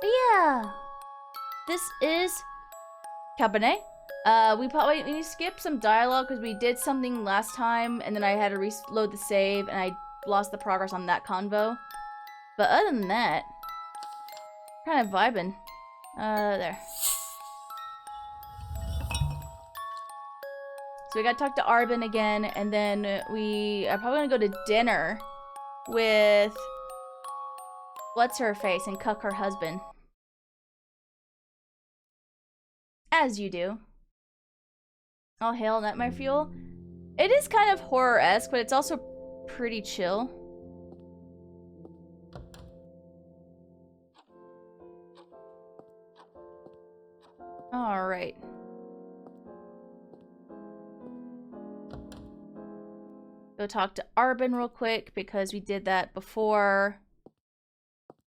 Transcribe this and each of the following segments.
But yeah, this is Cabernet. We skipped some dialogue because we did something last time, and then I had to reload the save, and I lost the progress on that convo. But other than that, kind of vibing. There. So we gotta talk to Arbin again, and then we are probably gonna go to dinner with what's her face and cuck her husband. As you do. All hail Nightmare Fuel. It is kind of horror-esque, but it's also pretty chill. Alright. Go talk to Arbin real quick because we did that before.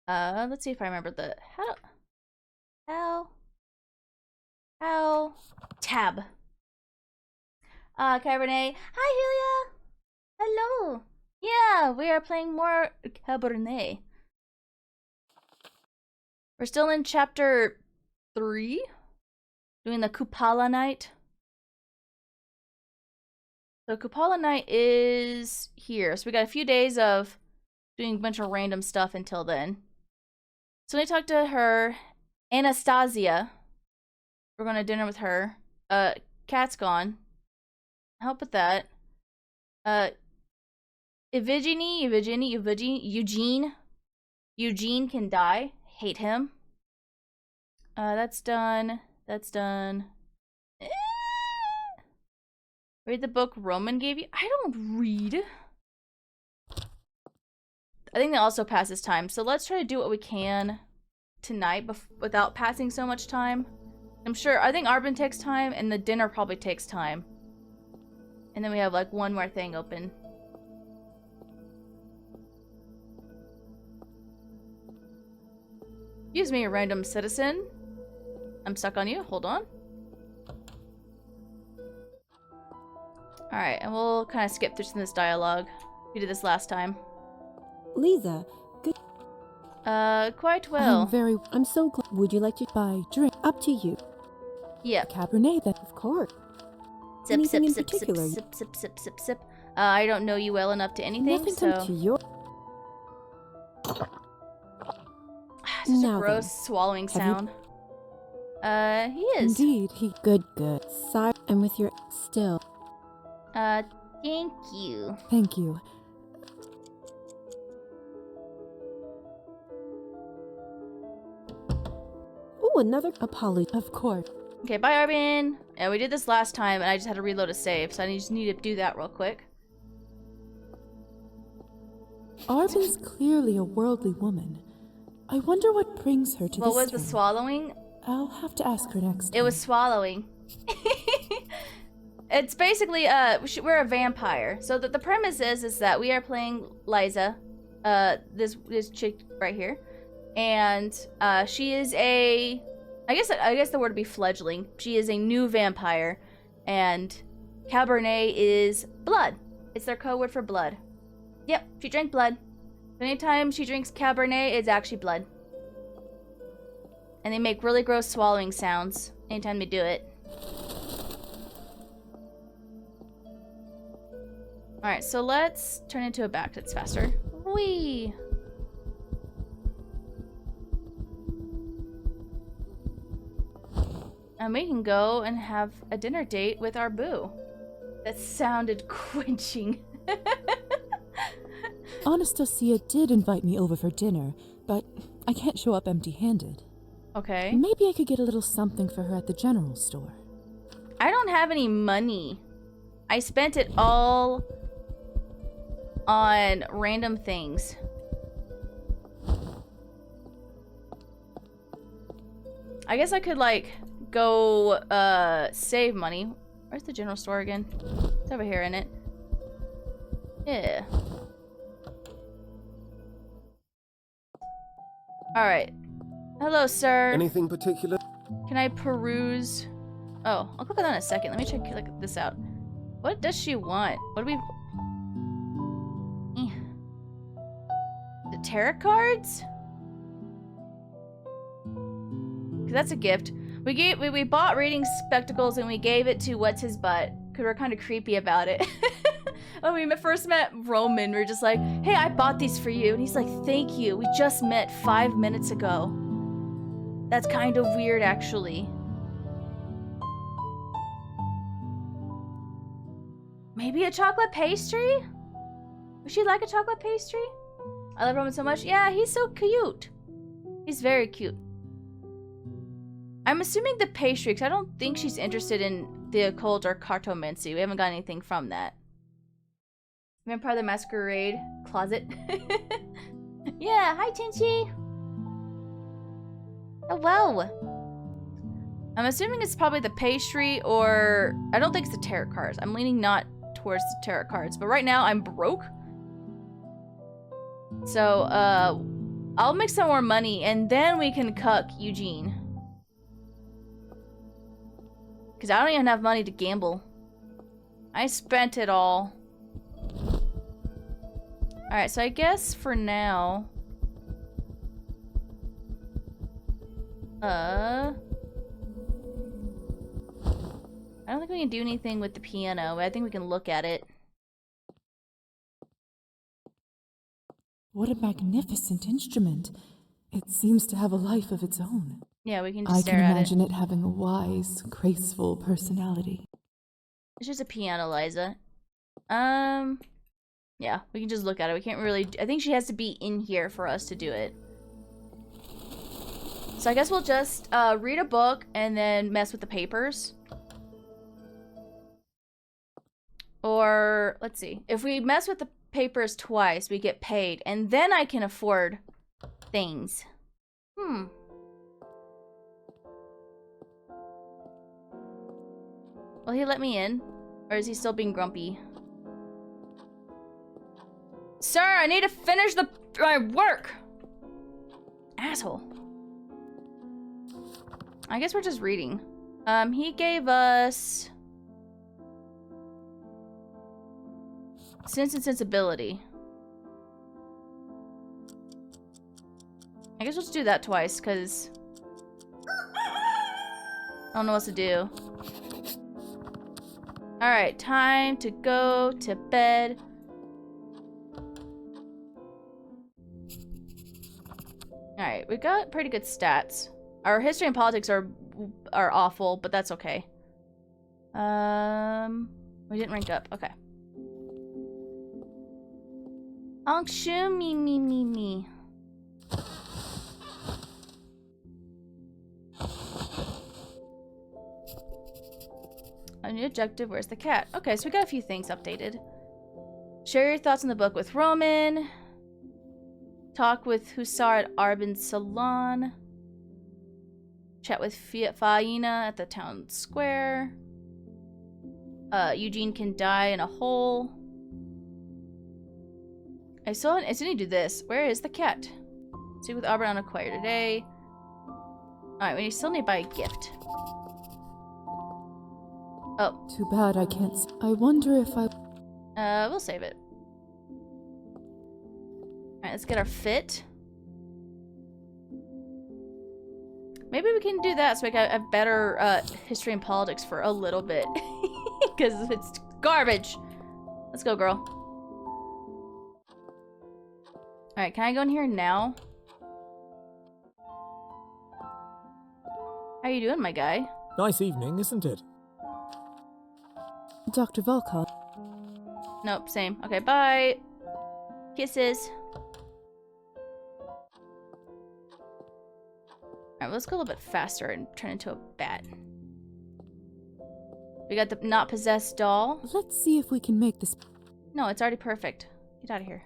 Let's see if I remember the how tab. Cabernet. Hi, Julia. Hello. Yeah, we are playing more Cabernet. We're still in chapter 3, doing the Kupala night. So Kupala night is here. So we got a few days of doing a bunch of random stuff until then. So I talked to her, Anastasia. We're going to dinner with her. Cat's gone. Help with that. Eugene can die. Hate him. That's done. That's done. Read the book Roman gave you? I don't read. I think that also passes time. So let's try to do what we can tonight without passing so much time. I think Arbin takes time, and the dinner probably takes time. And then we have like one more thing open. Excuse me, random citizen. I'm stuck on you. Hold on. Alright, and we'll kind of skip through some of this dialogue. We did this last time. Lisa, good. Quite well. I'm so glad. Would you like to buy drink? Up to you. Yeah. Cabernet, then, of course. Sip, Anything in sip, particular? sip, sip, sip, sip, sip. I don't know you well enough to anything, Nothing so... comes to your... Such a gross swallowing sound. He is. Indeed, Good. Sorry, I'm with your... Still. Thank you. Thank you. Oh, another apology. Of course. Okay, bye, Arbin. Yeah, we did this last time, and I just had to reload a save, so I just need to do that real quick. Arbin's clearly a worldly woman. I wonder what brings her to this What was the town. swallowing? I'll have to ask her next time. It was swallowing. It's basically, we're a vampire. So the premise is that we are playing Liza, this chick right here. And, she is a... I guess the word would be fledgling. She is a new vampire, and Cabernet is blood. It's their code word for blood. Yep, she drank blood. Anytime she drinks Cabernet, it's actually blood. And they make really gross swallowing sounds anytime they do it. Alright, so let's turn into a back that's faster. Whee! And we can go and have a dinner date with our boo. That sounded quenching. Anastasia did invite me over for dinner, but I can't show up empty-handed. Okay. Maybe I could get a little something for her at the general store. I don't have any money. I spent it all on random things. I guess I could, like, go, save money. Where's the general store again? It's over here, isn't it? Yeah. Alright. Hello, sir. Anything particular? Can I peruse? Oh, I'll click on that in a second. Let me check this out. What does she want? What do we... The tarot cards? Cause that's a gift. We bought reading spectacles and we gave it to what's his butt. Cause we're kind of creepy about it. When we first met Roman, we were just like, hey, I bought these for you. And he's like, thank you. We just met 5 minutes ago. That's kind of weird, actually. Maybe a chocolate pastry? Would she like a chocolate pastry? I love Roman so much. Yeah, he's so cute. He's very cute. I'm assuming the pastry, because I don't think she's interested in the occult or cartomancy. We haven't got anything from that. Vampire the Masquerade closet. Yeah, hi Tinchi. Hello. I'm assuming it's probably the pastry, or I don't think it's the tarot cards. I'm leaning not towards the tarot cards, but right now I'm broke. So, I'll make some more money and then we can cuck Eugene. Because I don't even have money to gamble. I spent it all. Alright, so I guess for now... I don't think we can do anything with the piano, but I think we can look at it. What a magnificent instrument. It seems to have a life of its own. Yeah, we can just I stare can at imagine it having a wise, graceful personality. It's just a piano, Liza. Yeah, we can just look at it. We can't really... I think she has to be in here for us to do it. So I guess we'll just read a book and then mess with the papers. Or, let's see. If we mess with the papers twice, we get paid. And then I can afford things. Will he let me in? Or is he still being grumpy? Sir, I need to finish my work! Asshole. I guess we're just reading. He gave us... Sense and Sensibility. I guess we'll just do that twice, because... I don't know what to do. Alright, time to go to bed. Alright, we got pretty good stats. Our history and politics are awful, but that's okay. We didn't rank up. Okay. Angshu me. A new objective, where's the cat? Okay, so we got a few things updated. Share your thoughts on the book with Roman. Talk with Hussar at Arbin's salon. Chat with Faina at the town square. Eugene can die in a hole. I still need to do this. Where is the cat? Speak with Arbin on a choir today. Alright, we still need to buy a gift. Oh. Too bad I can't. I wonder if I... We'll save it. Alright, let's get our fit. Maybe we can do that so we can have better history and politics for a little bit. Because it's garbage. Let's go, girl. Alright, can I go in here now? How you doing, my guy? Nice evening, isn't it? Dr. Volkov. Nope, same. Okay, bye. Kisses. Alright, let's go a little bit faster and turn into a bat. We got the not possessed doll. Let's see if we can make this... No, it's already perfect. Get out of here.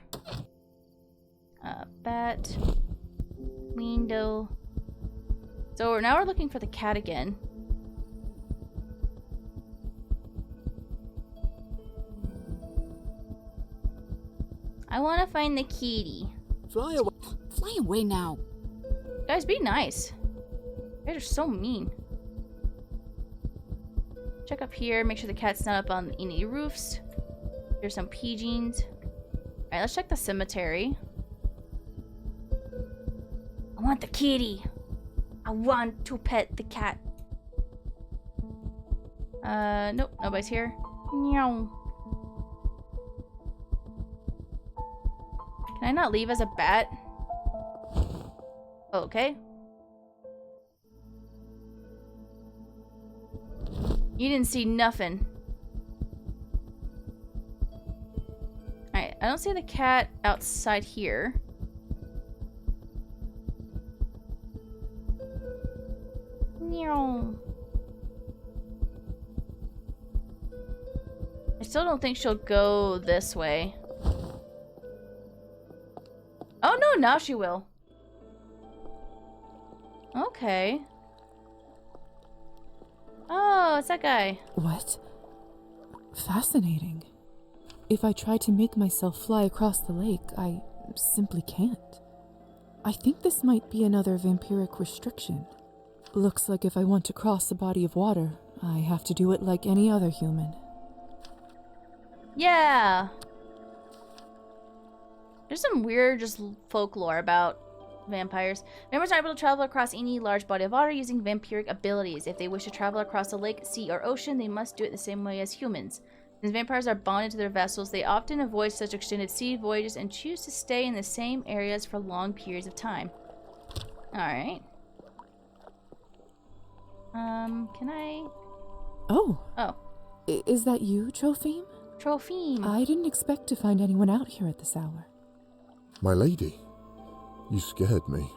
Bat. Window. So now we're looking for the cat again. I want to find the kitty. Fly away. Fly away now. Guys, be nice. You guys are so mean. Check up here. Make sure the cat's not up on any roofs. There's some pigeons. Alright, let's check the cemetery. I want the kitty. I want to pet the cat. Nope, nobody's here. Meow. Can I not leave as a bat? Okay. You didn't see nothing. Alright, I don't see the cat outside here. Meow. I still don't think she'll go this way. Oh no, now she will. Okay. Oh, it's that guy. What? Fascinating. If I try to make myself fly across the lake, I simply can't. I think this might be another vampiric restriction. Looks like if I want to cross a body of water, I have to do it like any other human. Yeah. There's some weird just folklore about vampires. Vampires are able to travel across any large body of water using vampiric abilities. If they wish to travel across a lake, sea, or ocean, they must do it the same way as humans. Since vampires are bonded to their vessels, they often avoid such extended sea voyages and choose to stay in the same areas for long periods of time. Alright. Can I... Oh. Oh. Is that you, Tropheme? Tropheme. I didn't expect to find anyone out here at this hour. My lady, you scared me.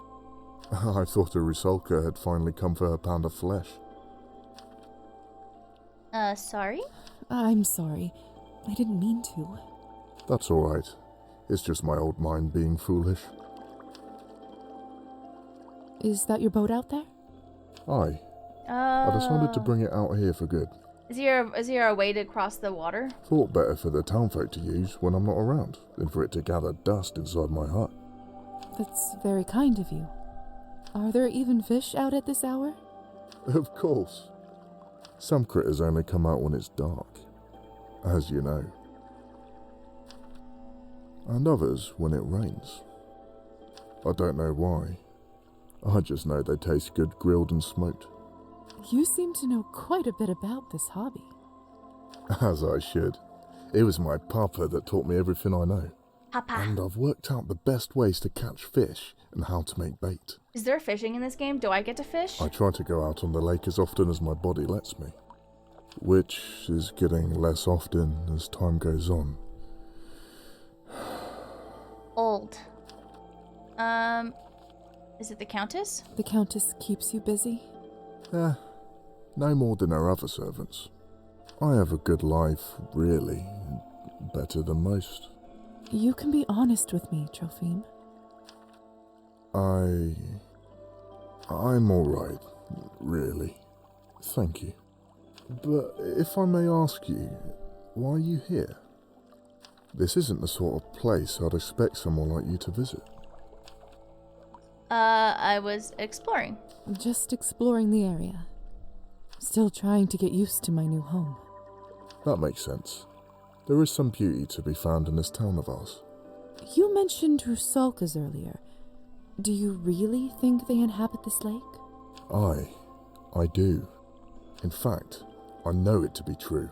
I thought a Rusalka had finally come for her pound of flesh. Sorry? I'm sorry. I didn't mean to. That's all right. It's just my old mind being foolish. Is that your boat out there? Aye. I decided to bring it out here for good. Is there a way to cross the water? Thought better for the townfolk to use when I'm not around than for it to gather dust inside my hut. That's very kind of you. Are there even fish out at this hour? Of course. Some critters only come out when it's dark, as you know. And others when it rains. I don't know why. I just know they taste good grilled and smoked. You seem to know quite a bit about this hobby. As I should. It was my papa that taught me everything I know. Papa. And I've worked out the best ways to catch fish and how to make bait. Is there fishing in this game? Do I get to fish? I try to go out on the lake as often as my body lets me. Which is getting less often as time goes on. Old. Is it the Countess? The Countess keeps you busy? No more than her other servants. I have a good life, really. Better than most. You can be honest with me, Tropheme. I'm alright, really. Thank you. But if I may ask you, why are you here? This isn't the sort of place I'd expect someone like you to visit. I was exploring. Just exploring the area. Still trying to get used to my new home. That makes sense. There is some beauty to be found in this town of ours. You mentioned Rusalkas earlier. Do you really think they inhabit this lake? I do. In fact, I know it to be true.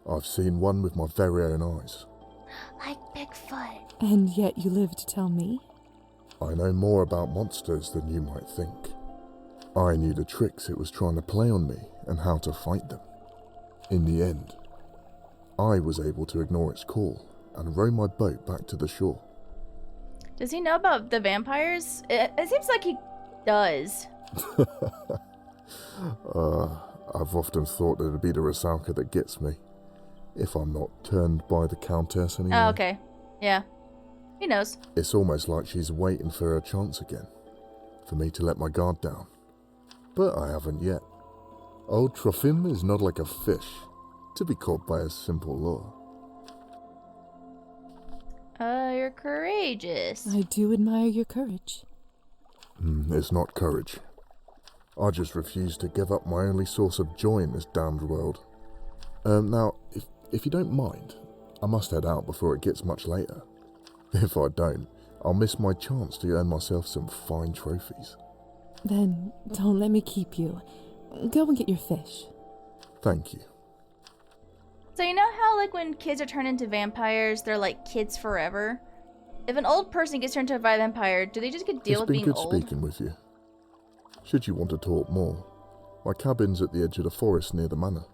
I've seen one with my very own eyes. Like Bigfoot. And yet you live to tell me? I know more about monsters than you might think. I knew the tricks it was trying to play on me and how to fight them. In the end, I was able to ignore its call and row my boat back to the shore. Does he know about the vampires? It seems like he does. I've often thought that it'd be the Rusalka that gets me, if I'm not turned by the Countess anymore. Oh, okay. Yeah. He knows. It's almost like she's waiting for her chance again, for me to let my guard down. But I haven't yet. Old Trophim is not like a fish, to be caught by a simple lure. You're courageous. I do admire your courage. It's not courage. I just refuse to give up my only source of joy in this damned world. Now, if you don't mind, I must head out before it gets much later. If I don't, I'll miss my chance to earn myself some fine trophies. Then don't let me keep you. Go and get your fish. Thank you. So you know how like when kids are turned into vampires, they're like kids forever? If an old person gets turned into a vampire, do they just get deal It's with been being good old? speaking with you. Should you want to talk more, my cabin's at the edge of the forest near the manor.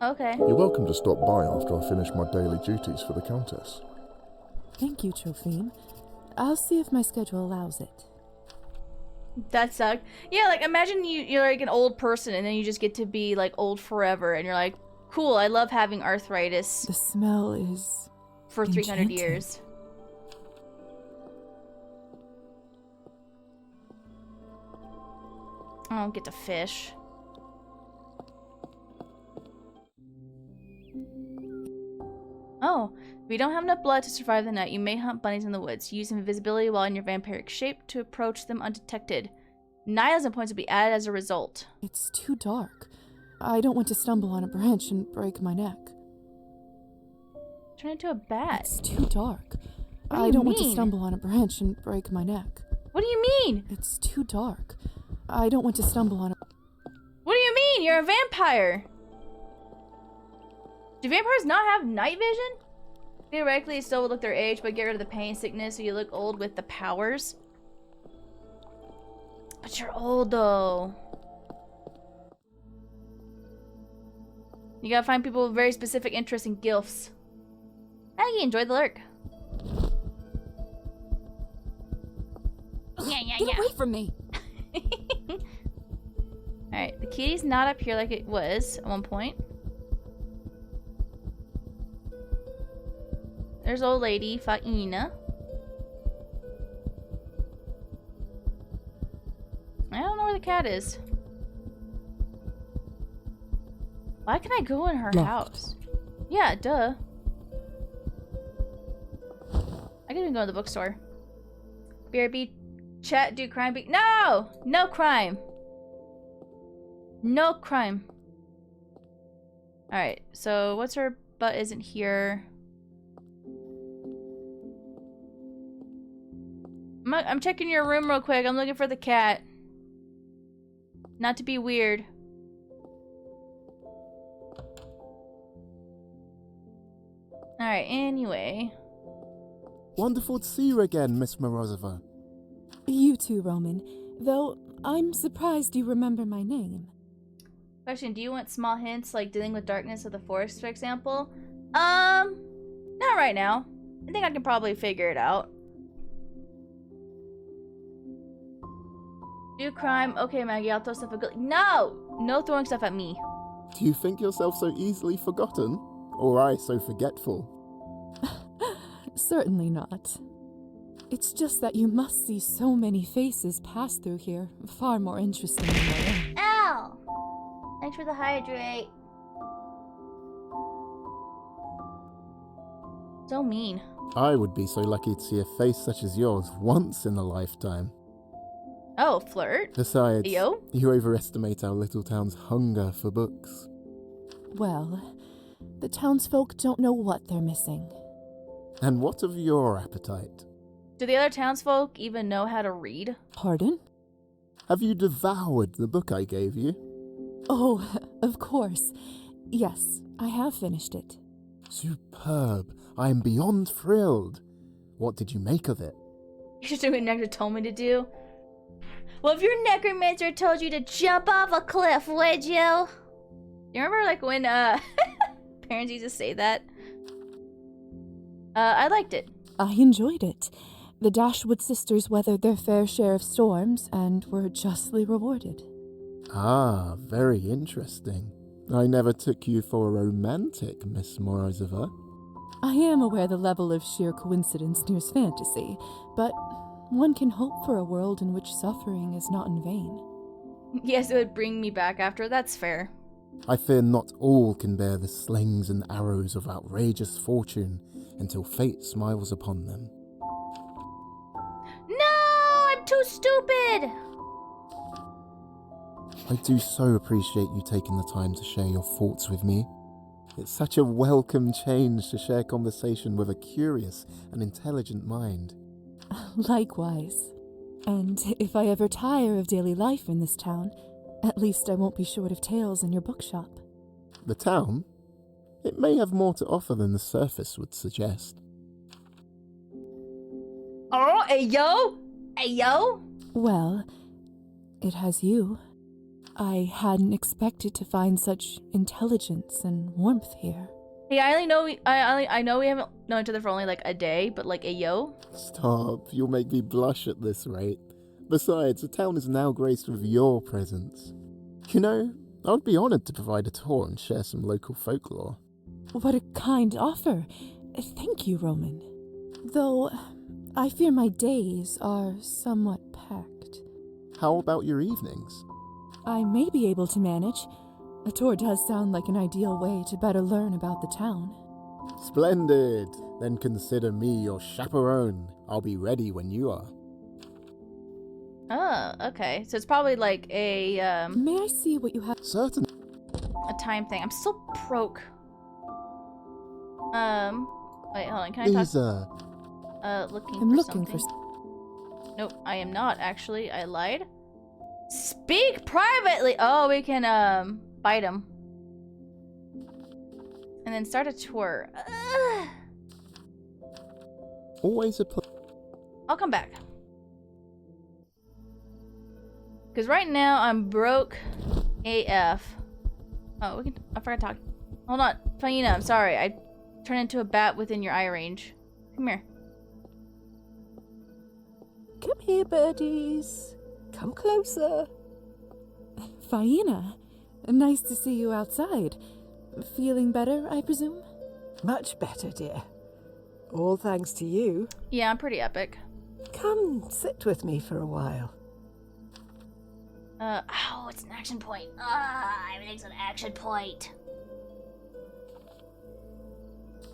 Okay. You're welcome to stop by after I finish my daily duties for the Countess. Thank you, Trophime. I'll see if my schedule allows it. That sucked. Yeah, like imagine you're like an old person and then you just get to be like old forever and you're like, cool, I love having arthritis The smell is for 300 enchanting. years. I don't get to fish. Oh, if you don't have enough blood to survive the night, you may hunt bunnies in the woods. Use invisibility while in your vampiric shape to approach them undetected. Nihilism points will be added as a result. It's too dark. I don't want to stumble on a branch and break my neck. Turn into a bat. It's too dark. What do I you don't want to mean? stumble on a branch and break my neck. What do you mean? It's too dark. I don't want to stumble on a... What do you mean? You're a vampire. Do vampires not have night vision? Theoretically, it still would look their age, but get rid of the pain sickness so you look old with the powers. But you're old, though. You gotta find people with very specific interests and gilfs. Maggie, enjoy the lurk. Get away from me! Alright, the kitty's not up here like it was at one point. There's old lady, Faina. I don't know where the cat is. Why can I go in her Locked. house? Yeah, duh. I could even go to the bookstore. BRB, chat, do crime, be- No! No crime! No crime. Alright, so what's her butt isn't here? I'm checking your room real quick. I'm looking for the cat. Not to be weird. Alright, anyway. Wonderful to see you again, Miss Morozova. You too, Roman. Though, I'm surprised you remember my name. Question, do you want small hints like dealing with darkness of the forest, for example? Not right now. I think I can probably figure it out. Do crime. Okay, Maggie, I'll throw stuff at Gully. No! No throwing stuff at me. Do you think yourself so easily forgotten? Or I so forgetful? Certainly not. It's just that you must see so many faces pass through here, far more interesting than my own. Ow! Thanks for the hydrate. So mean. I would be so lucky to see a face such as yours once in a lifetime. Oh, flirt? Besides, Yo? you overestimate our little town's hunger for books. Well, the townsfolk don't know what they're missing. And what of your appetite? Do the other townsfolk even know how to read? Pardon? Have you devoured the book I gave you? Oh, of course. Yes, I have finished it. Superb. I am beyond thrilled. What did you make of it? You're just doing what Nectar told me to do. Well, if your necromancer told you to jump off a cliff, would you? You remember, like, when, parents used to say that? I liked it. I enjoyed it. The Dashwood sisters weathered their fair share of storms and were justly rewarded. Ah, very interesting. I never took you for a romantic, Miss Morozova. I am aware the level of sheer coincidence nears fantasy, but one can hope for a world in which suffering is not in vain. Yes, it would bring me back after. That's fair. I fear not all can bear the slings and arrows of outrageous fortune until fate smiles upon them. No! I'm too stupid! I do so appreciate you taking the time to share your thoughts with me. It's such a welcome change to share conversation with a curious and intelligent mind. Likewise. And if I ever tire of daily life in this town, at least I won't be short of tales in your bookshop. The town? It may have more to offer than the surface would suggest. Oh, hey yo! Hey yo! Well, it has you. I hadn't expected to find such intelligence and warmth here. Hey, I know we haven't known each other for only like a day, but like, hey yo. Stop, you'll make me blush at this rate. Besides, the town is now graced with your presence. You know, I would be honoured to provide a tour and share some local folklore. What a kind offer. Thank you, Roman. Though, I fear my days are somewhat packed. How about your evenings? I may be able to manage. A tour does sound like an ideal way to better learn about the town. Splendid! Then consider me your chaperone. I'll be ready when you are. Oh, okay. So it's probably like a May I see what you have? Certainly. time thing. I'm still broke. Wait, hold on. Can I Please, talk? Looking I'm for looking something. for. Nope, I am not actually. I lied. Speak privately. Oh, we can bite him. And then start a tour. Ugh. Always a I'll come back. Because right now I'm broke AF. Oh, we can. I forgot to talk. Hold on, Faina. I'm sorry. I turned into a bat within your eye range. Come here. Come here, birdies. Come closer. Faina, nice to see you outside. Feeling better, I presume? Much better, dear. All thanks to you. Yeah, I'm pretty epic. Come sit with me for a while. Oh, it's an action point. Everything's an action point.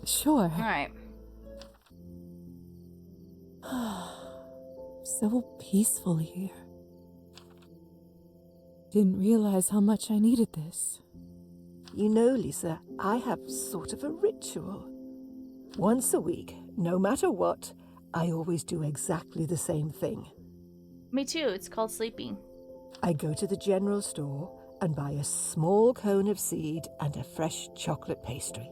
Sure. Alright. So peaceful here. Didn't realize how much I needed this. You know, Lisa, I have sort of a ritual. Once a week, no matter what, I always do exactly the same thing. Me too. It's called sleeping. I go to the general store and buy a small cone of seed and a fresh chocolate pastry.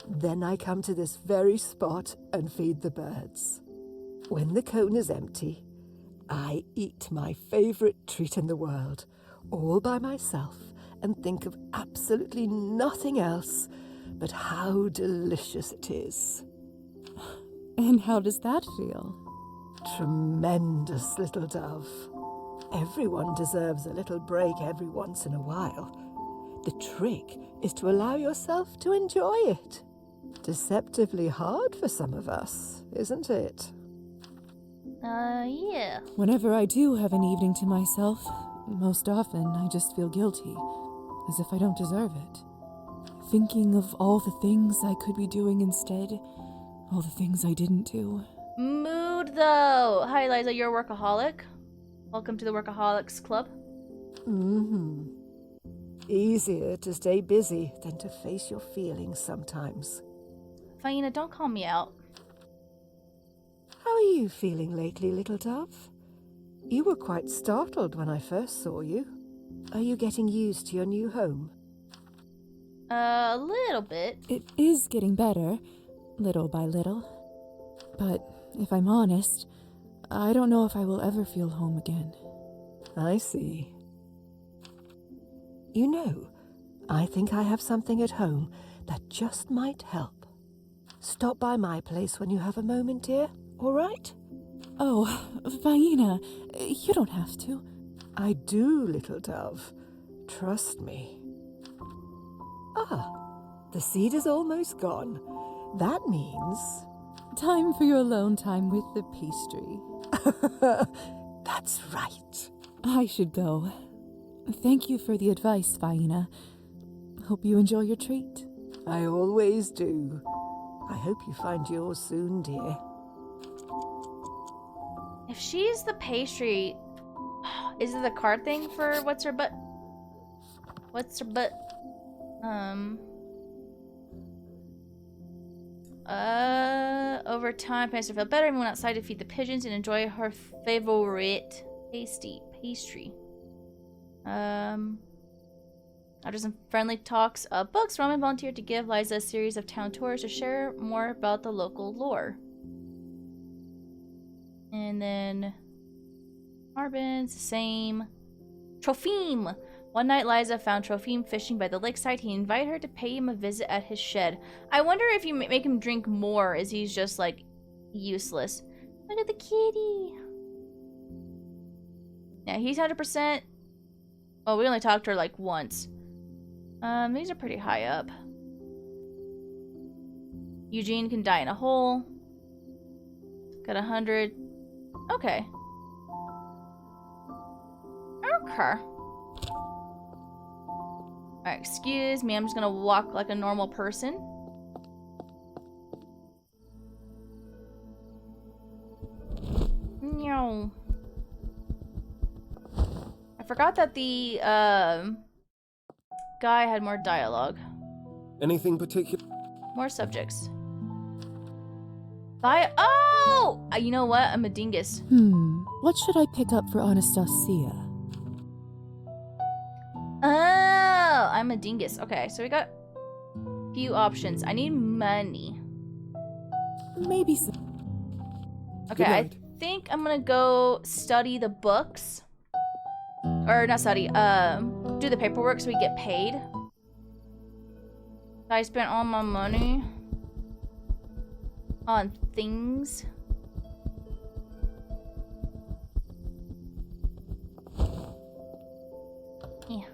Then I come to this very spot and feed the birds. When the cone is empty, I eat my favorite treat in the world, all by myself, and think of absolutely nothing else but how delicious it is. And how does that feel? Tremendous, little dove. Everyone deserves a little break every once in a while. The trick is to allow yourself to enjoy it. Deceptively hard for some of us, isn't it? Yeah. Whenever I do have an evening to myself, most often I just feel guilty, as if I don't deserve it. Thinking of all the things I could be doing instead, all the things I didn't do. Mood, though. Hi, Liza. You're a workaholic. Welcome to the Workaholics Club. Mm-hmm. Easier to stay busy than to face your feelings sometimes. Faina, don't call me out. How are you feeling lately, little dove? You were quite startled when I first saw you. Are you getting used to your new home? A little bit. It is getting better, little by little. But if I'm honest, I don't know if I will ever feel home again. I see. You know, I think I have something at home that just might help. Stop by my place when you have a moment, dear, all right? Oh, Faina, you don't have to. I do, little dove. Trust me. Ah, the seed is almost gone. That means... Time for your alone time with the pastry. That's right. I should go. Thank you for the advice, Faina. Hope you enjoy your treat. I always do. I hope you find yours soon, dear. If she's the pastry, is it the card thing for what's her butt? What's her butt? Over time, parents felt better and went outside to feed the pigeons and enjoy her favorite pastry. After some friendly talks of books, Roman volunteered to give Liza a series of town tours to share more about the local lore. And then Arbin's the same. Trophime! One night, Liza found Trophime fishing by the lakeside. He invited her to pay him a visit at his shed. I wonder if you make him drink more, is he's just, like, useless. Look at the kitty! Yeah, he's 100%. Oh, we only talked to her, like, once. These are pretty high up. Eugene can die in a hole. Got 100. Okay. Okay. Alright, excuse me. I'm just gonna walk like a normal person. No. I forgot that the, guy had more dialogue. Anything particular? More subjects. Oh! You know what? I'm a dingus. What should I pick up for Anastasia? Oh! I'm a dingus. Okay, so we got a few options. I need money. Maybe some. Okay, Good I night. think I'm gonna go study the books. Or not study, do the paperwork so we get paid. I spent all my money on things. Yeah.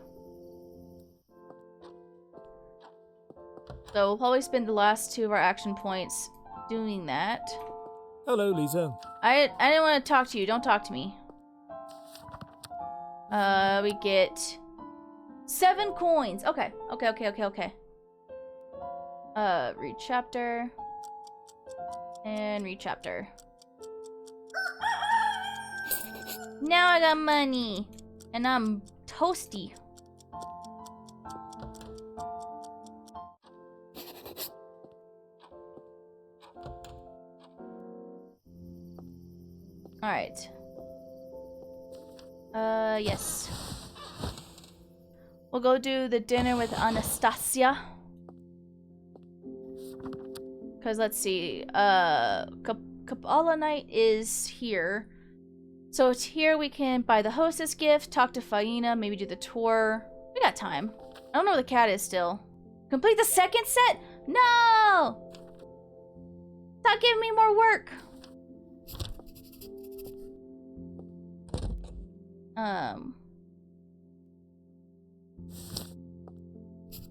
So we'll probably spend the last 2 of our action points doing that. Hello, Lisa. I didn't want to talk to you. Don't talk to me. We get 7 coins. Okay. Okay. Read chapter. And read chapter. Now I got money. And I'm toasty. Alright. Yes. We'll go do the dinner with Anastasia. Because let's see. Kabbalah night is here. So it's here we can buy the hostess gift, talk to Faina, maybe do the tour. We got time. I don't know where the cat is still. Complete the second set? No! Stop giving me more work.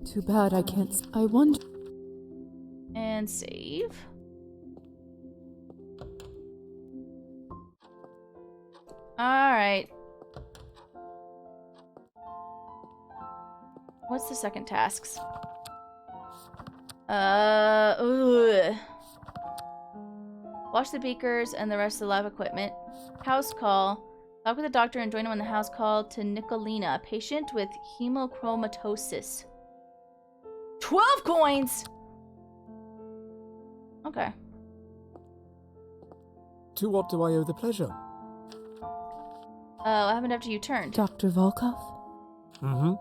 Too bad I can't. I wonder. And save. Alright. What's the second tasks? Wash the beakers and the rest of the lab equipment. House call. Talk with the doctor and join him on the house call to Nicolina, a patient with hemochromatosis. 12 coins! Okay. To what do I owe the pleasure? What happened after you turned? Dr. Volkov? Mm-hmm.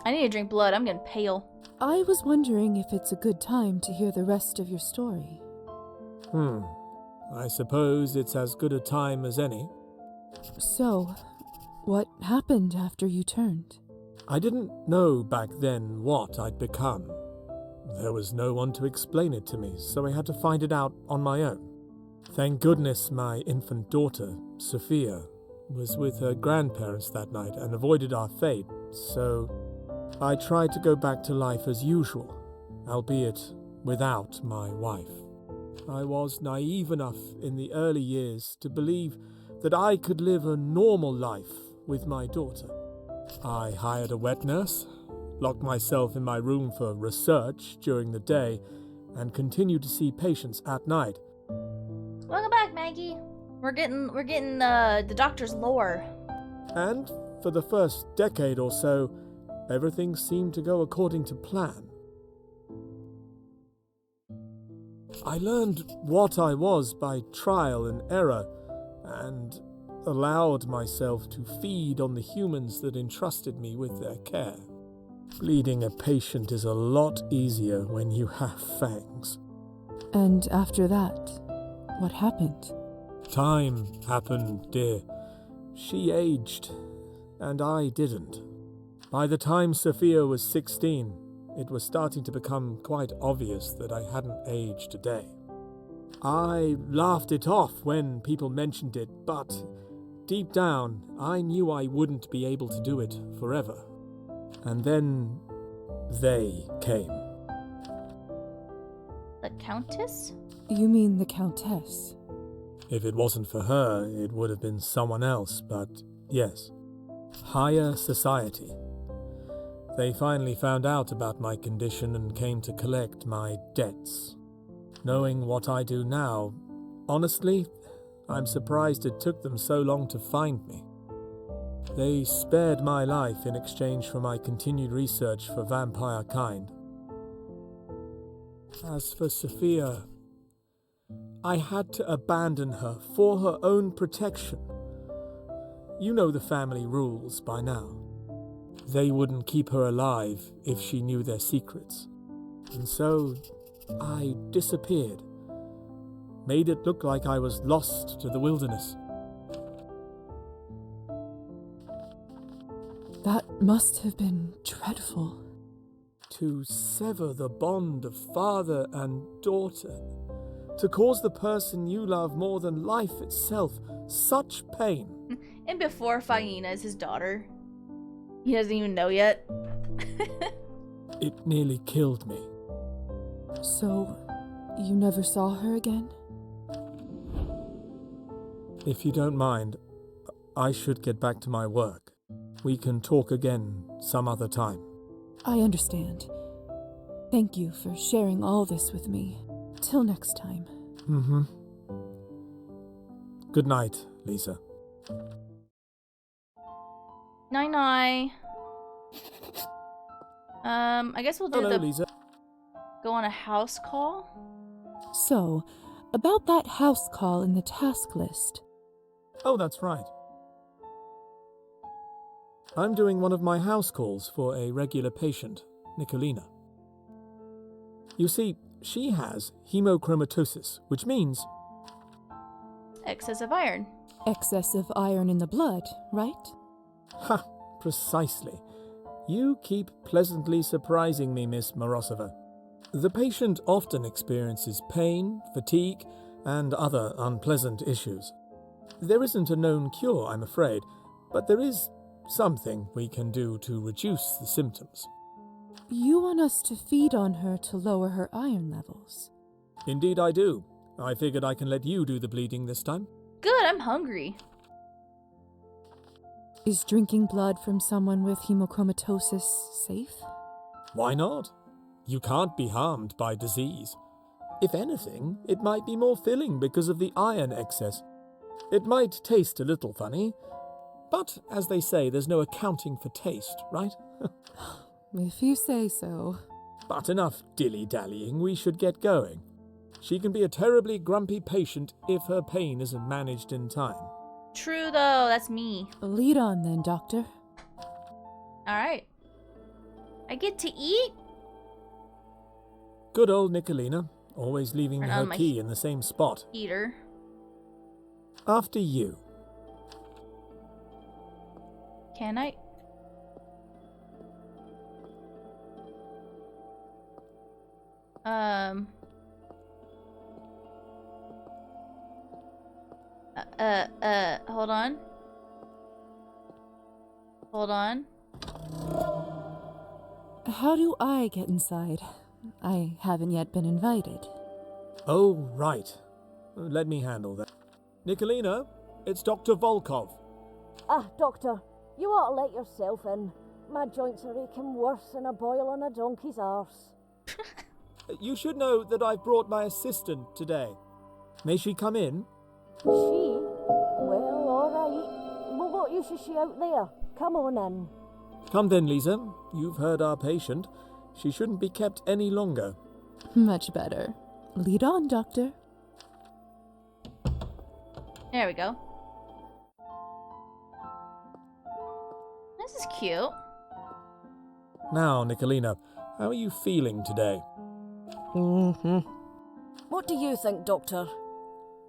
I need to drink blood. I'm getting pale. I was wondering if it's a good time to hear the rest of your story. I suppose it's as good a time as any. So, what happened after you turned? I didn't know back then what I'd become. There was no one to explain it to me, so I had to find it out on my own. Thank goodness my infant daughter, Sophia, was with her grandparents that night and avoided our fate, so I tried to go back to life as usual, albeit without my wife. I was naive enough in the early years to believe that I could live a normal life with my daughter. I hired a wet nurse, locked myself in my room for research during the day, and continued to see patients at night. Welcome back, Maggie. We're getting the doctor's lore. And for the first decade or so, everything seemed to go according to plan. I learned what I was by trial and error, and allowed myself to feed on the humans that entrusted me with their care. Bleeding a patient is a lot easier when you have fangs. And after that, what happened? Time happened, dear. She aged, and I didn't. By the time Sophia was 16, it was starting to become quite obvious that I hadn't aged a day. I laughed it off when people mentioned it, but deep down, I knew I wouldn't be able to do it forever. And then they came. The Countess? You mean the Countess? If it wasn't for her, it would have been someone else, but yes, higher society. They finally found out about my condition and came to collect my debts. Knowing what I do now, honestly, I'm surprised it took them so long to find me. They spared my life in exchange for my continued research for vampire kind. As for Sophia, I had to abandon her for her own protection. You know the family rules by now. They wouldn't keep her alive if she knew their secrets. And so, I disappeared. Made it look like I was lost to the wilderness. That must have been dreadful. To sever the bond of father and daughter. To cause the person you love more than life itself such pain. And before Faina is his daughter. He doesn't even know yet. It nearly killed me. So, you never saw her again? If you don't mind, I should get back to my work. We can talk again some other time. I understand. Thank you for sharing all this with me. Till next time. Mm-hmm. Good night, Lisa. Night-night. I guess we'll do Hello, Lisa. go on a house call. So, about that house call in the task list. Oh, that's right. I'm doing one of my house calls for a regular patient, Nicolina. You see, she has hemochromatosis, which means... Excess of iron. Excess of iron in the blood, right? Ha! Precisely. You keep pleasantly surprising me, Miss Morozova. The patient often experiences pain, fatigue, and other unpleasant issues. There isn't a known cure, I'm afraid, but there is something we can do to reduce the symptoms. You want us to feed on her to lower her iron levels? Indeed I do. I figured I can let you do the bleeding this time. Good, I'm hungry. Is drinking blood from someone with hemochromatosis safe? Why not? You can't be harmed by disease. If anything, it might be more filling because of the iron excess. It might taste a little funny, but as they say, there's no accounting for taste, right? If you say so. But enough dilly-dallying, we should get going. She can be a terribly grumpy patient if her pain isn't managed in time. True though, that's me. Lead on then, Doctor. Alright. I get to eat? Good old Nicolina, always leaving Turn her on my key in the same spot. Eater. After you. Can I? Hold on. Hold on. How do I get inside? I haven't yet been invited. Oh, right. Let me handle that. Nicolina, it's Dr. Volkov. Ah, Doctor, you ought to let yourself in. My joints are aching worse than a boil on a donkey's arse. You should know that I've brought my assistant today. May she come in? She? Well, alright. Well, what use is she out there? Come on in. Come then, Lisa. You've heard our patient. She shouldn't be kept any longer. Much better. Lead on, Doctor. There we go. This is cute. Now, Nicolina, how are you feeling today? What do you think, Doctor?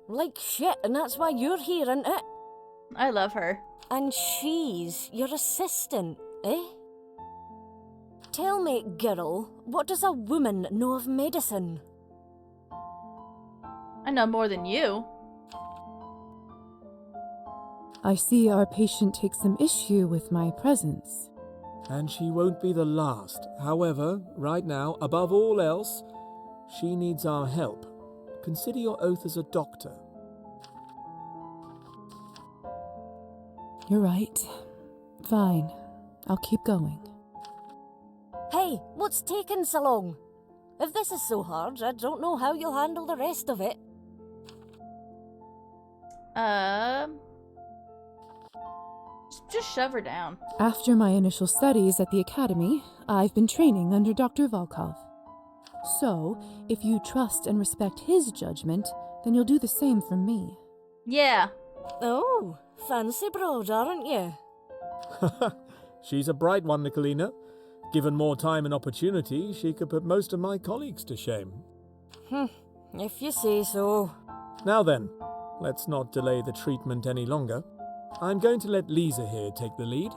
Like shit, and that's why you're here, isn't it? I love her. And she's your assistant, eh? Tell me, girl, what does a woman know of medicine? I know more than you. I see our patient takes some issue with my presence. And she won't be the last. However, right now, above all else, she needs our help. Consider your oath as a doctor. You're right. Fine. I'll keep going. Hey, what's taking so long? If this is so hard, I don't know how you'll handle the rest of it. Just shove her down. After my initial studies at the academy, I've been training under Dr. Volkov. So, if you trust and respect his judgment, then you'll do the same for me. Yeah. Oh, fancy broad, aren't you? She's a bright one, Nicolina. Given more time and opportunity, she could put most of my colleagues to shame. If you say so. Now then, let's not delay the treatment any longer. I'm going to let Lisa here take the lead.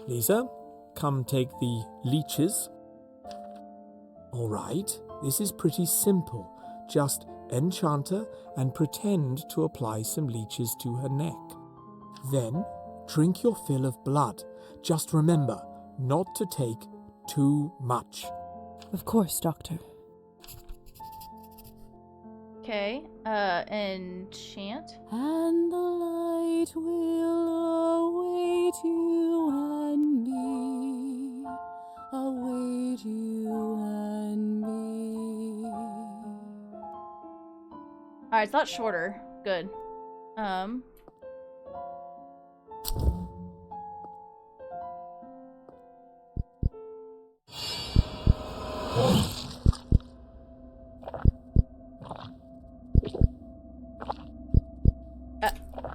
Lisa, come take the leeches. All right, this is pretty simple. Just enchant her and pretend to apply some leeches to her neck. Then, drink your fill of blood. Just remember not to take too much. Of course, Doctor. Okay. Enchant. And the light will await you and me. Await you and me. Alright, it's a lot shorter. Good.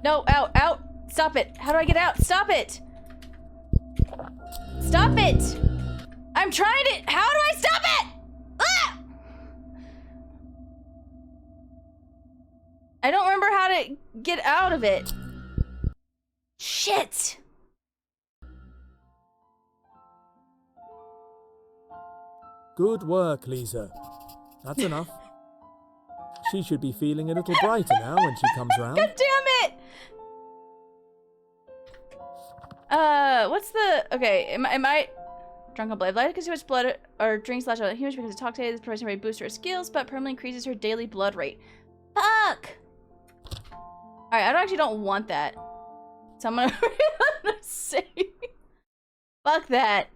No, out! Stop it! How do I get out? Stop it! Stop it! I'm trying to. How do I stop it? Ah! I don't remember how to get out of it. Shit! Good work, Lisa. That's enough. She should be feeling a little brighter now when she comes round. God damn it! What's the... Okay, am I... Drunk on blood. Light because too much blood or drink slash other humans because of talk today. This provides a boost to her skills, but permanently increases her daily blood rate. Fuck! Alright, I actually don't want that. So I'm gonna say... Fuck that.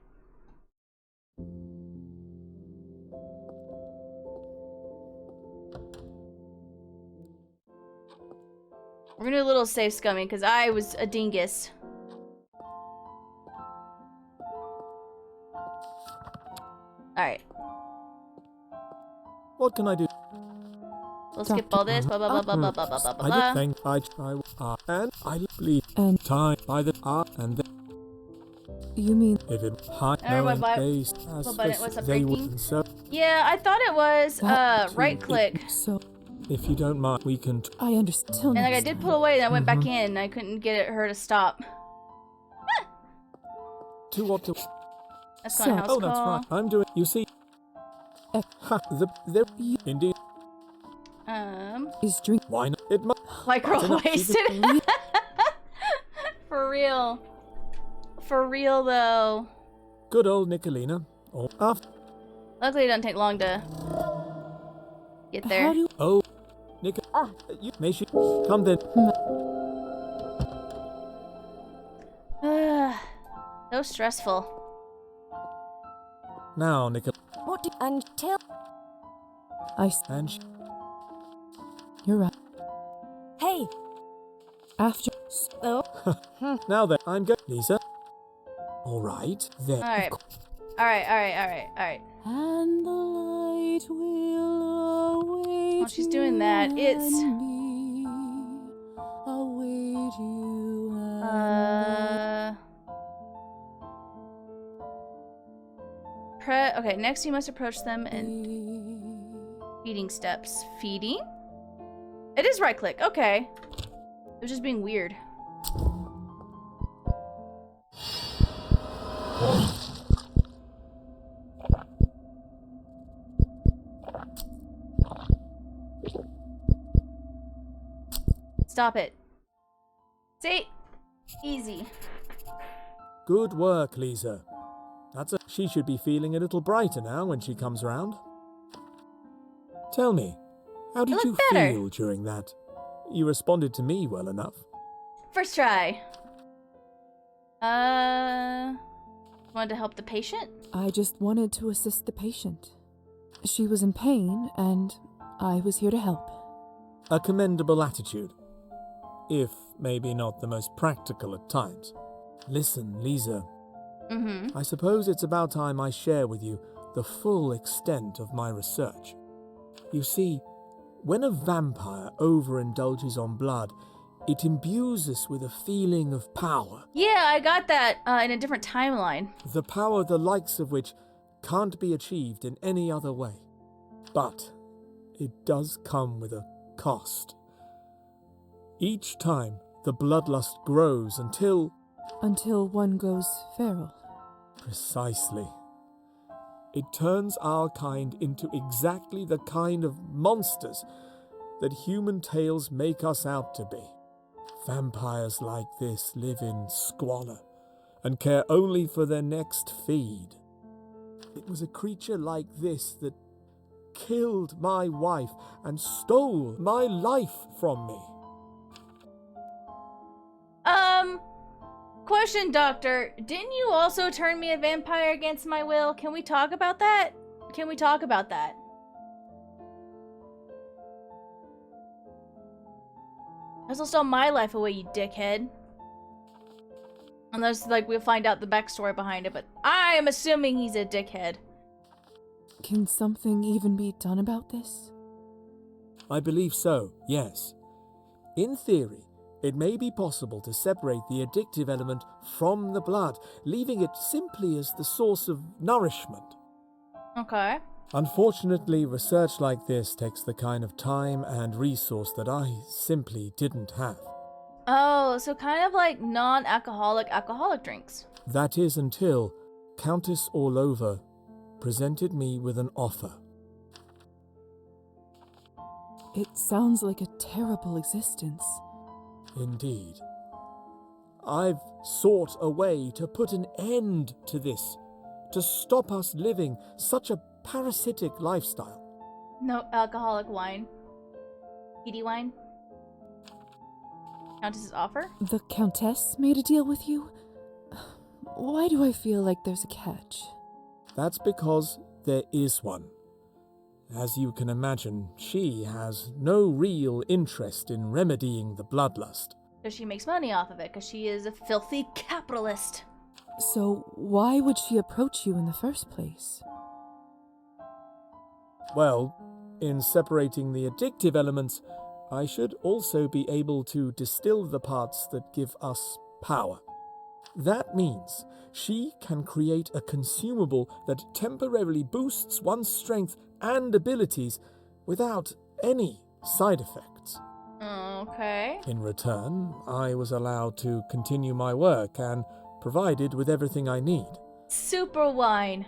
We're gonna do a little safe scumming because I was a dingus. Alright. What can I do? We'll skip all this. Blah, blah, blah, blah, blah, blah, blah, blah, blah, blah. I think and I believe And time by the and then you mean if it high What no button? case as What button? What's up, they breaking? would so Yeah, I thought it was that too, right click. So if you don't mind we can I understand. And like I did pull away and I went back in and I couldn't get her to stop. to what to That's going house oh that's call. right I'm doing you see there indeed is drink why not it must Micro That's enough. She wasted. For real. For real though. good old Nicolina oh after Luckily it doesn't take long to get How there. do oh Nick you may she come then So stressful. now Nicol What do and tell and she, you're right. Hey, After now then I'm going Lisa all right then Alright. Alright. and the light will await While she's doing that, it's okay, next you must approach them in feeding steps. Feeding? It is right click, okay. It was just being weird. Stop it. See? Easy. Good work, Lisa. She should be feeling a little brighter now when she comes round. Tell me, how did you better. feel during that? You responded to me well enough. First try. Wanted to help the patient? I just wanted to assist the patient. She was in pain, and I was here to help. A commendable attitude, if maybe not the most practical at times. Listen, Lisa. I suppose it's about time I share with you the full extent of my research. You see, when a vampire overindulges on blood, it imbues us with a feeling of power. Yeah, I got that in a different timeline. The power the likes of which can't be achieved in any other way. But it does come with a cost. Each time the bloodlust grows until one goes feral. Precisely. It turns our kind into exactly the kind of monsters that human tales make us out to be. Vampires like this live in squalor and care only for their next feed. It was a creature like this that killed my wife and stole my life from me. Question, Doctor. Didn't you also turn me a vampire against my will? Can we talk about that? Can we talk about that? I also stole my life away, you dickhead. Unless, like, we'll find out the backstory behind it, but I am assuming he's a dickhead. Can something even be done about this? I believe so, yes. In theory, it may be possible to separate the addictive element from the blood, leaving it simply as the source of nourishment. Okay. Unfortunately, research like this takes the kind of time and resource that I simply didn't have. Oh, so kind of like non-alcoholic alcoholic drinks. That is until Countess Orlova presented me with an offer. It sounds like a terrible existence. Indeed. I've sought a way to put an end to this, to stop us living such a parasitic lifestyle. No alcoholic wine. Peaty wine. Countess's offer? The Countess made a deal with you? Why do I feel like there's a catch? That's because there is one. As you can imagine, she has no real interest in remedying the bloodlust. Because she makes money off of it, because she is a filthy capitalist. So why would she approach you in the first place? Well, in separating the addictive elements, I should also be able to distill the parts that give us power. That means she can create a consumable that temporarily boosts one's strength and abilities without any side effects. Okay. In return, I was allowed to continue my work and provided with everything I need. Super wine.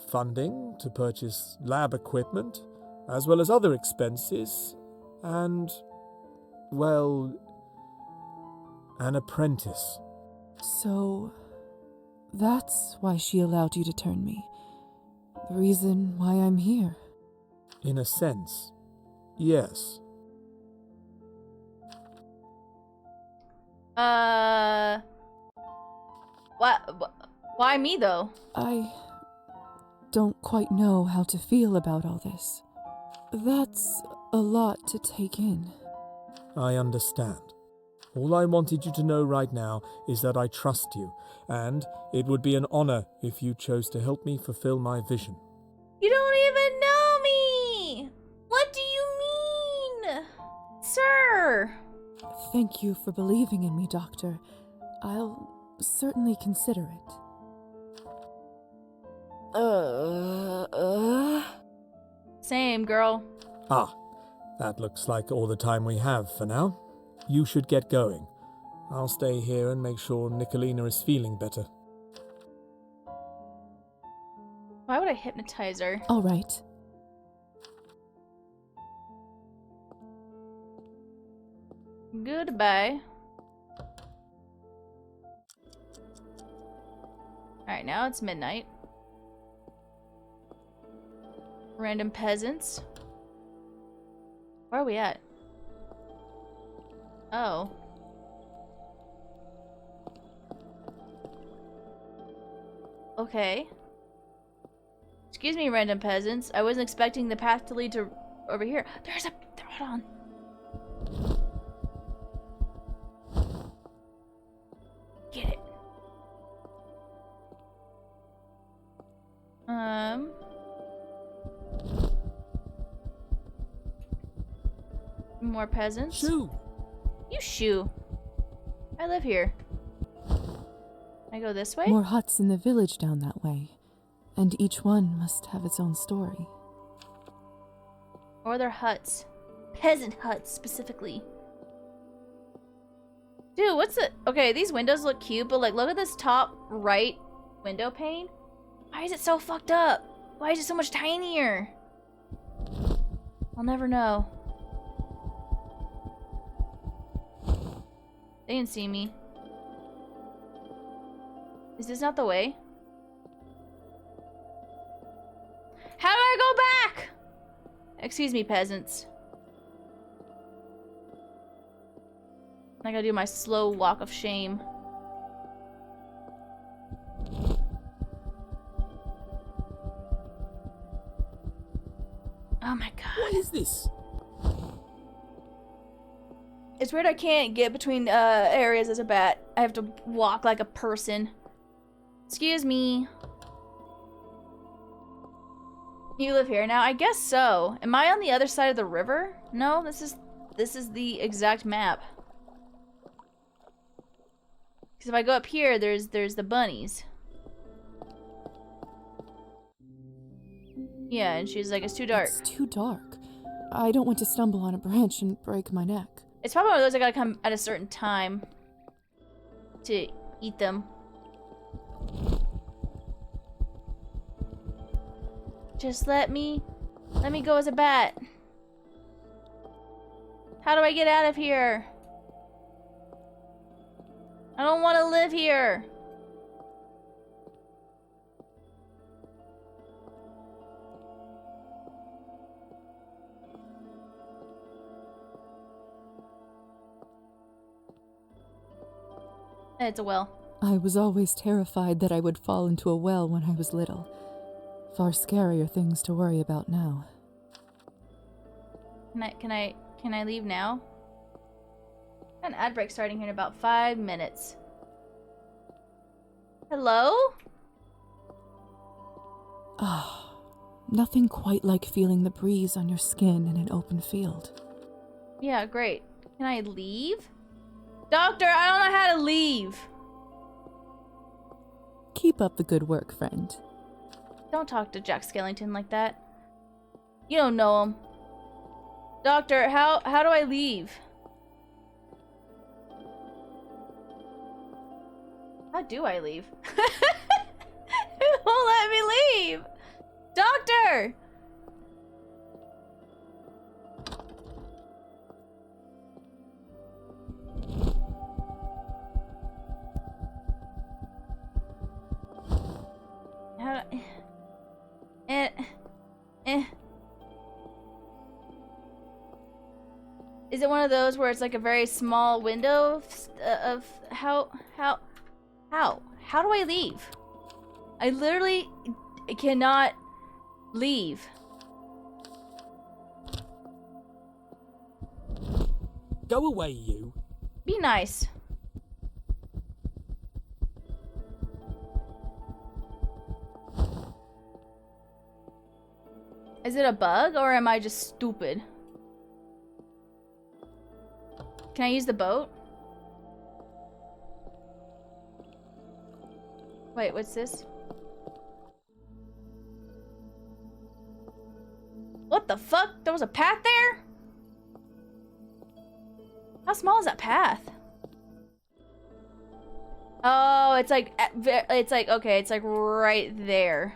Funding to purchase lab equipment, as well as other expenses, and, well, an apprentice. So, that's why she allowed you to turn me. The reason why I'm here. In a sense, yes. Why me, though? I don't quite know how to feel about all this. That's a lot to take in. I understand. All I wanted you to know right now is that I trust you, and it would be an honor if you chose to help me fulfill my vision. You don't even know me! What do you her. Thank you for believing in me, Doctor. I'll certainly consider it. Same, girl. Ah, that looks like all the time we have for now. You should get going. I'll stay here and make sure Nicolina is feeling better. Why would I hypnotize her? All right. Goodbye. Alright, now it's midnight. Random peasants. Where are we at? Oh. Okay. Excuse me, random peasants. I wasn't expecting the path to lead to over here. There's a... Hold on. Get it. More peasants. Shoo! You shoo. I live here. I go this way? More huts in the village down that way, and each one must have its own story. Or their huts. Peasant huts, specifically. Dude, what's the... Okay, these windows look cute, but like, look at this top right window pane. Why is it so fucked up? Why is it so much tinier? I'll never know. They didn't see me. Is this not the way? How do I go back? Excuse me, peasants. I gotta do my slow walk of shame. Oh my god. What is this? It's weird I can't get between areas as a bat. I have to walk like a person. Excuse me. You live here now? I guess so. Am I on the other side of the river? No, this is the exact map. Because if I go up here, there's the bunnies. Yeah, and she's like, it's too dark. It's too dark. I don't want to stumble on a branch and break my neck. It's probably one of those I gotta come at a certain time to eat them. Just let me go as a bat. How do I get out of here? I don't want to live here. It's a well. I was always terrified that I would fall into a well when I was little. Far scarier things to worry about now. Can I leave now? Got an ad break starting here in about 5 minutes. Hello? Ah, nothing quite like feeling the breeze on your skin in an open field. Yeah, great. Can I leave? Doctor, I don't know how to leave. Keep up the good work, friend. Don't talk to Jack Skellington like that. You don't know him. Doctor, how do I leave? How do I leave? Who won't let me leave? Doctor! How do Is it one of those where it's like a very small window of how do I leave? I literally cannot leave. Go away, you. Be nice. Is it a bug or am I just stupid? Can I use the boat? Wait, what's this? What the fuck? There was a path there? How small is that path? Oh, it's like, okay, it's like right there.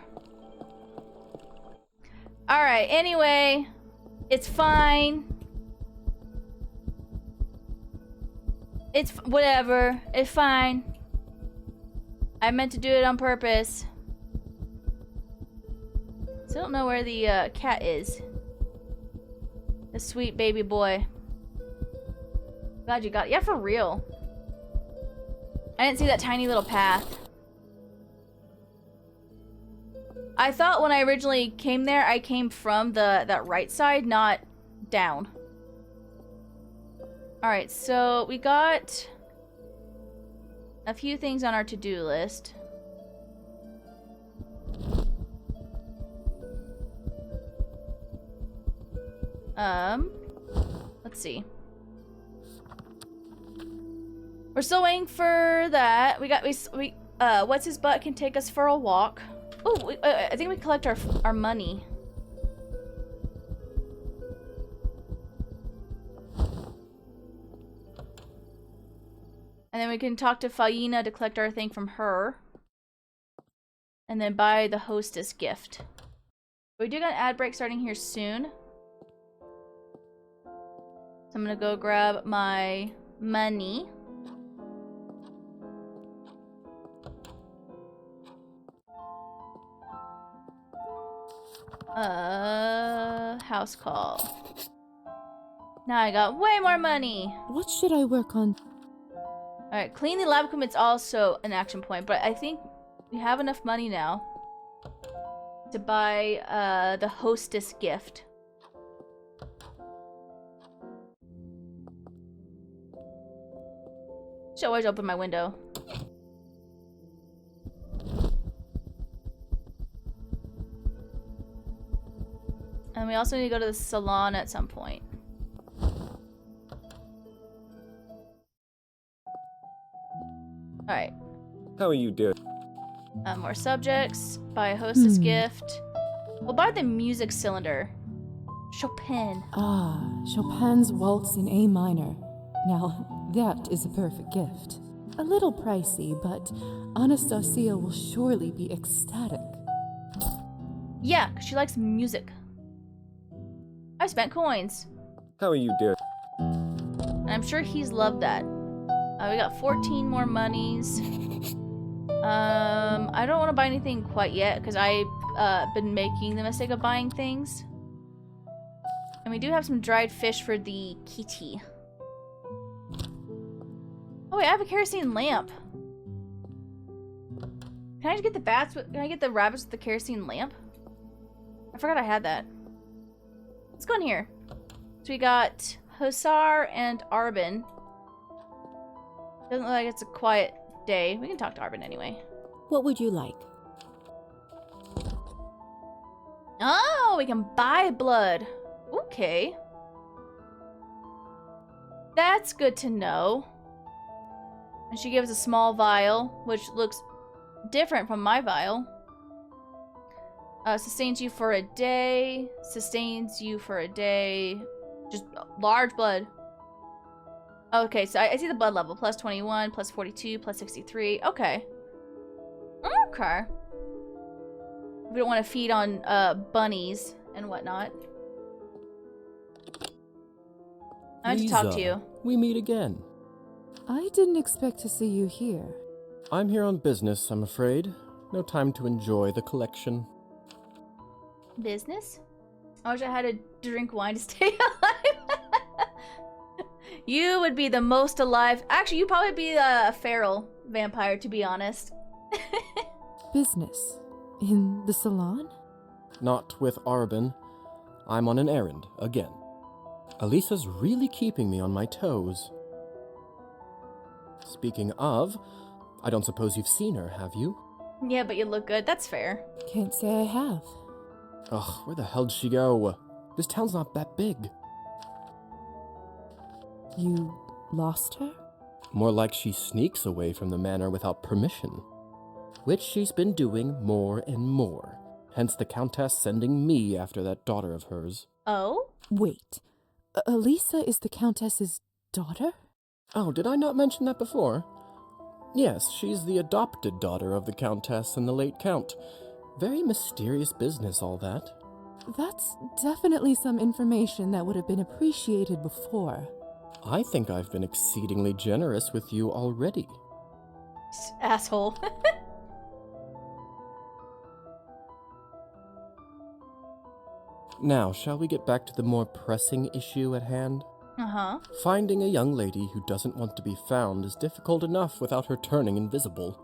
Alright, anyway, it's fine. It's whatever, it's fine. I meant to do it on purpose. Still don't know where the cat is. The sweet baby boy. Glad you got it. Yeah, for real. I didn't see that tiny little path. I thought when I originally came there, I came from that right side, not down. Alright, so we got a few things on our to-do list. Let's see. We're still waiting for that. We what's his butt can take us for a walk. Oh, I think we collect our money. And then we can talk to Faina to collect our thing from her. And then buy the hostess gift. We do got an ad break starting here soon. So I'm gonna go grab my money. House call. Now I got way more money. What should I work on? Alright, clean the lab equipment's also an action point, but I think we have enough money now to buy the hostess gift. Should always open my window. And we also need to go to the salon at some point. Alright. How are you doing? More subjects. Buy a hostess gift. We'll buy the music cylinder. Chopin. Ah, Chopin's Waltz in A minor. Now, that is a perfect gift. A little pricey, but Anastasia will surely be ecstatic. Yeah, 'cause she likes music. I spent coins. How are you doing? And I'm sure he's loved that. We got 14 more monies. I don't want to buy anything quite yet because I've been making the mistake of buying things. And we do have some dried fish for the kitty. Oh wait, I have a kerosene lamp. Can I just get the bats? Can I get the rabbits with the kerosene lamp? I forgot I had that. Let's go in here. So we got Hussar and Arbin. Doesn't look like it's a quiet day. We can talk to Arbin anyway. What would you like? Oh, we can buy blood. Okay. That's good to know. And she gives a small vial, which looks different from my vial. Sustains you for a day. Sustains you for a day. Just large blood. Okay, so I see the blood level. Plus 21, plus 42, plus 63. Okay. Okay. We don't want to feed on bunnies and whatnot. I want to talk to you. We meet again. I didn't expect to see you here. I'm here on business, I'm afraid. No time to enjoy the collection. Business? I wish I had to drink wine to stay alive. You would be the most alive. Actually, you'd probably be a feral vampire, to be honest. Business? In the salon? Not with Arbin. I'm on an errand, again. Elisa's really keeping me on my toes. Speaking of, I don't suppose you've seen her, have you? Yeah, but you look good. That's fair. Can't say I have. Ugh, where the hell'd she go? This town's not that big. You lost her? More like she sneaks away from the manor without permission, which she's been doing more and more. Hence the Countess sending me after that daughter of hers. Oh? Wait, Elisa is the Countess's daughter? Oh, did I not mention that before? Yes, she's the adopted daughter of the Countess and the late Count. Very mysterious business, all that. That's definitely some information that would have been appreciated before. I think I've been exceedingly generous with you already. Asshole. Now, shall we get back to the more pressing issue at hand? Uh-huh. Finding a young lady who doesn't want to be found is difficult enough without her turning invisible.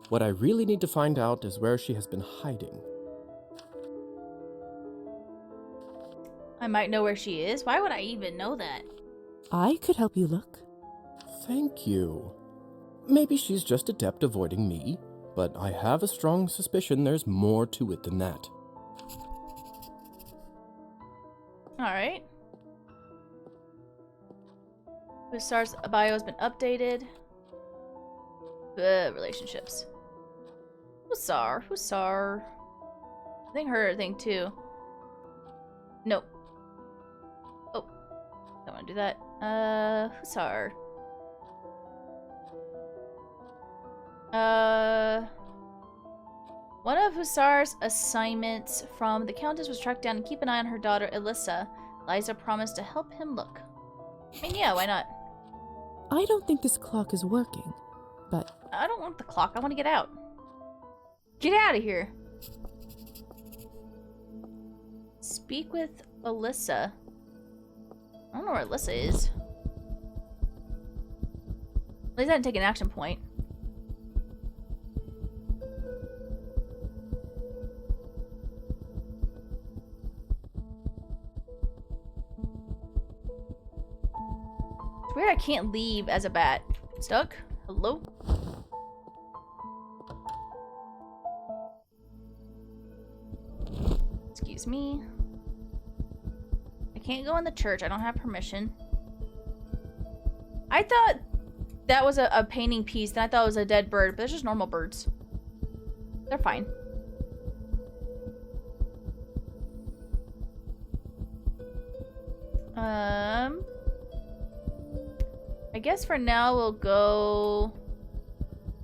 What I really need to find out is where she has been hiding. I might know where she is. Why would I even know that? I could help you look. Thank you. Maybe she's just adept avoiding me, but I have a strong suspicion there's more to it than that. Alright. Hussar's bio has been updated. Relationships. Hussar. I think her thing too. Nope. Oh. Don't want to do that. Hussar. One of Hussar's assignments from the Countess was track down and keep an eye on her daughter, Elissa. Liza promised to help him look. I mean, yeah, why not? I don't think this clock is working, but... I don't want the clock. I want to get out. Get out of here. Speak with Elissa. I don't know where Elissa is. At least I didn't take an action point. It's weird I can't leave as a bat. Stuck? Hello? Excuse me. I can't go in the church. I don't have permission. I thought that was a painting piece, and I thought it was a dead bird, but they're just normal birds. They're fine. I guess for now we'll go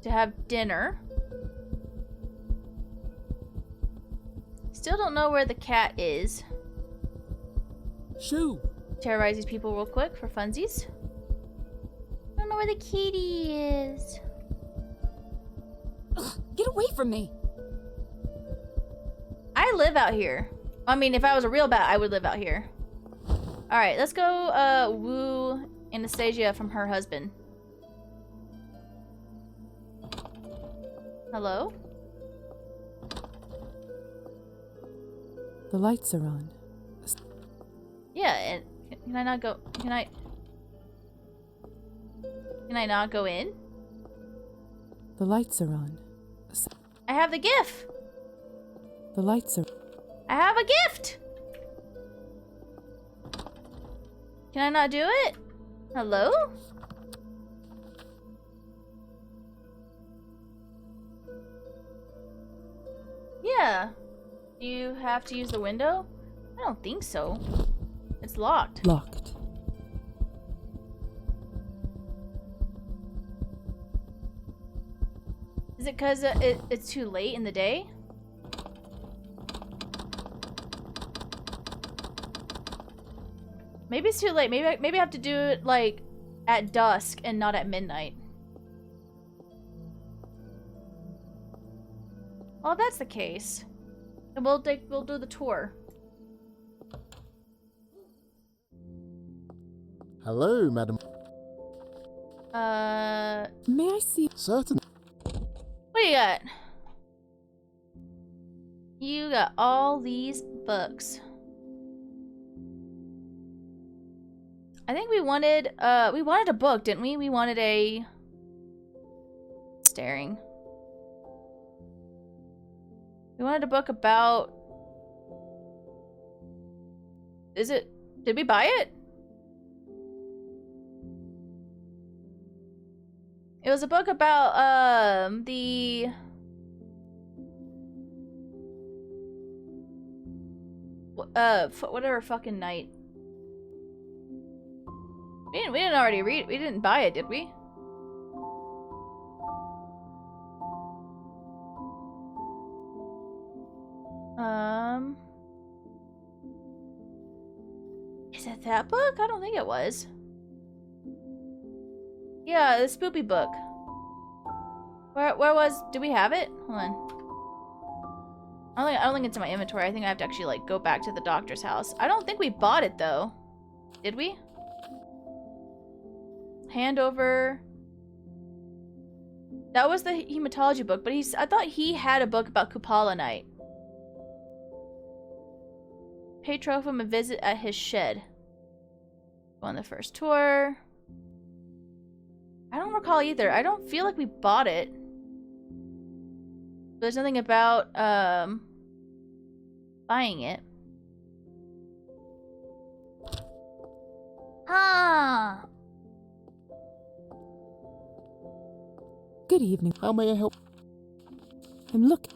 to have dinner. Still don't know where the cat is. Shoo! Terrorize these people real quick for funsies. I don't know where the kitty is. Ugh, get away from me! I live out here. I mean, if I was a real bat, I would live out here. Alright, let's go woo Anastasia from her husband. Hello? The lights are on. Yeah, and can I not go? Can I not go in? The lights are on. I have the gift. The lights are... I have a gift. Can I not do it? Hello? Yeah. Do you have to use the window? I don't think so. It's locked. Locked. Is it because it's too late in the day? Maybe it's too late. Maybe I have to do it like at dusk and not at midnight. Well, if that's the case, then we'll do the tour. Hello, madam. May I see... Certainly. What do you got? You got all these books. I think we wanted a book, didn't we? We wanted a staring. We wanted a book about... Did we buy it? It was a book about the whatever fucking night. We didn't already read. We didn't buy it, did we? Is it that book? I don't think it was. Yeah, the spoopy book. Where was? Do we have it? Hold on. I don't think it's in my inventory. I think I have to actually like go back to the doctor's house. I don't think we bought it though. Did we? Hand over. That was the hematology book, but I thought he had a book about Kupala Night. Pay Trophim a visit at his shed. Go on the first tour. I don't recall either. I don't feel like we bought it. There's nothing about buying it. Ah. Good evening. How may I help? I'm looking.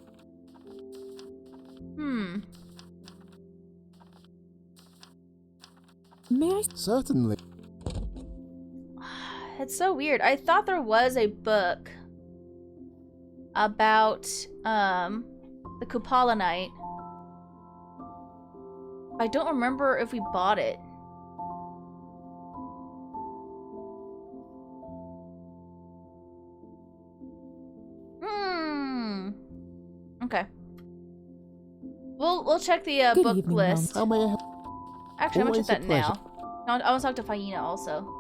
May I? Certainly. It's so weird. I thought there was a book about the Kupala Night. I don't remember if we bought it. Okay. We'll check the Good book evening, list. How may I help? Actually, I'm gonna check Always a that pleasure. now. No, I want to talk to Faina also.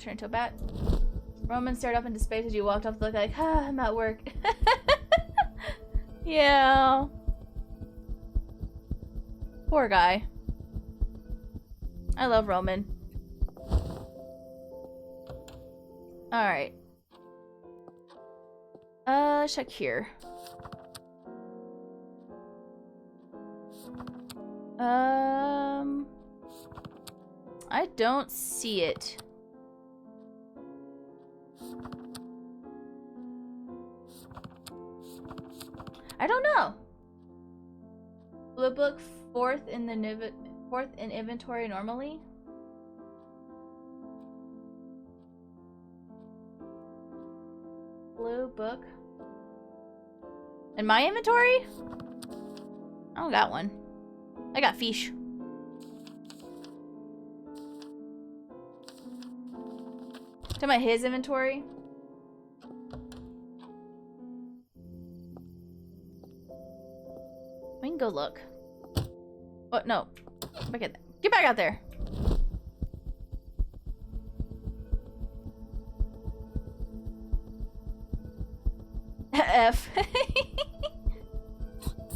Turn into a bat. Roman stared up into space as you walked off, looked like, I'm at work. Yeah. Poor guy. I love Roman. Alright. Check here. I don't see it. I don't know. Blue book fourth in inventory normally. Blue book. In my inventory? I don't got one. I got fish. Talking about his inventory. We can go look. Oh no! Get back out there! F.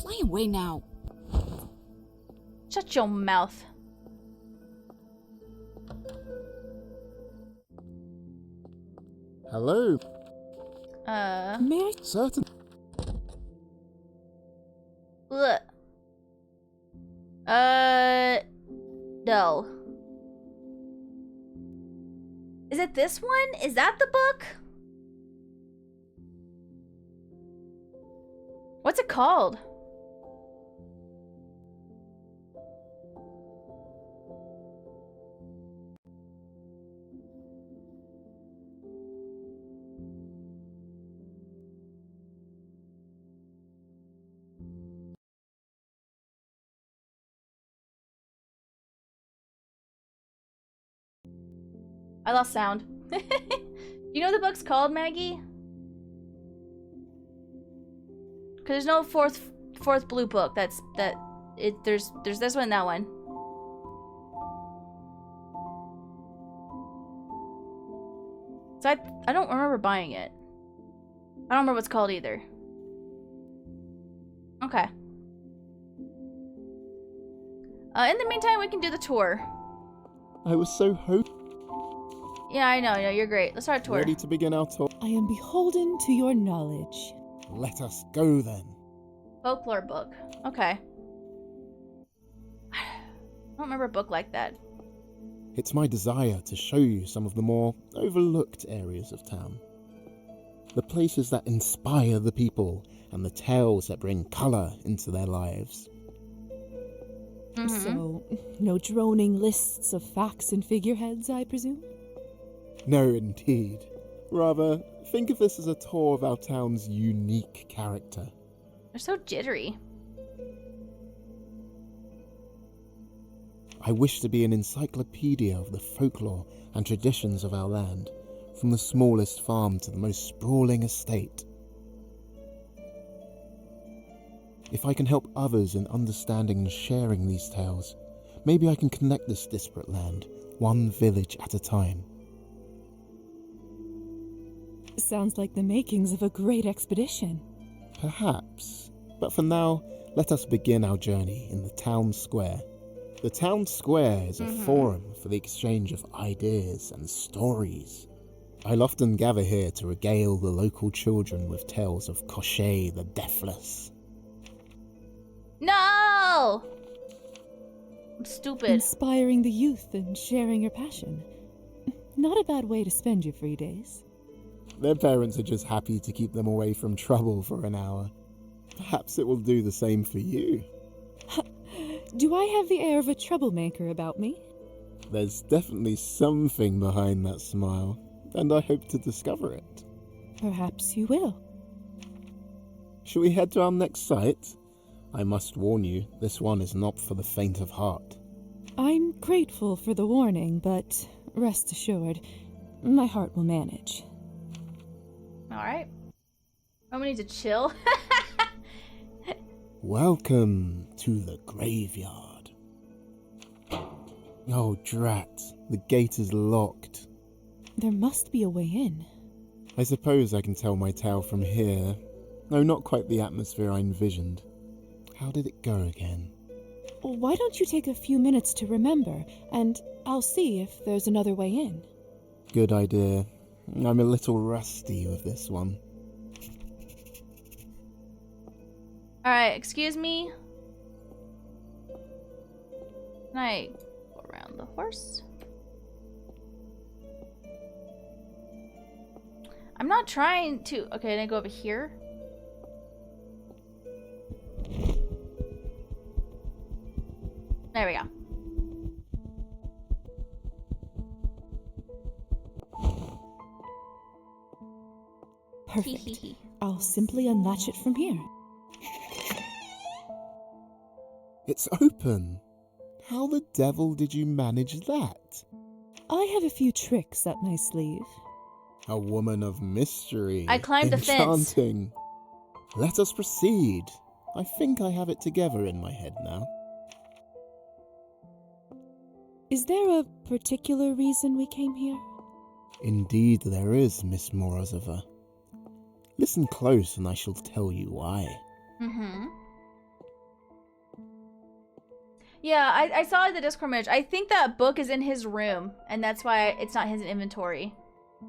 Fly away now. Shut your mouth. Hello. May I? Certain. Ugh. No. Is it this one? Is that the book? What's it called? I lost sound. You know what the book's called, Maggie? Cause there's no fourth blue book. There's this one and that one. So I don't remember buying it. I don't remember what it's called either. Okay. In the meantime, we can do the tour. I was so hoping. Yeah, I know, you're great. Let's start a tour. Ready to begin our tour? I am beholden to your knowledge. Let us go then. Folklore book. Okay. I don't remember a book like that. It's my desire to show you some of the more overlooked areas of town. The places that inspire the people and the tales that bring colour into their lives. So, no droning lists of facts and figureheads, I presume? No, indeed. Rather, think of this as a tour of our town's unique character. They're so jittery. I wish to be an encyclopedia of the folklore and traditions of our land, from the smallest farm to the most sprawling estate. If I can help others in understanding and sharing these tales, maybe I can connect this disparate land, one village at a time. Sounds like the makings of a great expedition. Perhaps, but for now, let us begin our journey in the town square. The town square is a forum for the exchange of ideas and stories. I'll often gather here to regale the local children with tales of Cochet the Deathless. No! I'm stupid. Inspiring the youth and sharing your passion. Not a bad way to spend your free days. Their parents are just happy to keep them away from trouble for an hour. Perhaps it will do the same for you. Do I have the air of a troublemaker about me? There's definitely something behind that smile, and I hope to discover it. Perhaps you will. Shall we head to our next site? I must warn you, this one is not for the faint of heart. I'm grateful for the warning, but rest assured, my heart will manage. Alright. I'm gonna need to chill. Welcome to the graveyard. Oh, drat. The gate is locked. There must be a way in. I suppose I can tell my tale from here. No, not quite the atmosphere I envisioned. How did it go again? Why don't you take a few minutes to remember, and I'll see if there's another way in. Good idea. I'm a little rusty with this one. Alright, excuse me. Can I go around the horse? I'm not trying to... Okay, can I go over here? There we go. Perfect. I'll simply unlatch it from here. It's open. How the devil did you manage that? I have a few tricks up my sleeve. A woman of mystery. I climbed the fence. Enchanting. Let us proceed. I think I have it together in my head now. Is there a particular reason we came here? Indeed there is, Miss Morozova. Listen close and I shall tell you why. Yeah, I saw the Discord message. I think that book is in his room, and that's why it's not his inventory.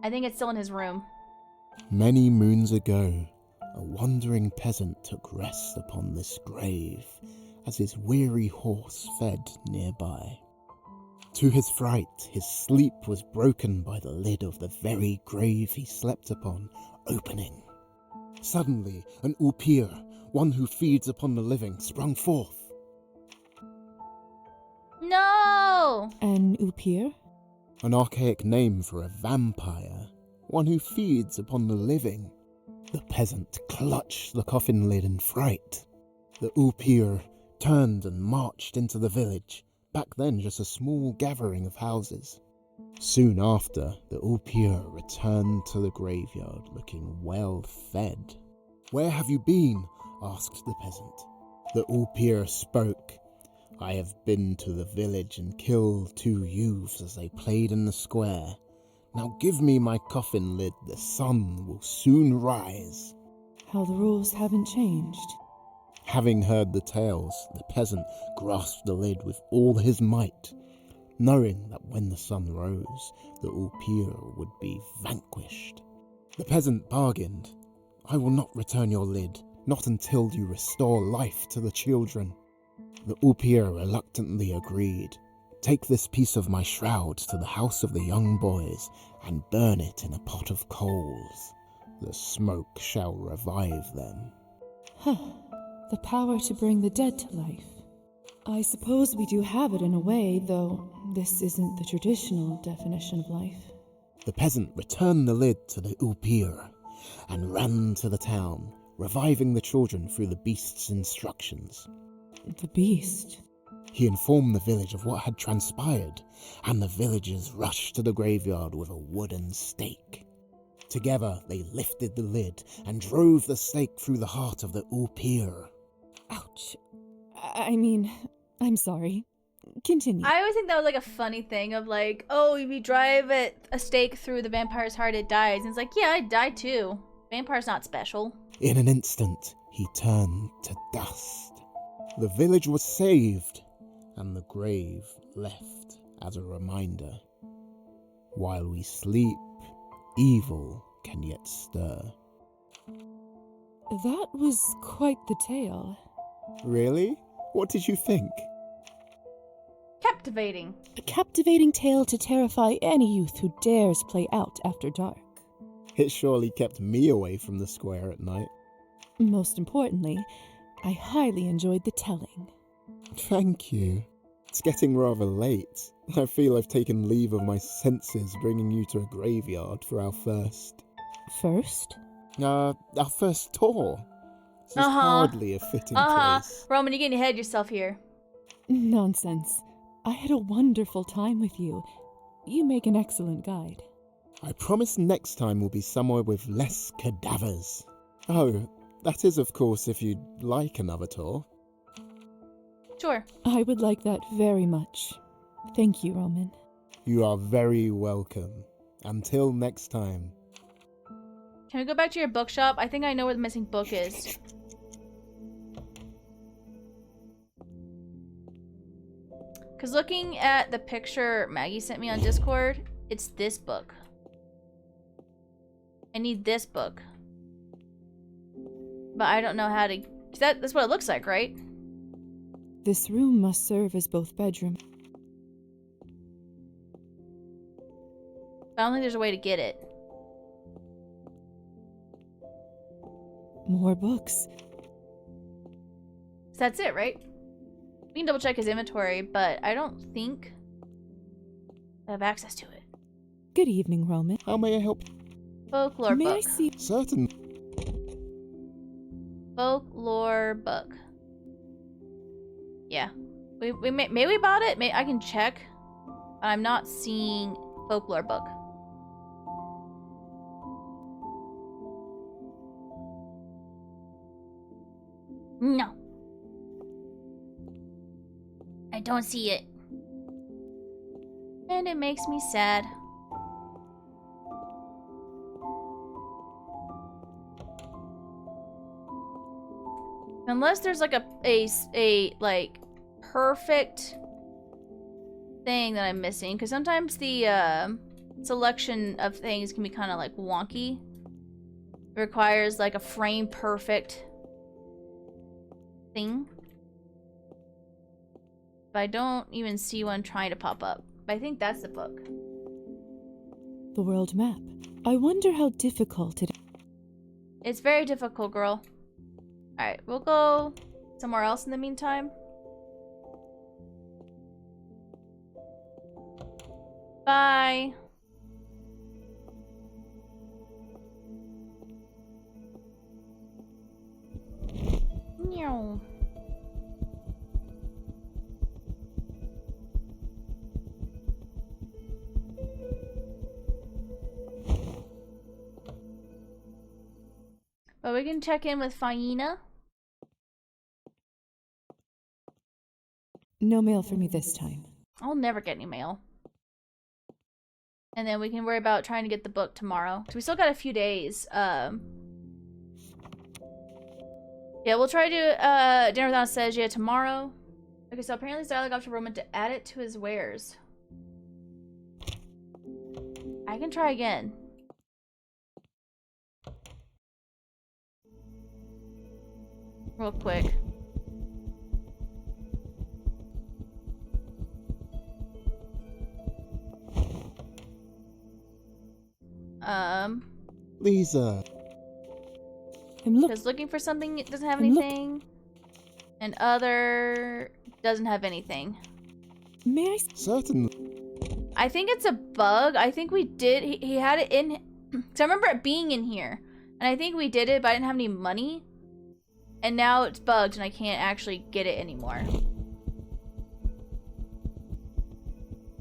I think it's still in his room. Many moons ago, a wandering peasant took rest upon this grave as his weary horse fed nearby. To his fright, his sleep was broken by the lid of the very grave he slept upon, opening. Suddenly, an oupir, one who feeds upon the living, sprung forth. No! An oupir? An archaic name for a vampire, one who feeds upon the living. The peasant clutched the coffin lid in fright. The oupir turned and marched into the village, back then just a small gathering of houses. Soon after, the oupir returned to the graveyard looking well fed. "Where have you been?" asked the peasant. The oupir spoke. "I have been to the village and killed 2 youths as they played in the square. Now give me my coffin lid, the sun will soon rise." How the rules haven't changed. Having heard the tales, the peasant grasped the lid with all his might, knowing that when the sun rose, the oupir would be vanquished. The peasant bargained. "I will not return your lid, not until you restore life to the children." The oupir reluctantly agreed, Take this piece of my shroud to the house of the young boys and burn it in a pot of coals. The smoke shall revive them. Huh. The power to bring the dead to life. I suppose we do have it in a way, though this isn't the traditional definition of life. The peasant returned the lid to the Upir and ran to the town, reviving the children through the beast's instructions. The beast? He informed the village of what had transpired, and the villagers rushed to the graveyard with a wooden stake. Together, they lifted the lid and drove the stake through the heart of the Upir. Ouch. I mean, I'm sorry. Continue. I always think that was like a funny thing of like, oh, if you drive a stake through the vampire's heart, it dies. And it's like, yeah, I die too. Vampire's not special. In an instant, he turned to dust. The village was saved, and the grave left as a reminder. While we sleep, evil can yet stir. That was quite the tale. Really? What did you think? Captivating. A captivating tale to terrify any youth who dares play out after dark. It surely kept me away from the square at night. Most importantly, I highly enjoyed the telling. Thank you. It's getting rather late. I feel I've taken leave of my senses bringing you to a graveyard for our first... First? Our first tour. This is hardly a fitting place. Roman, you're getting ahead of yourself here. Nonsense. I had a wonderful time with you. You make an excellent guide. I promise next time will be somewhere with less cadavers. Oh, that is of course if you'd like another tour. Sure. I would like that very much. Thank you, Roman. You are very welcome. Until next time. Can we go back to your bookshop? I think I know where the missing book is. Because looking at the picture Maggie sent me on Discord, it's this book. I need this book. But I don't know how to... That's what it looks like, right? This room must serve as both bedroom. I don't think there's a way to get it. More books. So that's it, right? We can double check his inventory, but I don't think I have access to it. Good evening, Roman. How may I help? Folklore May book. I see... Certain. Folklore book. Yeah. Maybe we bought it? I can check. I'm not seeing folklore book. No. I don't see it. And it makes me sad. Unless there's like a like perfect thing that I'm missing, because sometimes the selection of things can be kind of like wonky. It requires like a frame perfect thing. But I don't even see one trying to pop up. But I think that's the book. The world map. I wonder how difficult it is. It's very difficult, girl. Alright, we'll go somewhere else in the meantime. Bye. Meow. But we can check in with Faina. No mail for me this time. I'll never get any mail. And then we can worry about trying to get the book tomorrow. So we still got a few days. Yeah, we'll try to dinner with Anastasia tomorrow. Okay, so apparently it's dialogue option Roman to add it to his wares. I can try again. Real quick. Lisa. Because looking for something, it doesn't have anything. And other doesn't have anything. May I? Certainly. I think it's a bug. I think we did. He had it in. So I remember it being in here. And I think we did it, but I didn't have any money. And now it's bugged and I can't actually get it anymore.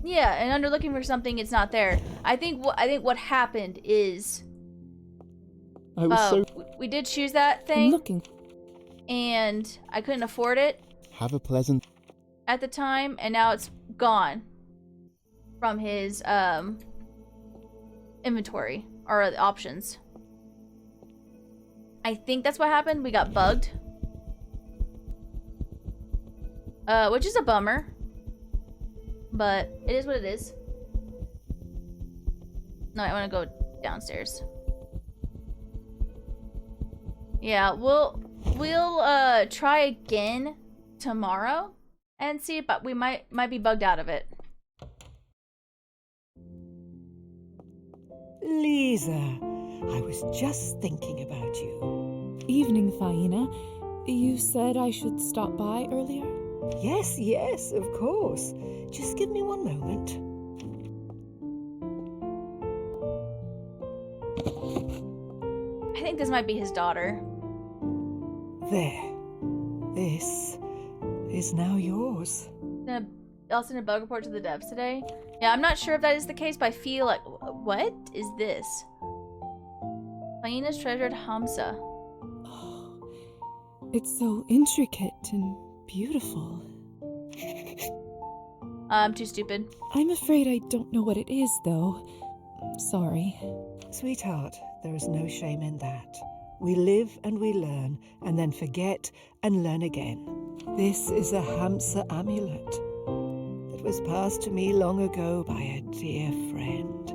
Yeah, and under looking for something, it's not there. I think what happened is I was we did choose that I'm thing, looking. and I couldn't afford it Have a pleasant. at the time, and now it's gone from his inventory or options. I think that's what happened. We got bugged, which is a bummer, but it is what it is. No, I want to go downstairs. Yeah, we'll try again tomorrow and see, but we might be bugged out of it. Lisa, I was just thinking about you. Evening, Faina. You said I should stop by earlier? Yes, of course. Just give me one moment. I think this might be his daughter. There. This is now yours. I'll send a bug report to the devs today. Yeah, I'm not sure if that is the case, but I feel like... What is this? Faina's treasured Hamsa. Oh, it's so intricate and beautiful. I'm too stupid. I'm afraid I don't know what it is, though. Sorry. Sweetheart, there is no shame in that. We live and we learn, and then forget and learn again. This is a Hamsa amulet that was passed to me long ago by a dear friend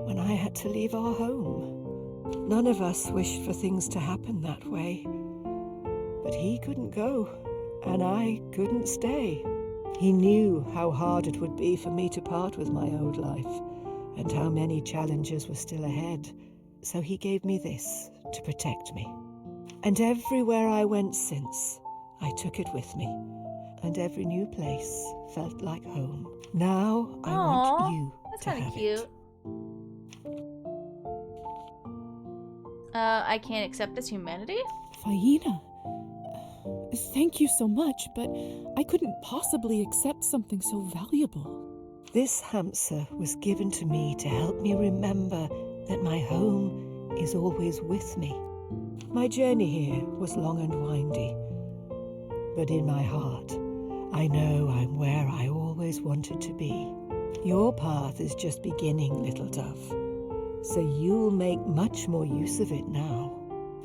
when I had to leave our home. None of us wished for things to happen that way, but he couldn't go, and I couldn't stay. He knew how hard it would be for me to part with my old life, and how many challenges were still ahead, so he gave me this to protect me. And everywhere I went since, I took it with me, and every new place felt like home. Now I want you That's to kind have of cute. it. I can't accept this humanity? Faina. Thank you so much, but I couldn't possibly accept something so valuable. This Hamsa was given to me to help me remember that my home is always with me. My journey here was long and windy, but in my heart, I know I'm where I always wanted to be. Your path is just beginning, little dove, so you'll make much more use of it now.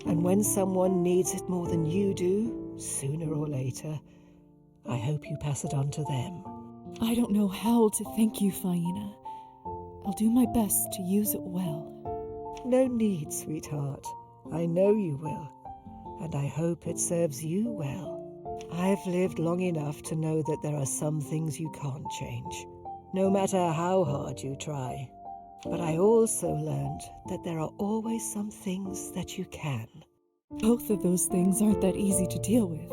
And when someone needs it more than you do, sooner or later, I hope you pass it on to them. I don't know how to thank you, Faina. I'll do my best to use it well. No need, sweetheart. I know you will, and I hope it serves you well. I've lived long enough to know that there are some things you can't change, no matter how hard you try. But I also learned that there are always some things that you can. Both of those things aren't that easy to deal with,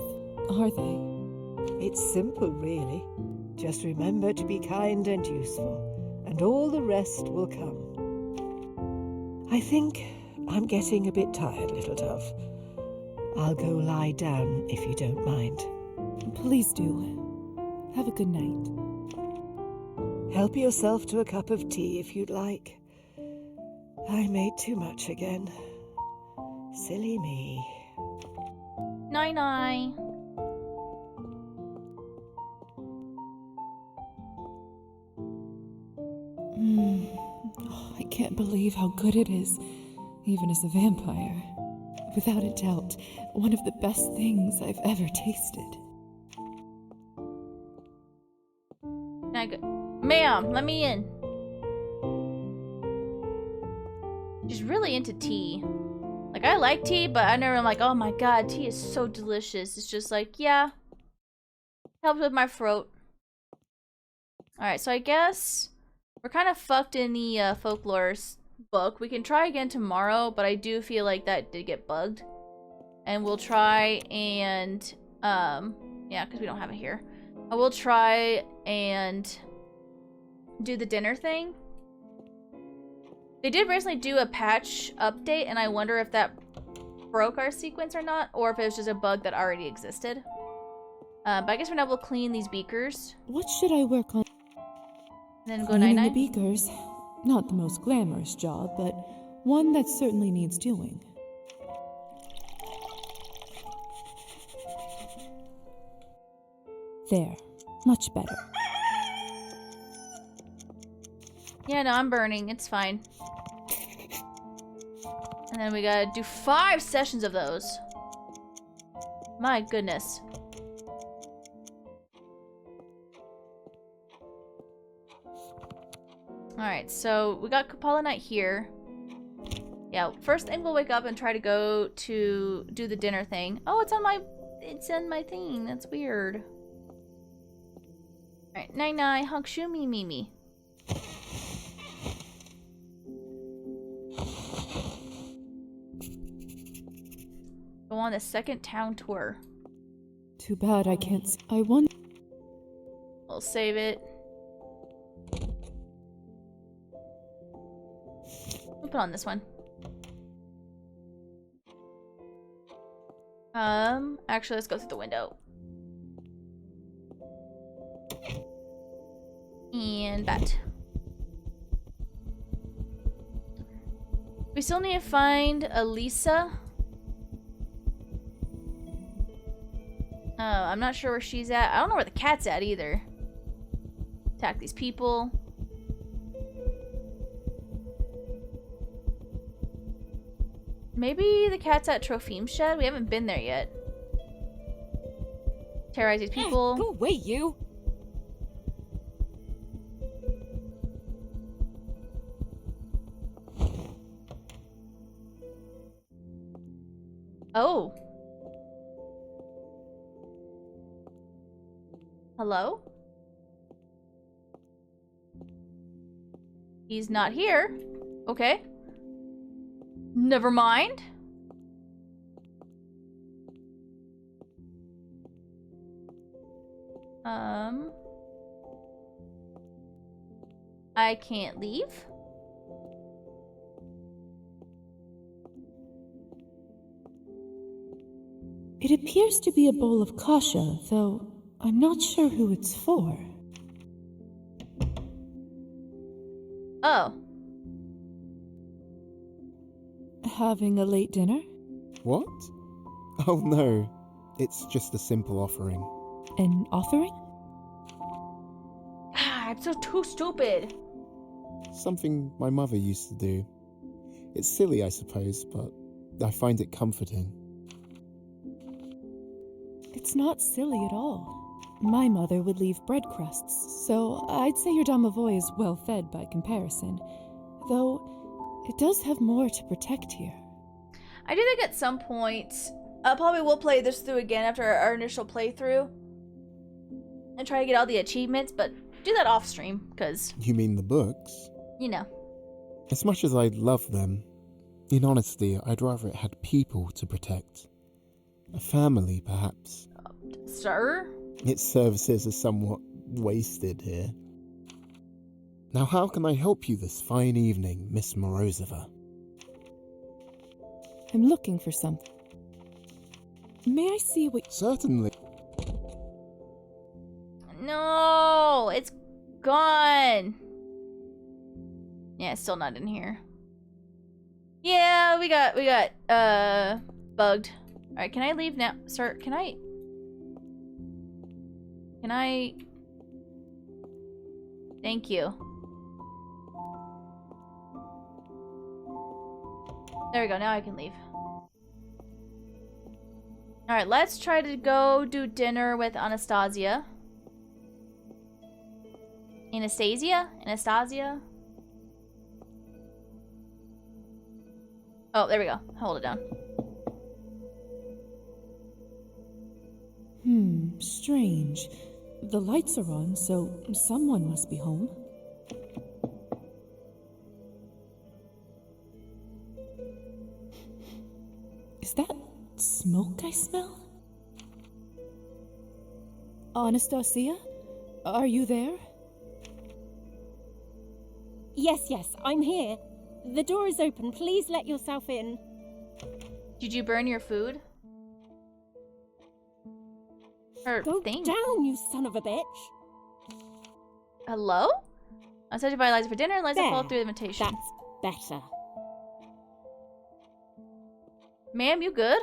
are they? It's simple, really. Just remember to be kind and useful, and all the rest will come. I think I'm getting a bit tired, little dove. I'll go lie down if you don't mind. Please do. Have a good night. Help yourself to a cup of tea if you'd like. I made too much again. Silly me. Night-night. Oh, I can't believe how good it is, even as a vampire. Without a doubt, one of the best things I've ever tasted. Can I go? Ma'am, let me in. She's really into tea. Like, I like tea, but I never am like, oh my god, tea is so delicious. It's just like, yeah. Helps with my throat. Alright, so I guess we're kind of fucked in the folklore book. We can try again tomorrow, but I do feel like that did get bugged. And we'll try and, yeah, because we don't have it here. I will try and do the dinner thing. They did recently do a patch update, and I wonder if that broke our sequence or not, or if it was just a bug that already existed. But I guess for now we'll clean these beakers. What should I work on? And then go Cleaning night-night. the beakers. Not the most glamorous job, but one that certainly needs doing. There. Much better. Yeah, no, I'm burning. It's fine. And then we gotta do 5 sessions of those. My goodness. Alright, so we got Kapala Night here. Yeah, first thing we'll wake up and try to go to do the dinner thing. Oh, it's on my thing. That's weird. Alright, night-night, honk shoo me me me. Go on the second town tour. Too bad I can't see. I wonder. We'll save it. We'll put on this one. Actually, let's go through the window. And bat. We still need to find Elisa. I'm not sure where she's at. I don't know where the cat's at either. Attack these people. Maybe the cat's at Tropheme Shed? We haven't been there yet. Terrorize these people. Go away, you! Oh. Hello? He's not here. Okay. Never mind. I can't leave. It appears to be a bowl of kasha, though I'm not sure who it's for. Oh. Having a late dinner? What? Oh no, it's just a simple offering. An offering? Ah, I'm so too stupid. Something my mother used to do. It's silly, I suppose, but I find it comforting. It's not silly at all. My mother would leave bread crusts, so I'd say your domovoi is well fed by comparison. Though, it does have more to protect here. I do think at some point, I probably will play this through again after our initial playthrough. And try to get all the achievements, but do that off stream, because, You mean the books? you know. As much as I love them, in honesty, I'd rather it had people to protect. A family, perhaps. Sir? Its services are somewhat wasted here. Now how can I help you this fine evening, Miss Morozova? I'm looking for something. May I see what... Certainly. No, it's gone. Yeah, it's still not in here. Yeah, we got, bugged. Alright, can I leave now? Sir, can I... Thank you. There we go, now I can leave. Alright, let's try to go do dinner with Anastasia. Anastasia? Oh, there we go. Hold it down. Strange. The lights are on, so someone must be home. I smell? Anastasia? Are you there? Yes, I'm here. The door is open. Please let yourself in. Did you burn your food? Or Go thing? down, you son of a bitch. Hello? I said goodbye, Liza, for dinner. Liza There. followed through the invitation. That's better. Ma'am, you good?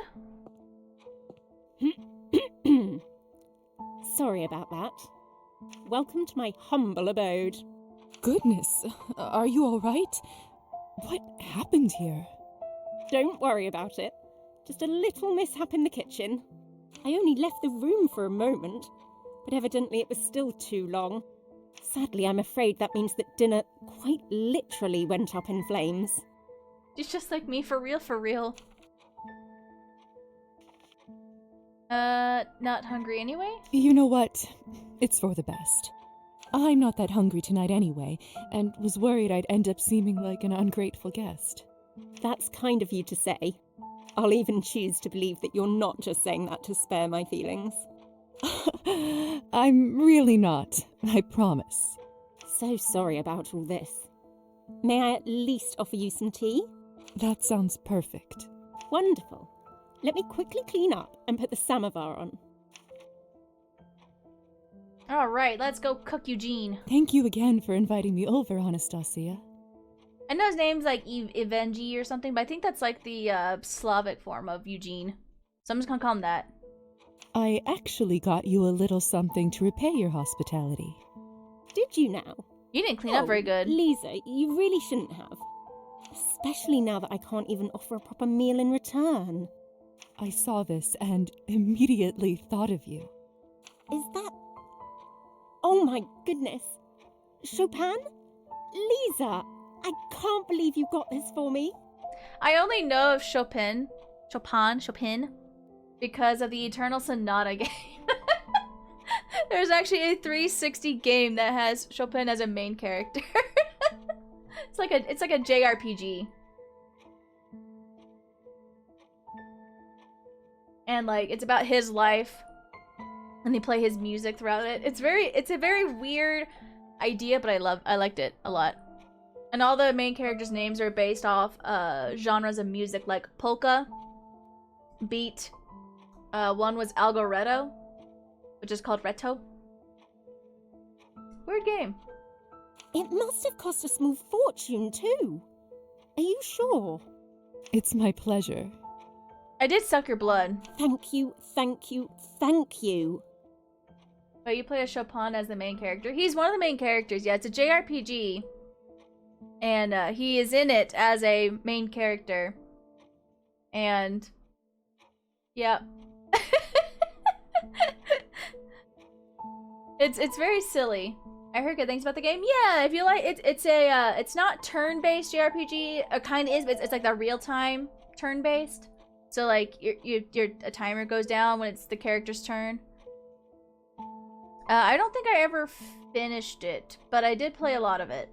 Sorry about that. Welcome to my humble abode. Goodness, are you all right? What happened here? Don't worry about it. Just a little mishap in the kitchen. I only left the room for a moment, but evidently it was still too long. Sadly, I'm afraid that means that dinner quite literally went up in flames. She's just like me, for real, for real. Not hungry anyway? You know what? It's for the best. I'm not that hungry tonight anyway, and was worried I'd end up seeming like an ungrateful guest. That's kind of you to say. I'll even choose to believe that you're not just saying that to spare my feelings. I'm really not, I promise. So sorry about all this. May I at least offer you some tea? That sounds perfect. Wonderful. Let me quickly clean up and put the samovar on. Alright, let's go cook Eugene. Thank you again for inviting me over, Anastasia. I know his name's like Evengi or something, but I think that's like the Slavic form of Eugene. So I'm just gonna call him that. I actually got you a little something to repay your hospitality. Did you now? You didn't clean up very good. Lisa, you really shouldn't have. Especially now that I can't even offer a proper meal in return. I saw this and immediately thought of you. Is that... Oh my goodness. Chopin? Lisa, I can't believe you got this for me. I only know of Chopin, because of the Eternal Sonata game. There's actually a 360 game that has Chopin as a main character. It's like a JRPG. And like it's about his life, and they play his music throughout it. It's a very weird idea, but I liked it a lot. And all the main characters' names are based off genres of music, like polka, beat. One was Algoretto, which is called Reto. Weird game. It must have cost a small fortune too. Are you sure? It's my pleasure. I did suck your blood. Thank you, thank you, thank you. But you play a Chopin as the main character. He's one of the main characters. Yeah, it's a JRPG. And he is in it as a main character. And yeah. It's very silly. I heard good things about the game. Yeah, if you like it's not turn-based JRPG. It kind of is, but it's like the real-time turn-based. So like a timer goes down when it's the character's turn. I don't think I ever finished it, but I did play a lot of it.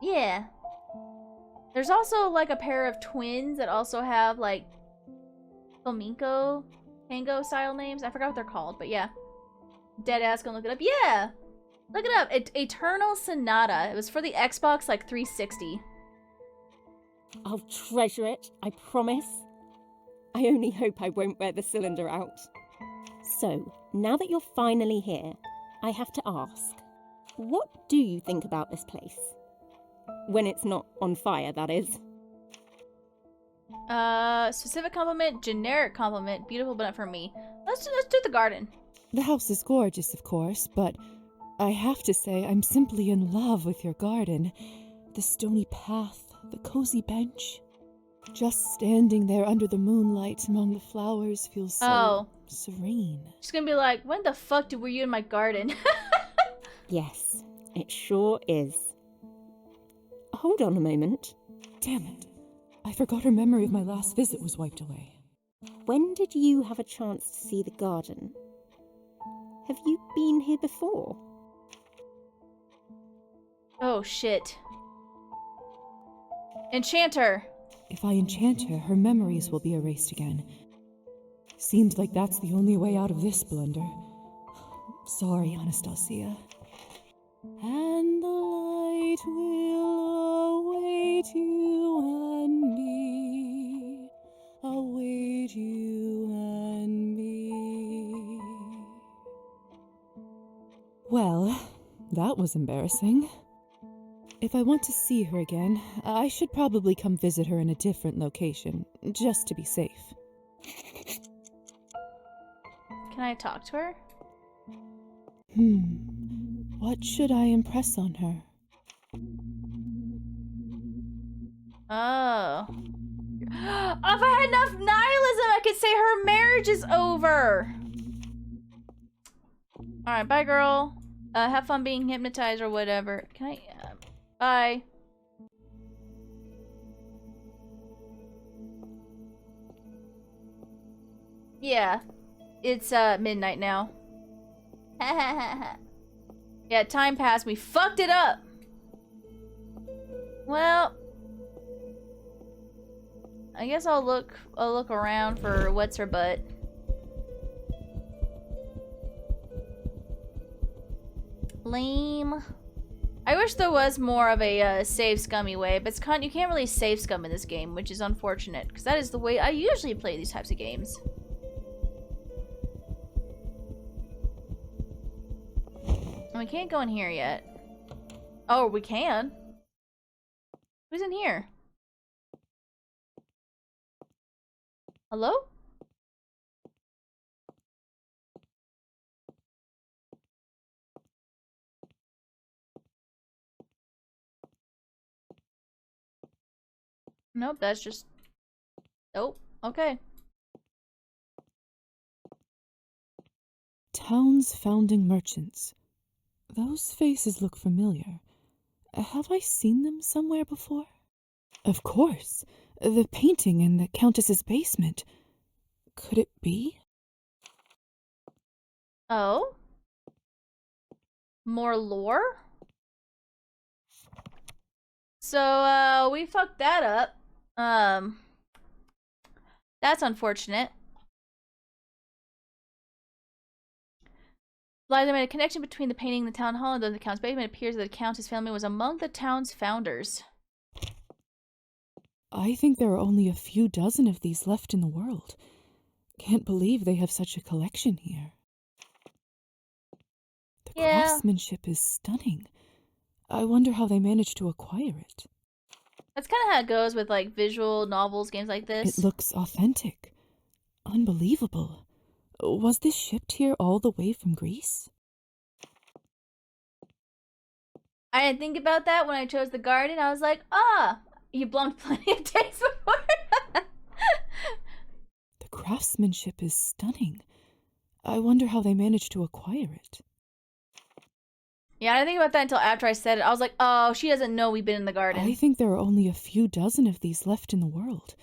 Yeah. There's also like a pair of twins that also have like flamenco tango style names. I forgot what they're called, but yeah. Deadass gonna look it up. Yeah! Look it up. Eternal Sonata. It was for the Xbox like 360. I'll treasure it, I promise. I only hope I won't wear the cylinder out. So, now that you're finally here, I have to ask, what do you think about this place? When it's not on fire, that is. Specific compliment, generic compliment, beautiful but not for me. Let's do the garden. The house is gorgeous, of course, but I have to say I'm simply in love with your garden. The stony path, the cozy bench. Just standing there under the moonlight among the flowers feels so serene. She's gonna be like, when the fuck were you in my garden? Yes, it sure is. Hold on a moment. Damn it. I forgot her memory of my last visit was wiped away. When did you have a chance to see the garden? Have you been here before? Oh shit. Enchant her. If I enchant her, her memories will be erased again. Seems like that's the only way out of this blunder. Sorry, Anastasia. And the light will await you and me. Await you and me. Well, that was embarrassing. If I want to see her again, I should probably come visit her in a different location, just to be safe. Can I talk to her? What should I impress on her? Oh. If I had enough nihilism, I could say her marriage is over. Alright, bye, girl. Have fun being hypnotized or whatever. Can I... bye. Yeah. It's, midnight now. Yeah, time passed. We fucked it up. Well... I guess I'll look around for what's her butt. Lame. I wish there was more of a save scummy way, but you can't really save scum in this game, which is unfortunate, because that is the way I usually play these types of games. And we can't go in here yet. Oh, we can. Who's in here? Hello? Nope, that's just... Oh, okay. Town's founding merchants. Those faces look familiar. Have I seen them somewhere before? Of course. The painting in the Countess's basement. Could it be? Oh? More lore? So, we fucked that up. That's unfortunate. Liza made a connection between the painting in the town hall and the Count's basement. It appears that the Countess family was among the town's founders. I think there are only a few dozen of these left in the world. Can't believe they have such a collection here. The craftsmanship is stunning. I wonder how they managed to acquire it. That's kind of how it goes with, like, visual novels, games like this. It looks authentic. Unbelievable. Was this shipped here all the way from Greece? I didn't think about that when I chose the garden. I was like, you bloomed plenty of days before. The craftsmanship is stunning. I wonder how they managed to acquire it. Yeah, I didn't think about that until after I said it. I was like, oh, she doesn't know we've been in the garden. I think there are only a few dozen of these left in the world.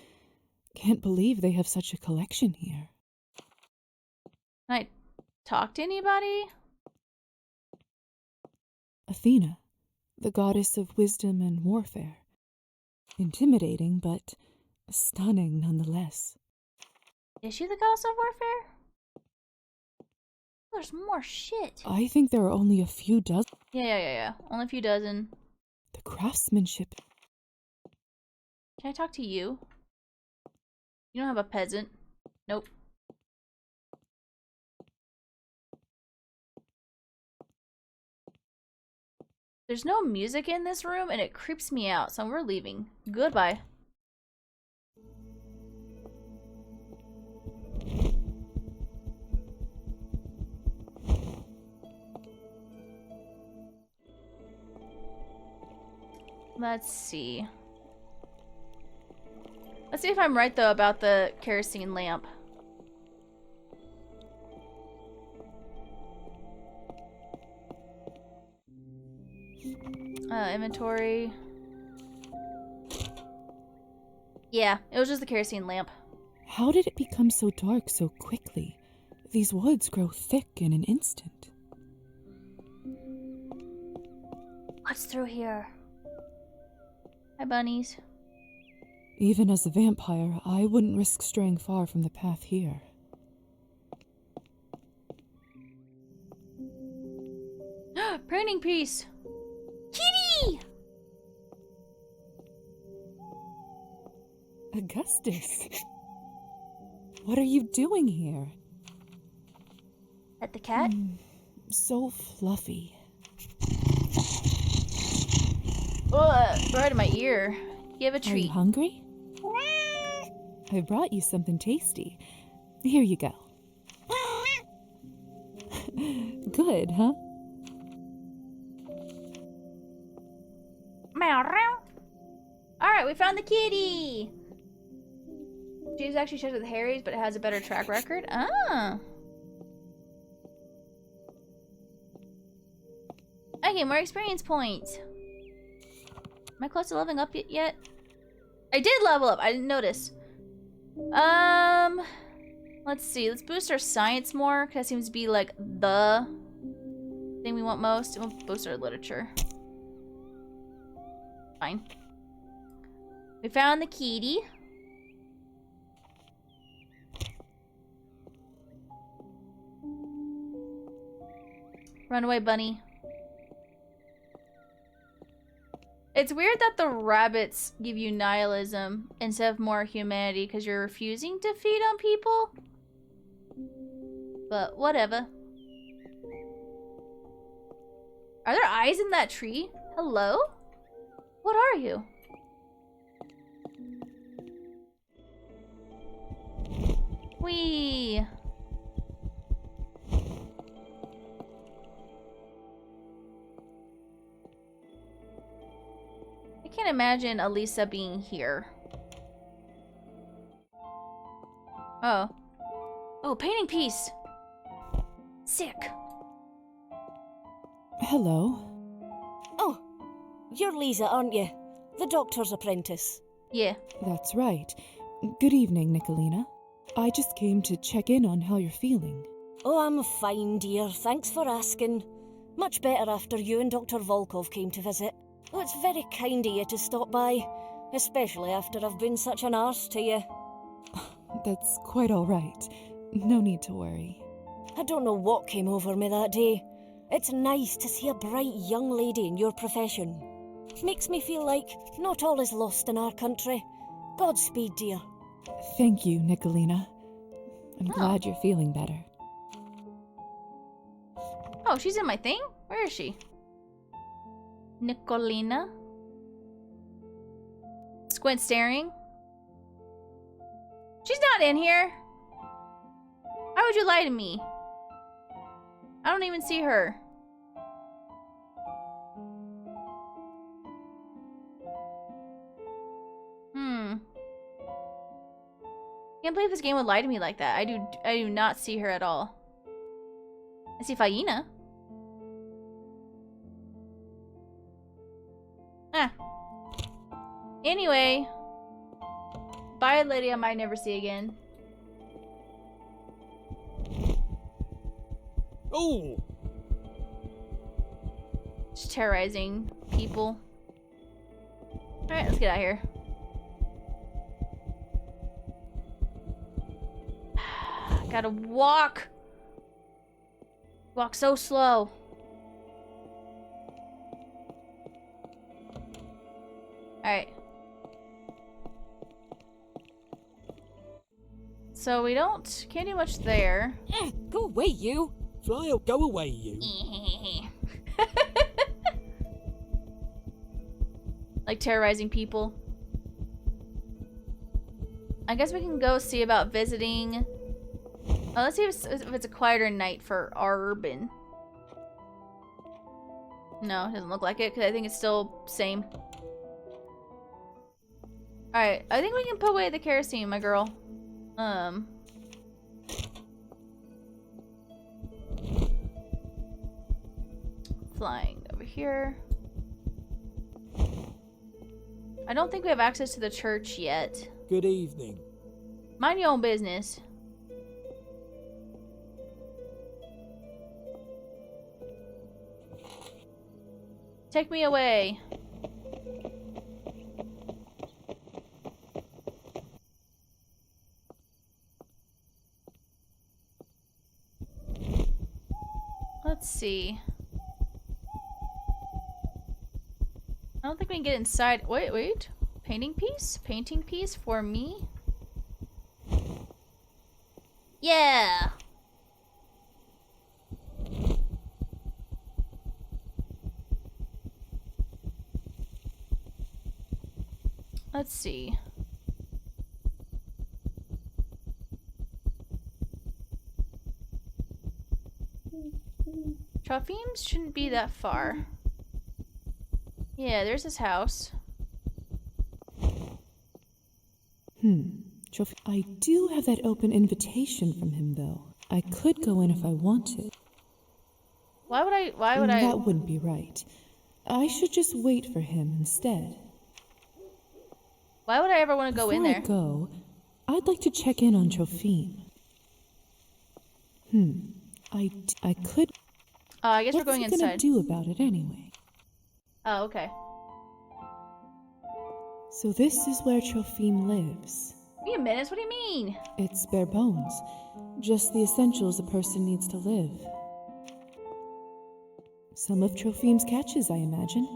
Can't believe they have such a collection here. Can I talk to anybody? Athena, the goddess of wisdom and warfare. Intimidating, but stunning nonetheless. Is she the goddess of warfare? There's more shit. I think there are only a few dozen. Yeah. Only a few dozen. The craftsmanship. Can I talk to you? You don't have a peasant. Nope. There's no music in this room and it creeps me out, so we're leaving. Goodbye. Let's see. Let's see if I'm right, though, about the kerosene lamp. Inventory. Yeah, it was just the kerosene lamp. How did it become so dark so quickly? These woods grow thick in an instant. What's through here? Hi, bunnies. Even as a vampire, I wouldn't risk straying far from the path here. Pruning piece. Kitty! Augustus. What are you doing here? At the cat? So fluffy. Right in my ear. You have a Are you treat. hungry? I brought you something tasty. Here you go. Good, huh? Meow. Alright, we found the kitty! She's actually shared with Harry's, but it has a better track record. Ah. Okay, more experience points. Am I close to leveling up yet? I did level up. I didn't notice. Let's see. Let's boost our science more, because that seems to be like the thing we want most. And we'll boost our literature. Fine. We found the kitty. Run away, bunny. It's weird that the rabbits give you nihilism instead of more humanity because you're refusing to feed on people. But whatever. Are there eyes in that tree? Hello? What are you? Whee! I can't imagine Elisa being here. Oh. Oh, painting piece! Sick. Hello. Oh, you're Lisa, aren't you? The doctor's apprentice. Yeah. That's right. Good evening, Nicolina. I just came to check in on how you're feeling. Oh, I'm fine, dear. Thanks for asking. Much better after you and Dr. Volkov came to visit. Oh, it's very kind of you to stop by, especially after I've been such an arse to you. That's quite all right. No need to worry. I don't know what came over me that day. It's nice to see a bright young lady in your profession. Makes me feel like not all is lost in our country. Godspeed, dear. Thank you, Nicolina. I'm glad you're feeling better. Oh, she's in my thing? Where is she? Nicolina? Squint staring. She's not in here. Why would you lie to me? I don't even see her. Can't believe this game would lie to me like that. I do not see her at all. I see Faina. Ah. Anyway. Bye, lady I might never see again. Oh! Just terrorizing people. Alright, let's get out of here. Gotta walk. Walk so slow. Alright. So we can't do much there. Go away, you! Fly or go away, you. Like terrorizing people. I guess we can go see about visiting. Oh, let's see if it's a quieter night for Arbin. No, it doesn't look like it because I think it's still same. Alright, I think we can put away the kerosene, my girl. Flying over here. I don't think we have access to the church yet. Good evening. Mind your own business. Take me away. Let's see. I don't think we can get inside. Wait. Painting piece? Painting piece for me? Yeah! Let's see. Trophimes shouldn't be that far. Yeah, there's his house. I do have that open invitation from him, though. I could go in if I wanted. Why would I? That wouldn't be right. I should just wait for him instead. Why would I ever want to go in there? Before I go, I'd like to check in on Trophine. I could. Oh, I guess we're going What's he gonna inside. do about it anyway? Oh, okay. So this is where Trophine lives. Give me a minute. What do you mean? It's bare bones. Just the essentials a person needs to live. Some of Trophine's catches, I imagine.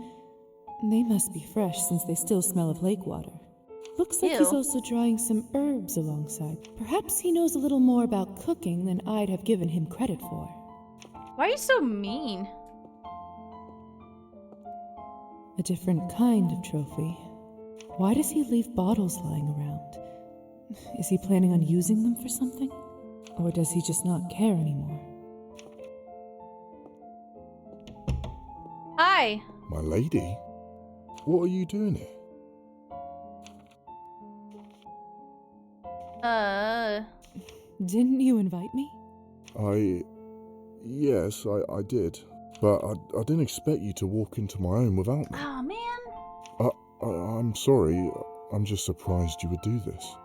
They must be fresh since they still smell of lake water. Looks like he's Ew. also drying some herbs alongside. Perhaps he knows a little more about cooking than I'd have given him credit for. Why are you so mean? A different kind of trophy. Why does he leave bottles lying around? Is he planning on using them for something? Or does he just not care anymore? Hi. My lady? What are you doing here? Didn't you invite me? Yes, I did. But I didn't expect you to walk into my home without me. Oh man. I'm sorry. I'm just surprised you would do this.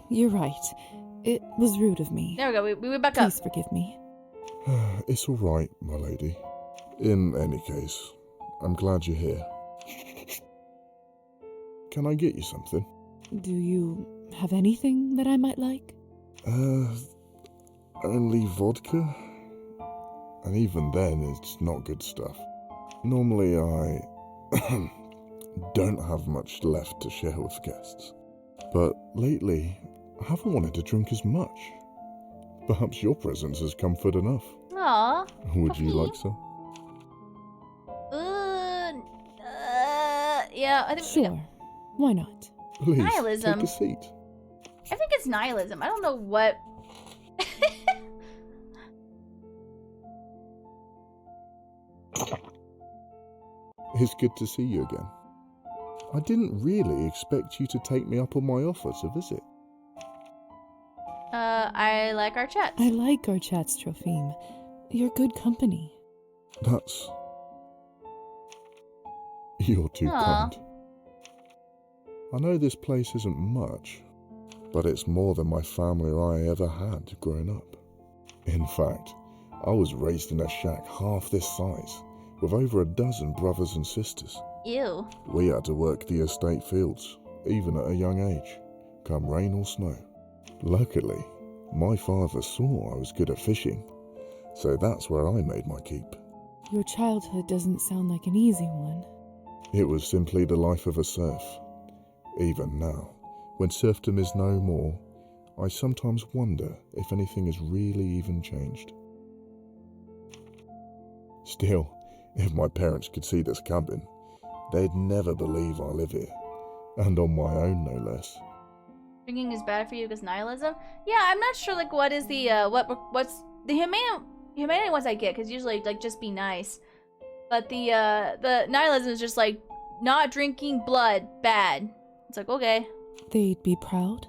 You're right. It was rude of me. There we go. We went back up. Please forgive me. It's all right, my lady. In any case, I'm glad you're here. Can I get you something? Do you have anything that I might like? Only vodka? And even then, it's not good stuff. Normally, I don't have much left to share with guests. But lately, I haven't wanted to drink as much. Perhaps your presence is comfort enough. Aw. Would you like some? Yeah, I think. Sure. Why not? Please, Nihilism. take a seat. I think it's nihilism. I don't know what. It's good to see you again. I didn't really expect you to take me up on my offer to visit. I like our chats. I like our chats, Trophime. You're good company. That's... You're too Aw. kind. I know this place isn't much, but it's more than my family or I ever had growing up. In fact, I was raised in a shack half this size, with over a dozen brothers and sisters. Ew. We had to work the estate fields, even at a young age, come rain or snow. Luckily, my father saw I was good at fishing, so that's where I made my keep. Your childhood doesn't sound like an easy one. It was simply the life of a serf. Even now, when serfdom is no more, I sometimes wonder if anything has really even changed. Still, if my parents could see this cabin, they'd never believe I live here, and on my own no less. Drinking is bad for you because nihilism. Yeah, I'm not sure. Like, what is the what's the humanity ones I get? Because usually, like, just be nice. But the nihilism is just like not drinking blood, bad. It's like, okay. They'd be proud?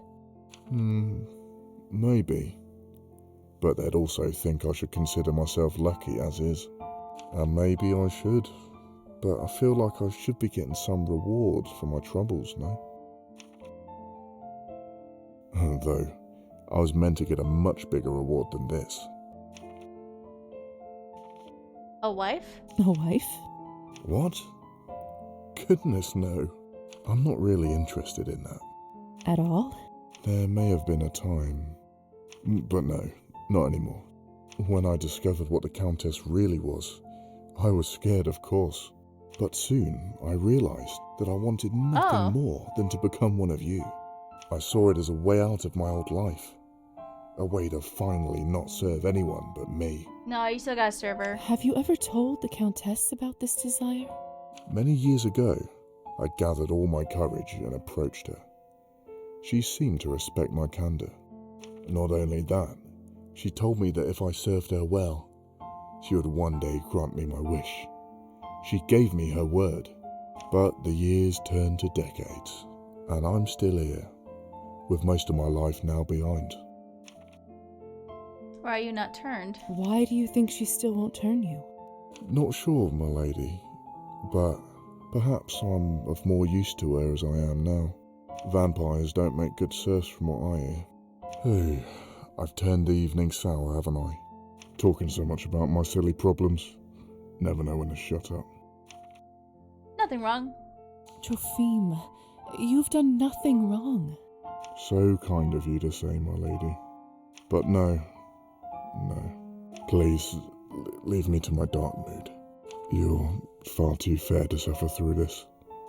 Maybe. But they'd also think I should consider myself lucky as is. And maybe I should. But I feel like I should be getting some reward for my troubles, no? Though, I was meant to get a much bigger reward than this. A wife? A wife? What? Goodness no. I'm not really interested in that. At all? There may have been a time, but no, not anymore. When I discovered what the Countess really was, I was scared, of course, but soon I realized that I wanted nothing more than to become one of you. I saw it as a way out of my old life, a way to finally not serve anyone but me. No, you still gotta serve her. Have you ever told the Countess about this desire? Many years ago, I gathered all my courage and approached her. She seemed to respect my candor. Not only that, she told me that if I served her well, she would one day grant me my wish. She gave me her word, but the years turned to decades, and I'm still here, with most of my life now behind. Why are you not turned? Why do you think she still won't turn you? Not sure, my lady, but perhaps I'm of more use to her as I am now. Vampires don't make good serfs from what I hear. Hey, I've turned the evening sour, haven't I? Talking so much about my silly problems. Never know when to shut up. Nothing wrong. Trophime, you've done nothing wrong. So kind of you to say, my lady. But no. Please, leave me to my dark mood. You're far too fair to suffer through this.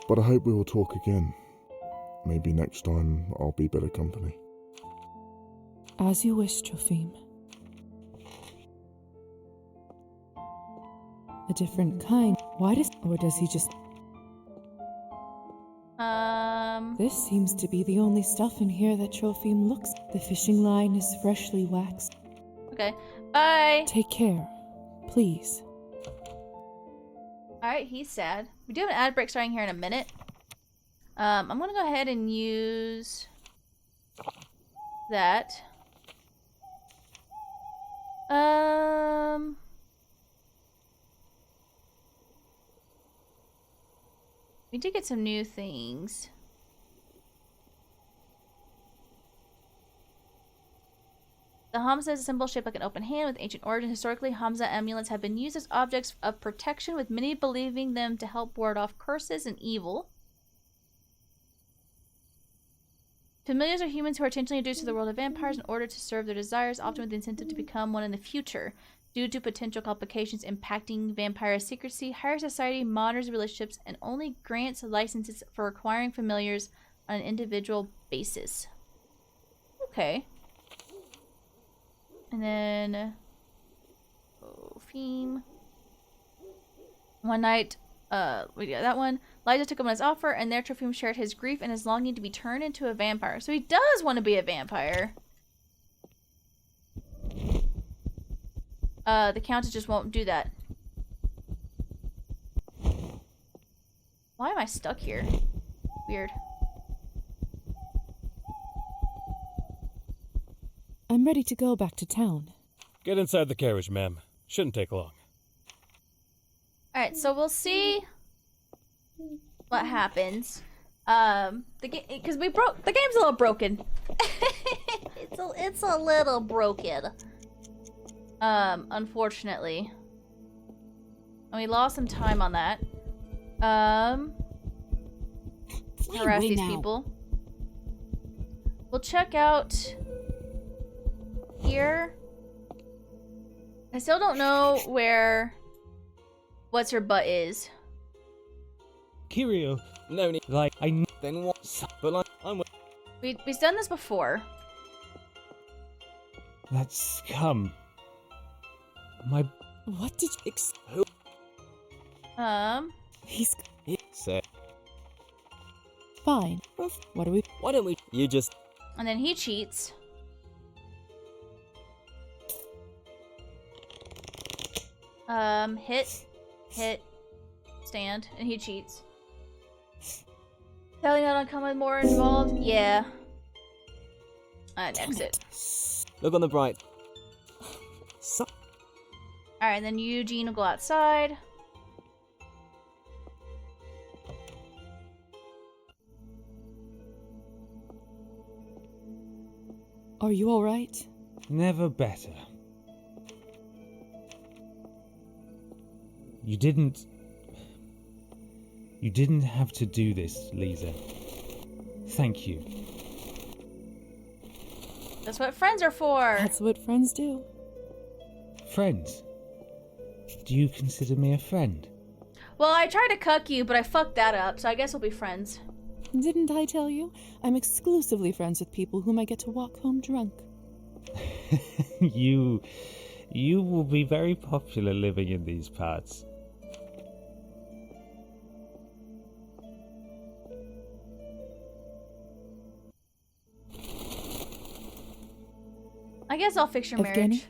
But I hope we will talk again. Maybe next time I'll be better company. As you wish, Trophime. A different kind. Or does he just... This seems to be the only stuff in here that Trophime looks. The fishing line is freshly waxed. Okay, bye. Take care, please. Alright, he's sad. We do have an ad break starting here in a minute. I'm gonna go ahead and use that. We did get some new things. The Hamza is a symbol shaped like an open hand with ancient origin. Historically, Hamza amulets have been used as objects of protection, with many believing them to help ward off curses and evil. Familiars are humans who are intentionally introduced to the world of vampires in order to serve their desires, often with the incentive to become one in the future. Due to potential complications impacting vampire secrecy, higher society monitors relationships and only grants licenses for acquiring familiars on an individual basis. Okay. And then... Theme. One night, we got that one. Liza took him on his offer, and there Trophime shared his grief and his longing to be turned into a vampire. So he does want to be a vampire. The Countess just won't do that. Why am I stuck here? Weird. I'm ready to go back to town. Get inside the carriage, ma'am. Shouldn't take long. Alright, so we'll see what happens. Because the game's a little broken. it's a little broken. Unfortunately. And we lost some time on that. Harass these people. We'll check out here. I still don't know where what's her butt is. Kirio, no need. Like, I then what? But like, We've done this before. Let's come. My. What did you Who? He's Say. fine. What do we? Why don't we? You just. And then he cheats. Hit, stand, and he cheats. Telling not uncommon, more involved? Yeah. And exit. Look on the bright. So Alright, and then Eugene will go outside. Are you alright? never better. You didn't have to do this, Lisa. Thank you. That's what friends are for. That's what friends do. Friends, do you consider me a friend? Well, I tried to cuck you, but I fucked that up, so I guess we'll be friends. Didn't I tell you? I'm exclusively friends with people whom I get to walk home drunk. You will be very popular living in these parts. I guess I'll fix your Evgeny? marriage.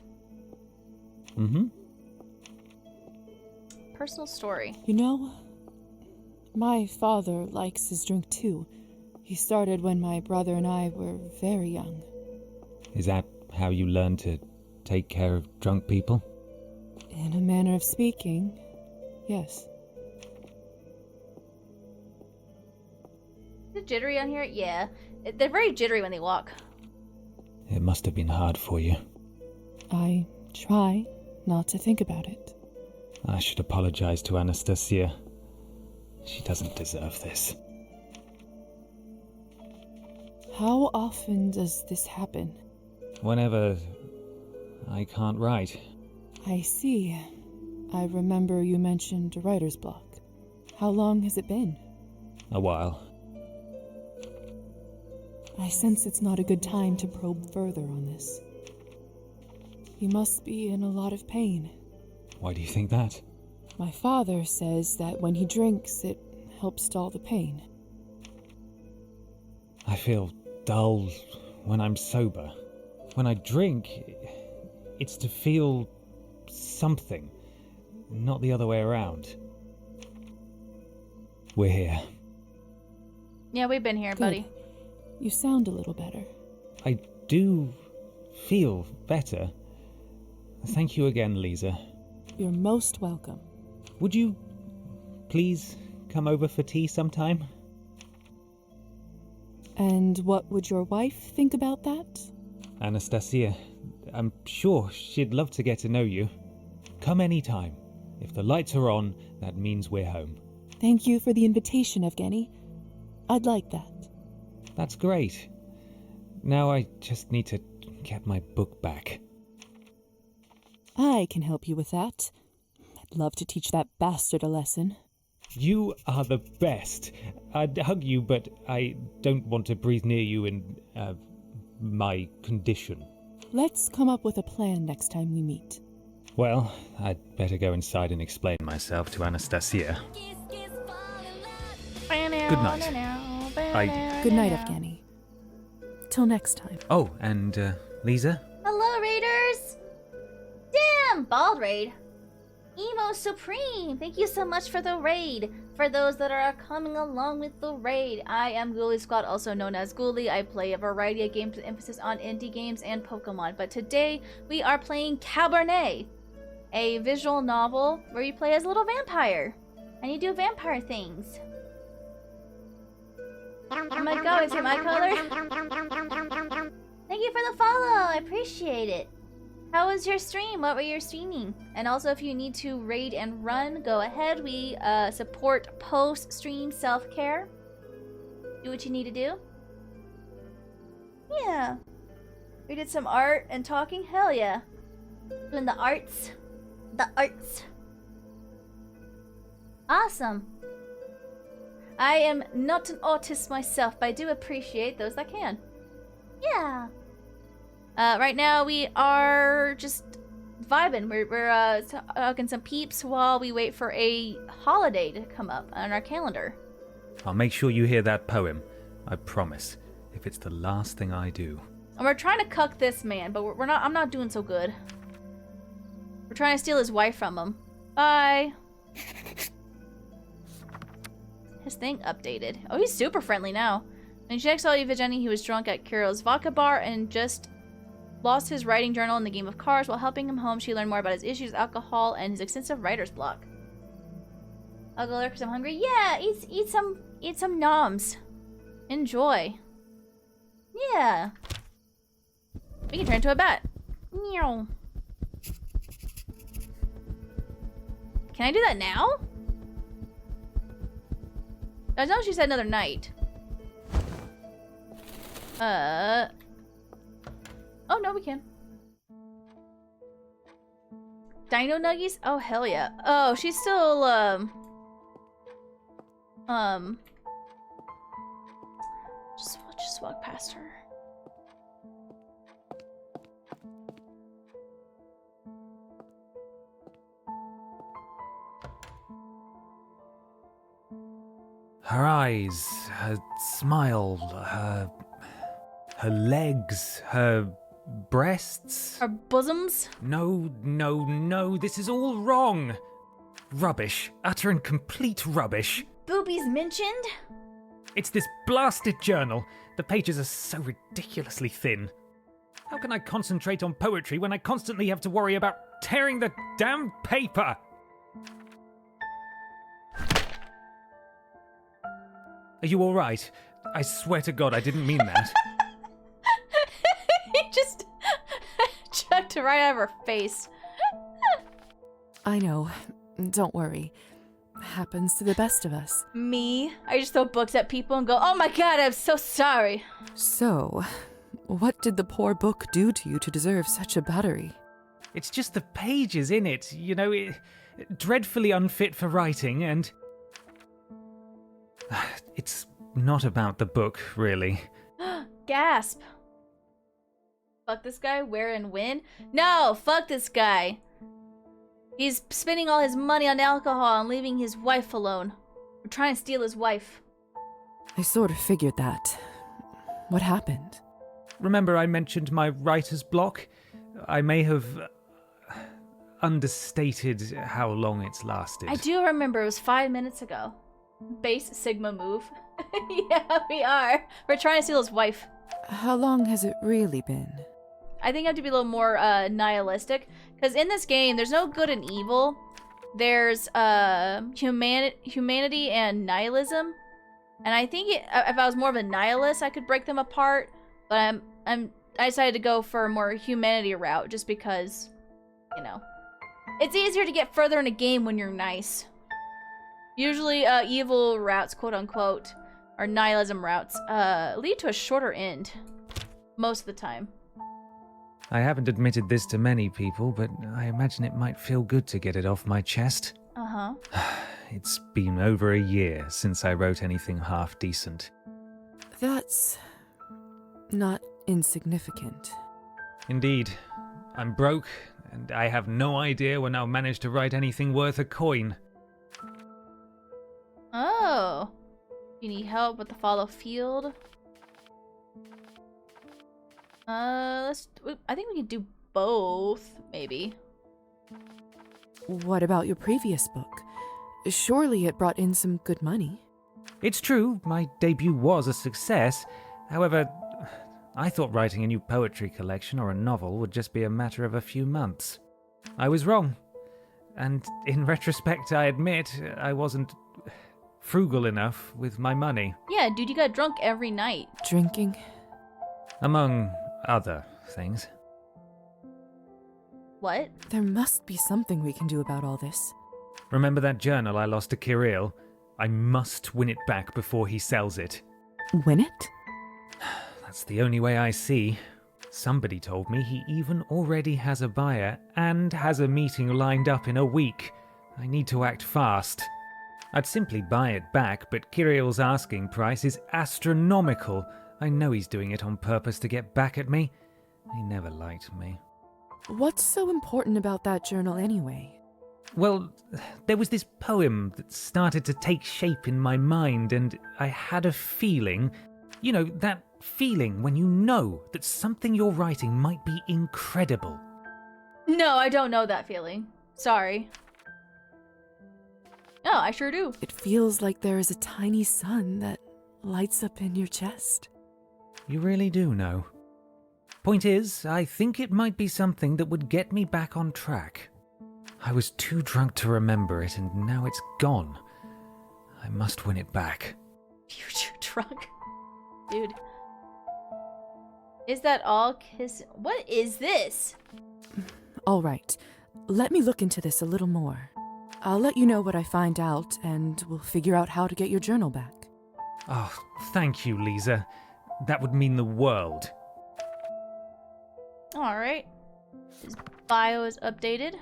Mm-hmm. Personal story. You know, my father likes his drink too. He started when my brother and I were very young. Is that how you learn to take care of drunk people? In a manner of speaking, yes. Is it jittery on here? Yeah. They're very jittery when they walk. It must have been hard for you. I try not to think about it. I should apologize to Anastasia. She doesn't deserve this. How often does this happen? Whenever I can't write. I see. I remember you mentioned a writer's block. How long has it been? A while. I sense it's not a good time to probe further on this. You must be in a lot of pain. Why do you think that? My father says that when he drinks, it helps dull the pain. I feel dull when I'm sober. When I drink, it's to feel something, not the other way around. We're here. Yeah, we've been here, Good. buddy. You sound a little better. I do feel better. Thank you again, Lisa. You're most welcome. Would you please come over for tea sometime? And what would your wife think about that? Anastasia, I'm sure she'd love to get to know you. Come anytime. If the lights are on, that means we're home. Thank you for the invitation, Evgeny. I'd like that. That's great. Now I just need to get my book back. I can help you with that. I'd love to teach that bastard a lesson. You are the best. I'd hug you, but I don't want to breathe near you in, my condition. Let's come up with a plan next time we meet. Well, I'd better go inside and explain myself to Anastasia. Good night. Good night, Evgeny. Till next time. Oh, and, Lisa? Hello, Raiders! Damn, Bald Raid. Emo Supreme, thank you so much for the raid. For those that are coming along with the raid, I am Ghoulie Squad, also known as Ghoulie. I play a variety of games with emphasis on indie games and Pokemon. But today, we are playing Cabernet, a visual novel where you play as a little vampire. And you do vampire things. Oh my god, is it my color? Thank you for the follow, I appreciate it. How was your stream? What were you streaming? And also, if you need to raid and run, go ahead. We support post-stream self-care. Do what you need to do. Yeah. We did some art and talking. Hell yeah. Doing the arts. The arts. Awesome. I am not an artist myself, but I do appreciate those that can. Yeah. Right now we are just vibing. We're talking some peeps while we wait for a holiday to come up on our calendar. I'll make sure you hear that poem. I promise. If it's the last thing I do. And we're trying to cuck this man, but we're not. I'm not doing so good. We're trying to steal his wife from him. Bye. His thing updated. Oh, he's super friendly now. When she next saw Evgeny, he was drunk at Kiro's vodka bar and just lost his writing journal in the game of cards. While helping him home, she learned more about his issues with alcohol and his extensive writer's block. I'll go there because I'm hungry. Yeah, eat some noms. Enjoy. Yeah. We can turn into a bat. Meow. Can I do that now? I know she said another night. Oh, no, we can. Dino Nuggies? Oh, hell yeah. Oh, she's still, just walk past her. Her eyes, her smile, her legs, her breasts. Her bosoms? No, this is all wrong. Rubbish. Utter and complete rubbish. Boobies mentioned? It's this blasted journal. The pages are so ridiculously thin. How can I concentrate on poetry when I constantly have to worry about tearing the damn paper? Are you alright? I swear to God I didn't mean that. He just chucked it right out of her face. I know. Don't worry. Happens to the best of us. Me? I just throw books at people and go, oh my god, I'm so sorry. So, what did the poor book do to you to deserve such a battery? It's just the pages in it, you know, dreadfully unfit for writing, and... It's not about the book, really. Gasp. Fuck this guy, where and when? No, fuck this guy. He's spending all his money on alcohol and leaving his wife alone. We're trying to steal his wife. I sort of figured that. What happened? Remember I mentioned my writer's block? I may have understated how long it's lasted. I do remember, it was 5 minutes ago. Base Sigma move. Yeah, we are. We're trying to steal his wife. How long has it really been? I think I have to be a little more nihilistic. Because in this game, there's no good and evil. There's humanity and nihilism. And I think if I was more of a nihilist, I could break them apart. But I decided to go for a more humanity route just because, you know. It's easier to get further in a game when you're nice. Usually, evil routes, quote unquote, or nihilism routes, lead to a shorter end. Most of the time. I haven't admitted this to many people, but I imagine it might feel good to get it off my chest. Uh-huh. It's been over a year since I wrote anything half decent. That's not insignificant. Indeed. I'm broke, and I have no idea when I'll manage to write anything worth a coin. Oh. You need help with the follow field? I think we can do both, maybe. What about your previous book? Surely it brought in some good money. It's true, my debut was a success. However, I thought writing a new poetry collection or a novel would just be a matter of a few months. I was wrong. And in retrospect, I admit I wasn't frugal enough with my money. Yeah, dude, you got drunk every night. Drinking? Among other things. What? There must be something we can do about all this. Remember that journal I lost to Kirill? I must win it back before he sells it. Win it? That's the only way I see. Somebody told me he even already has a buyer and has a meeting lined up in a week. I need to act fast. I'd simply buy it back, but Kirill's asking price is astronomical. I know he's doing it on purpose to get back at me. He never liked me. What's so important about that journal anyway? Well, there was this poem that started to take shape in my mind, and I had a feeling, you know, that feeling when you know that something you're writing might be incredible. No, I don't know that feeling. Sorry. No, I sure do. It feels like there is a tiny sun that lights up in your chest. You really do know. Point is, I think it might be something that would get me back on track. I was too drunk to remember it, and now it's gone. I must win it back. You're too drunk. Dude. Is that all kiss? What is this? All right. Let me look into this a little more. I'll let you know what I find out, and we'll figure out how to get your journal back. Oh, thank you, Lisa. That would mean the world. Alright. His bio is updated.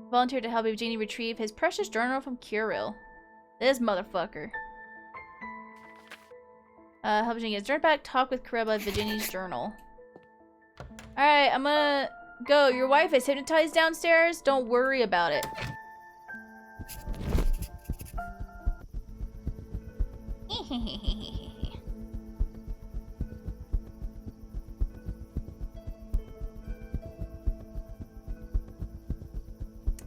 Volunteered to help Eugenie retrieve his precious journal from Kirill. This motherfucker. Help Eugenie get his journal back. Talk with Kirill about Virginia's journal. Alright, I'm gonna go. Your wife is hypnotized downstairs. Don't worry about it.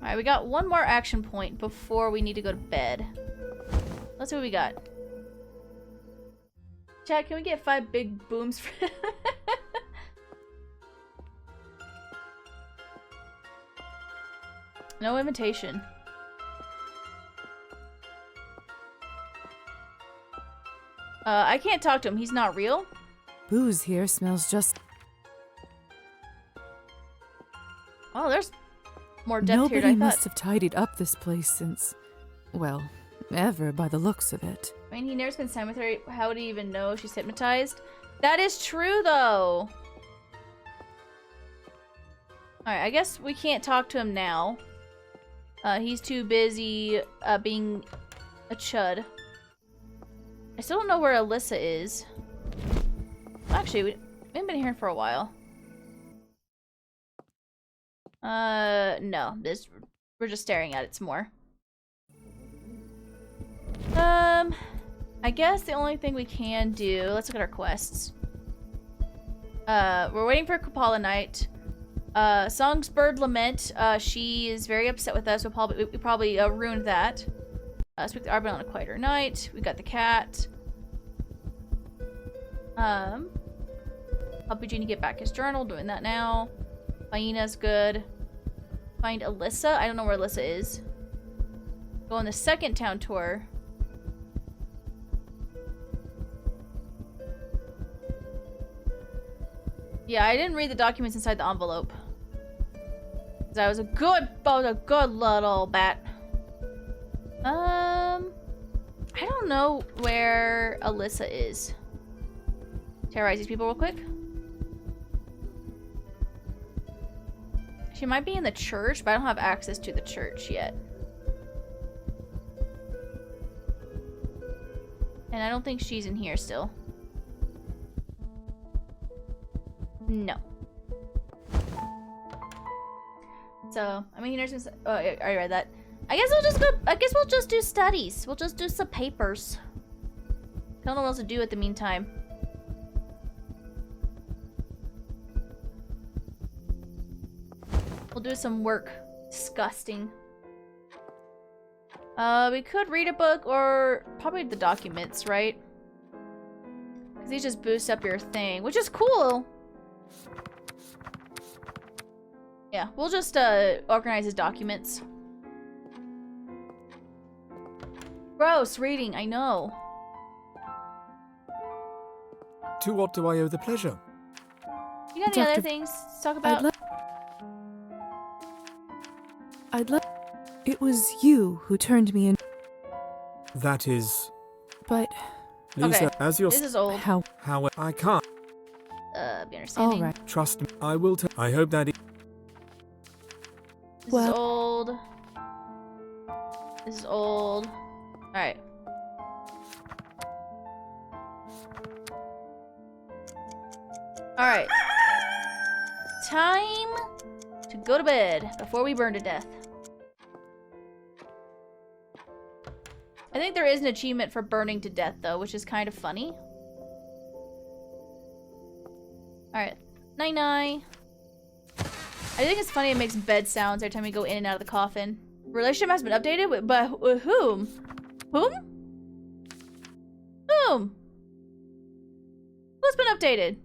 Alright, we got one more action point before we need to go to bed. Let's see what we got. Chat, can we get 5 big booms for No invitation. I can't talk to him. He's not real. Booze here smells just... Oh, there's more depth Nobody here than I must thought. have tidied up this place since... well, ever by the looks of it. I mean, he never spends time with her. How would he even know she's hypnotized? That is true, though. Alright, I guess we can't talk to him now. He's too busy being a chud. I still don't know where Alyssa is. Actually, we haven't been here for a while. No. We're just staring at it some more. I guess the only thing we can do... Let's look at our quests. We're waiting for Kupala Night. Songbird Lament. She is very upset with us. We probably ruined that. Speak to Arbin on a quieter night. We got the cat. Help Eugenie get back his journal. Doing that now. Hyena's good. Find Alyssa. I don't know where Alyssa is. Go on the second town tour. Yeah, I didn't read the documents inside the envelope. Cause I was a good little bat. I don't know where Alyssa is. Terrorize these people real quick. She might be in the church, but I don't have access to the church yet. And I don't think she's in here still. No. So, I mean, there's... Oh, I already read that. I guess we'll just do studies. We'll just do some papers. I don't know what else to do at the meantime. We'll do some work. Disgusting. We could read a book or probably the documents, right? Because these just boost up your thing, which is cool. Yeah, we'll just organize his documents. Gross reading, I know. To what do I owe the pleasure? You got any other things to talk about? It was you who turned me in. That is... But... Lisa, Okay, as your... this is old. How I can't. Be understanding. All right. Trust me, I will I hope that... This is old. This is old. Alright. Alright. Time to go to bed before we burn to death. I think there is an achievement for burning to death, though, which is kind of funny. Alright. Night-night. I think it's funny it makes bed sounds every time we go in and out of the coffin. Relationship has been updated, but with whom? Whom? Whom? Who's been updated?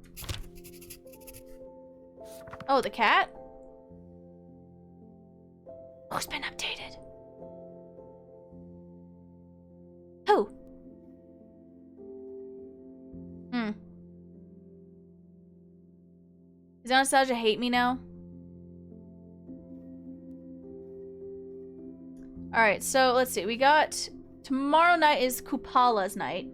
Oh, the cat? Who's been updated? Who? Does Anastasia hate me now? Alright, so let's see. We got... Tomorrow night is Kupala's night.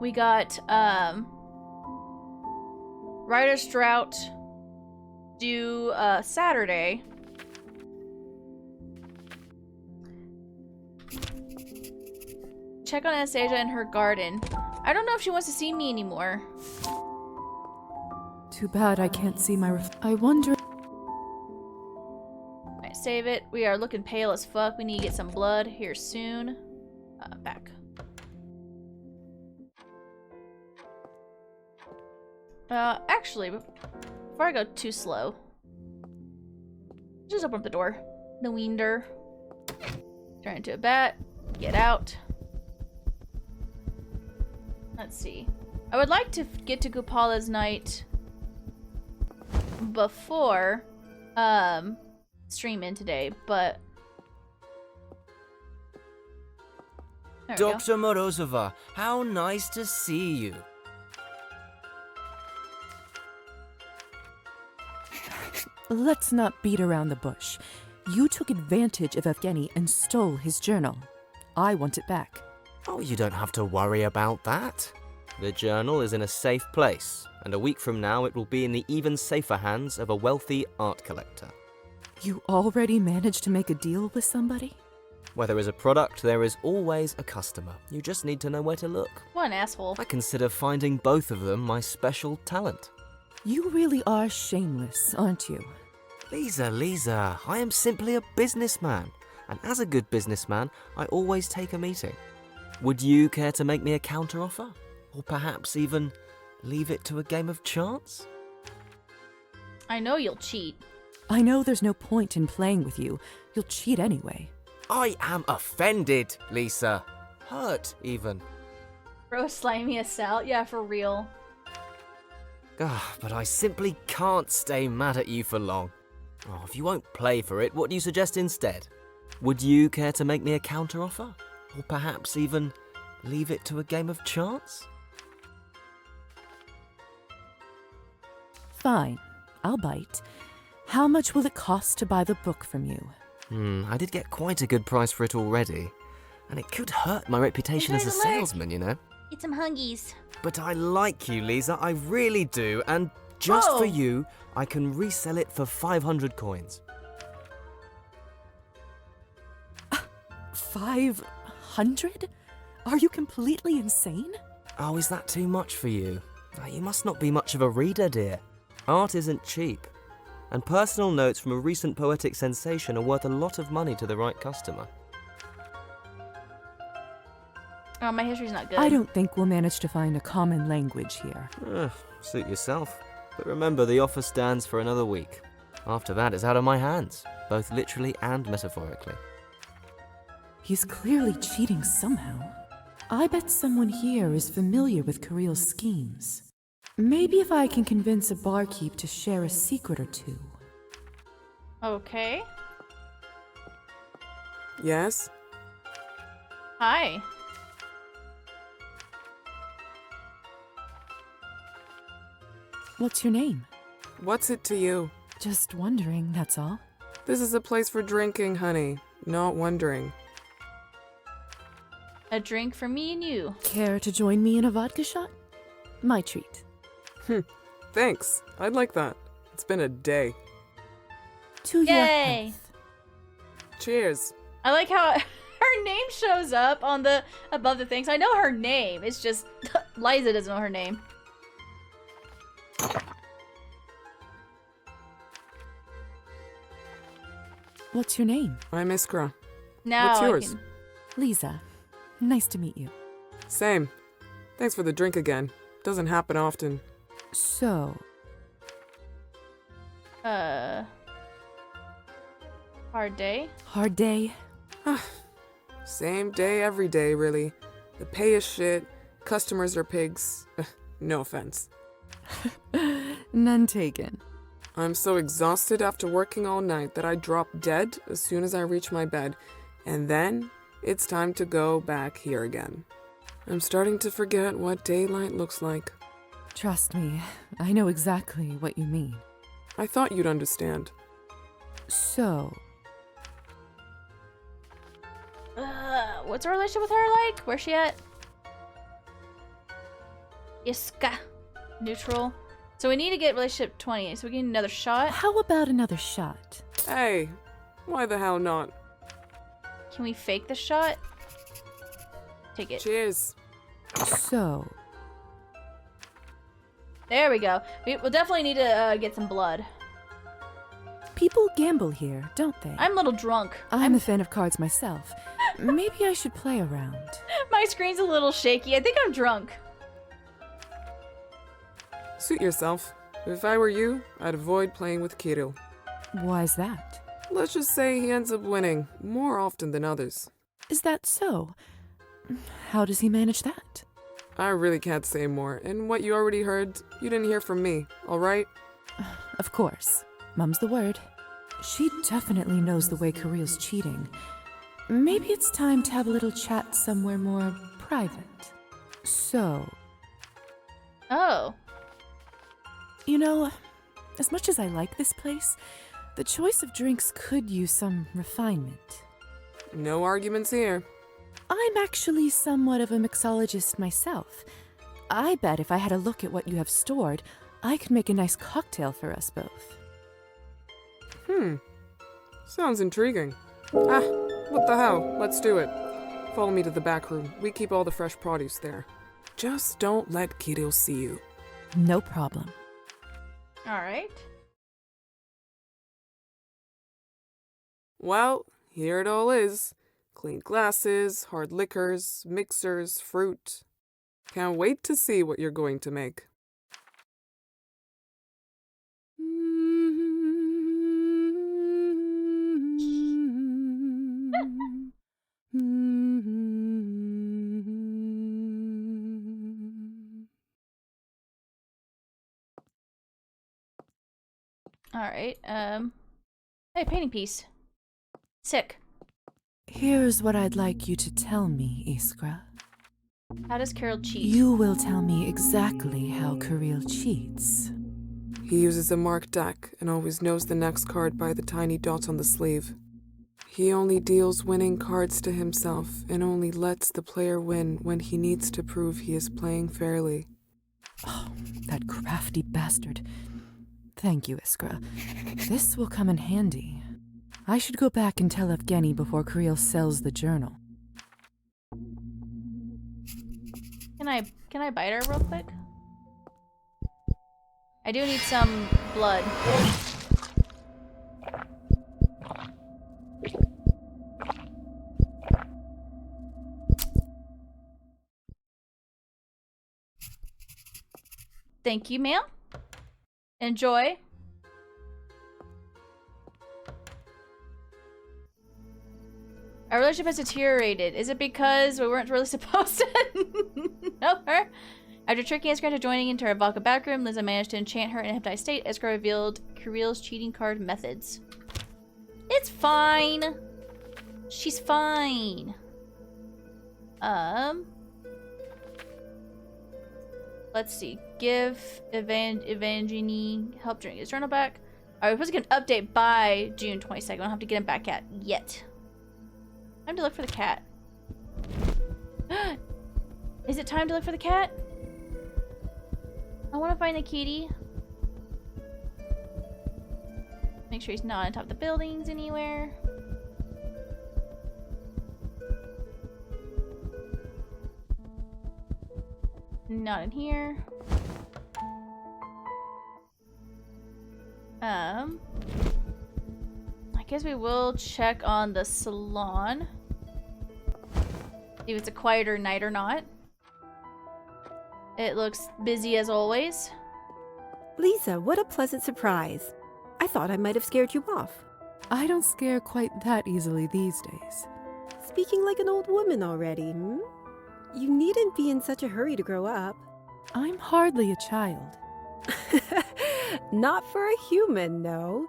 We got, Writer's Drought due Saturday. Check on Anastasia in her garden. I don't know if she wants to see me anymore. Too bad I can't see my I wonder... Alright, save it. We are looking pale as fuck. We need to get some blood here soon. Back. Actually, before I go too slow, just open up the door. The winder. Turn into a bat. Get out. Let's see. I would like to get to Gopala's night before stream in today, but there we go. Dr. Morozova, how nice to see you. Let's not beat around the bush. You took advantage of Evgeny and stole his journal. I want it back. Oh, you don't have to worry about that. The journal is in a safe place, and a week from now it will be in the even safer hands of a wealthy art collector. You already managed to make a deal with somebody? Where there is a product, there is always a customer. You just need to know where to look. What an asshole. I consider finding both of them my special talent. You really are shameless, aren't you? Lisa, I am simply a businessman. And as a good businessman, I always take a meeting. Would you care to make me a counteroffer? Or perhaps even leave it to a game of chance? I know you'll cheat. I know there's no point in playing with you. You'll cheat anyway. I am offended, Lisa. Hurt, even. Bro, slimy us out. Yeah, for real. But I simply can't stay mad at you for long. Oh, if you won't play for it, what do you suggest instead? Would you care to make me a counteroffer? Or perhaps even leave it to a game of chance? Fine, I'll bite. How much will it cost to buy the book from you? I did get quite a good price for it already. And it could hurt my reputation as a salesman, you know? Eat some hungies. But I like you, Lisa, I really do, and just for you, I can resell it for 500 coins. 500? Are you completely insane? Oh, is that too much for you? You must not be much of a reader, dear. Art isn't cheap, and personal notes from a recent poetic sensation are worth a lot of money to the right customer. Oh, my history's not good. I don't think we'll manage to find a common language here. Suit yourself. But remember, the offer stands for another week. After that, it's out of my hands, both literally and metaphorically. He's clearly cheating somehow. I bet someone here is familiar with Kirill's schemes. Maybe if I can convince a barkeep to share a secret or two. Okay. Yes? Hi. What's your name? What's it to you? Just wondering, that's all. This is a place for drinking, honey, not wondering. A drink for me and you. Care to join me in a vodka shot? My treat. Thanks. I'd like that. It's been a day. To your Yay! health. Cheers. I like how her name shows up on the above the things. I know her name. It's just Liza doesn't know her name. What's your name? I'm Iskra. Now What's I yours? can- Lisa. Nice to meet you. Same. Thanks for the drink again. Doesn't happen often. So, hard day. hard day? Same day every day, really. The pay is shit. Customers are pigs. No offense. None taken. I'm so exhausted after working all night that I drop dead as soon as I reach my bed. And then it's time to go back here again. I'm starting to forget what daylight looks like. Trust me, I know exactly what you mean. I thought you'd understand. So, What's our relationship with her like? Where's she at? Iska. Neutral. So we need to get relationship 20. So we get another shot. How about another shot? Hey, why the hell not? Can we fake the shot? Take it. Cheers. So, There we go. We'll definitely need to get some blood. people gamble here, don't they? I'm a little drunk. I'm a fan of cards myself. Maybe I should play around. My screen's a little shaky. I think I'm drunk. Suit yourself. If I were you, I'd avoid playing with Kirill. Why's that? Let's just say he ends up winning, more often than others. Is that so? How does he manage that? I really can't say more, and what you already heard, you didn't hear from me, alright? Of course. Mum's the word. She definitely knows the way Kirill's cheating. Maybe it's time to have a little chat somewhere more private. So, Oh. you know, as much as I like this place, the choice of drinks could use some refinement. No arguments here. I'm actually somewhat of a mixologist myself. I bet if I had a look at what you have stored, I could make a nice cocktail for us both. Sounds intriguing. Ah, what the hell? Let's do it. Follow me to the back room. We keep all the fresh produce there. Just don't let Kirill see you. No problem. Alright. Well, here it all is. Clean glasses, hard liquors, mixers, fruit. Can't wait to see what you're going to make. Alright, hey, painting piece. Sick. Here's what I'd like you to tell me, Iskra. How does Carol cheat? You will tell me exactly how Kirill cheats. He uses a marked deck and always knows the next card by the tiny dots on the sleeve. He only deals winning cards to himself and only lets the player win when he needs to prove he is playing fairly. Oh, that crafty bastard. Thank you, Iskra. This will come in handy. I should go back and tell Evgeny before Kirill sells the journal. Can I bite her real quick? I do need some blood. Thank you, ma'am. Enjoy. Our relationship has deteriorated. Is it because we weren't really supposed to know her? After tricking Iskra into joining into her vodka backroom, Liza managed to enchant her in a hypnotized state. Iskra revealed Kirill's cheating card methods. It's fine. She's fine. Let's see. Give Evangenie help drink his journal back. Alright, we're supposed to get an update by June 22nd. I don't have to get him back yet. Time to look for the cat. Is it time to look for the cat? I want to find the kitty. Make sure he's not on top of the buildings anywhere. Not in here. I guess we will check on the salon. See if it's a quieter night or not. It looks busy as always. Lisa, what a pleasant surprise. I thought I might have scared you off. I don't scare quite that easily these days. Speaking like an old woman already, hmm? You needn't be in such a hurry to grow up. I'm hardly a child. Not for a human, no.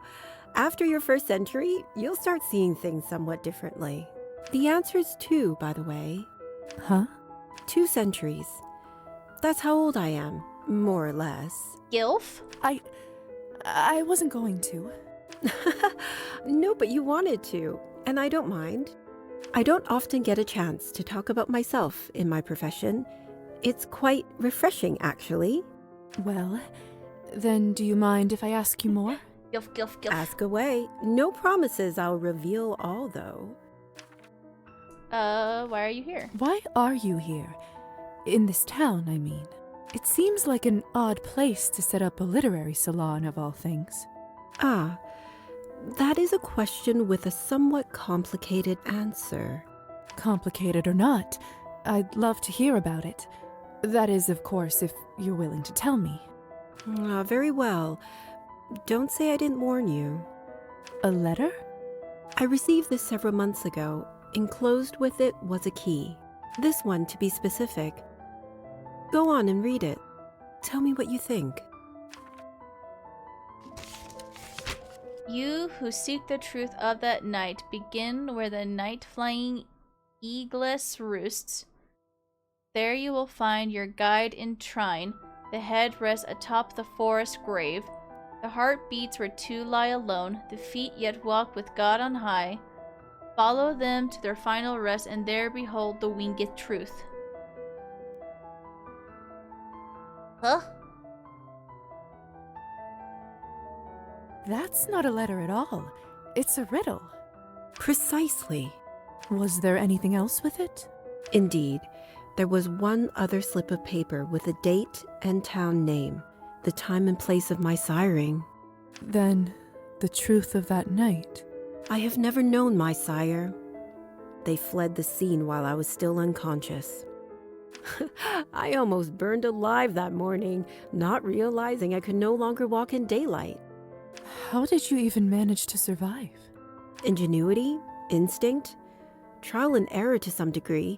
After your first century, you'll start seeing things somewhat differently. The answer's 2, by the way. Huh? 2 centuries. That's how old I am, more or less. Gilf? I wasn't going to. No, but you wanted to, and I don't mind. I don't often get a chance to talk about myself in my profession. It's quite refreshing, actually. Well, Then do you mind if I ask you more? Gilf, gilf, gilf. Ask away. No promises I'll reveal all, though. Why are you here? Why are you here? In this town, I mean. It seems like an odd place to set up a literary salon of all things. Ah, that is a question with a somewhat complicated answer. Complicated or not, I'd love to hear about it. That is, of course, if you're willing to tell me. Very well. Don't say I didn't warn you. A letter? I received this several months ago. Enclosed with it was a key. This one, to be specific. Go on and read it. Tell me what you think. You who seek the truth of that night, begin where the night-flying eagles roosts. There you will find your guide in trine. The head rests atop the forest grave. The heart beats where two lie alone. The feet yet walk with God on high. Follow them to their final rest, and there behold the winged truth. Huh? That's not a letter at all. It's a riddle. Precisely. Was there anything else with it? Indeed. There was one other slip of paper with a date and town name, the time and place of my siring. Then, the truth of that night. I have never known my sire. They fled the scene while I was still unconscious. I almost burned alive that morning, not realizing I could no longer walk in daylight. How did you even manage to survive? Ingenuity, instinct, trial and error to some degree,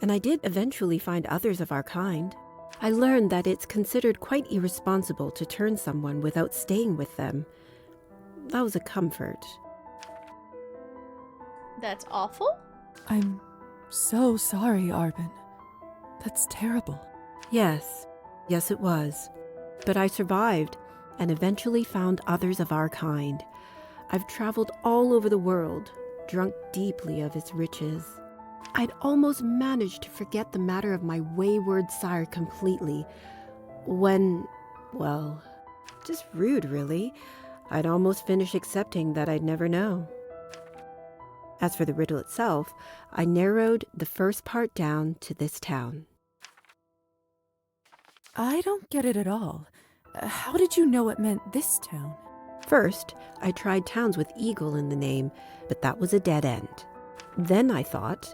and I did eventually find others of our kind. I learned that it's considered quite irresponsible to turn someone without staying with them. That was a comfort. That's awful? I'm so sorry, Arbin. That's terrible. Yes, it was. But I survived, and eventually found others of our kind. I've traveled all over the world, drunk deeply of its riches. I'd almost managed to forget the matter of my wayward sire completely, when, well, just rude really. I'd almost finished accepting that I'd never know. As for the riddle itself, I narrowed the first part down to this town. I don't get it at all. How did you know it meant this town? First, I tried towns with eagle in the name, but that was a dead end. Then I thought,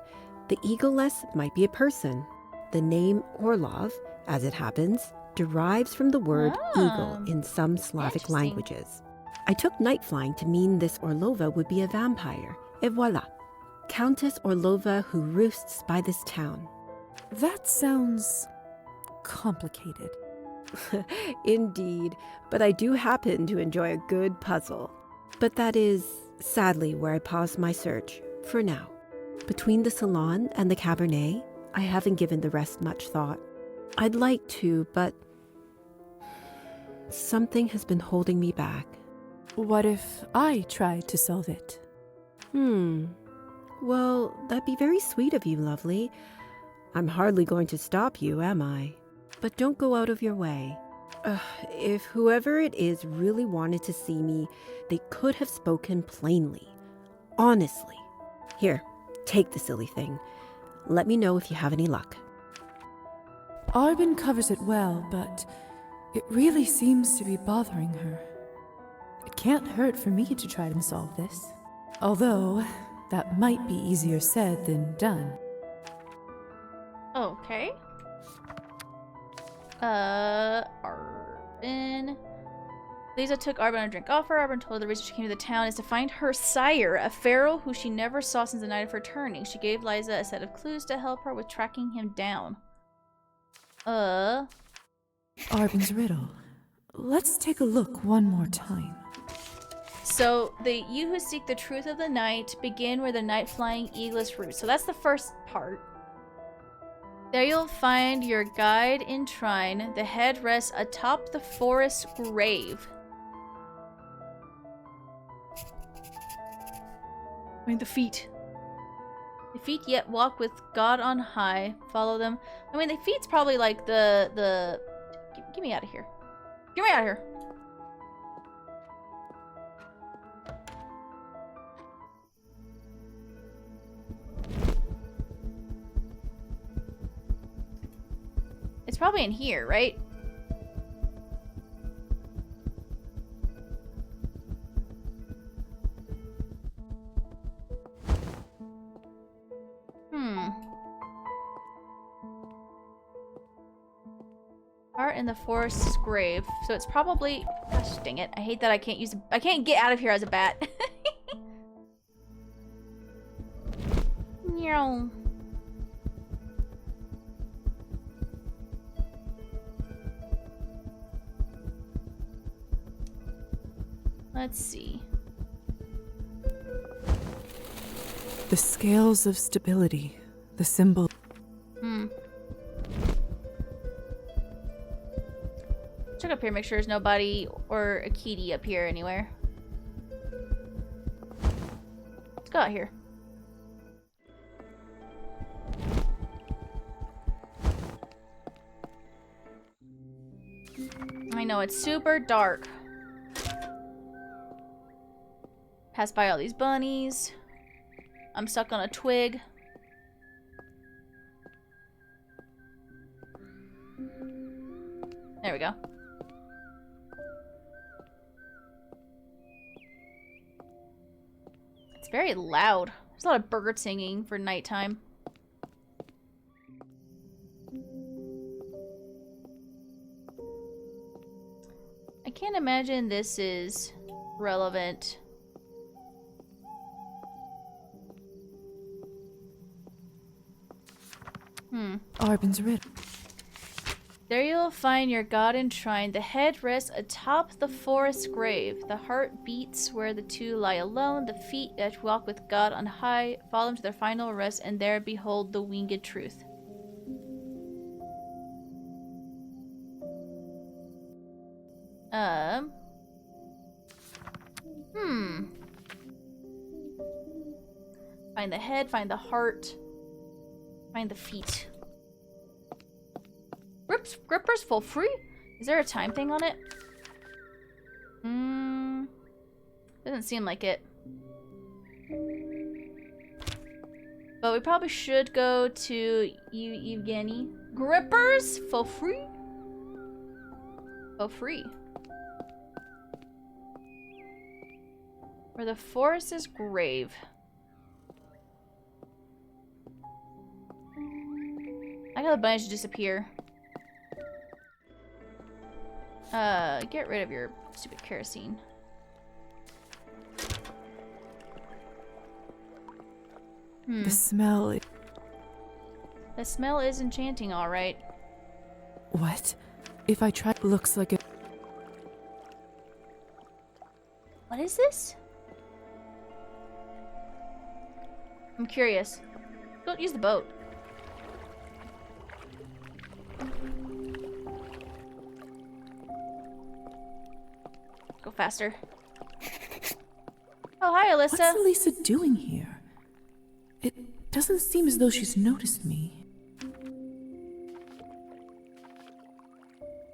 the eagless might be a person. The name Orlov, as it happens, derives from the word eagle in some Slavic languages. I took night flying to mean this Orlova would be a vampire. Et voila, Countess Orlova who roosts by this town. That sounds complicated. Indeed, but I do happen to enjoy a good puzzle. But that is, sadly, where I paused my search, for now. Between the salon and the Cabernet, I haven't given the rest much thought. I'd like to, but something has been holding me back. What if I tried to solve it? Well, that'd be very sweet of you, lovely. I'm hardly going to stop you, am I? But don't go out of your way. If whoever it is really wanted to see me, they could have spoken plainly. Honestly. Here, take the silly thing. Let me know if you have any luck. Arbin covers it well, but it really seems to be bothering her. It can't hurt for me to try and solve this. Although, that might be easier said than done. Okay. Arbin. Lisa took Arbin a drink off her. Arbin told her the reason she came to the town is to find her sire, a pharaoh who she never saw since the night of her turning. She gave Liza a set of clues to help her with tracking him down. Arbin's riddle. Let's take a look one more time. So, you who seek the truth of the night, begin where the night-flying eagles roost. So that's the first part. There you'll find your guide in trine. The head rests atop the forest grave. I mean, the feet. The feet yet walk with God on high. Follow them. I mean, the feet's probably like the... Get me out of here. Get me out of here. It's probably in here, right? Heart in the forest's grave. So it's probably... Gosh, dang it. I hate that I can't use... I can't get out of here as a bat. Meow. Let's see. The scales of stability. The symbol. Check up here, make sure there's nobody or a kitty up here anywhere. Let's go out here. I know, it's super dark. Pass by all these bunnies. I'm stuck on a twig. There we go. It's very loud. There's a lot of bird singing for nighttime. I can't imagine this is relevant. Arbin's written. There you'll find your god enshrined. The head rests atop the forest grave. The heart beats where the two lie alone. The feet that walk with God on high follow them to their final rest, and there behold the winged truth. Find the head, find the heart, find the feet. Grippers for free? Is there a time thing on it? Doesn't seem like it. But we probably should go to Evgeny. Grippers for free? For free. Where the forest's grave. I got the bunnies to disappear. Get rid of your stupid kerosene. The smell. The smell is enchanting, all right. What? If I try, looks like it. What is this? I'm curious. Don't use the boat. Go faster. Oh, hi, Alyssa. What's Elisa doing here? It doesn't seem as though she's noticed me.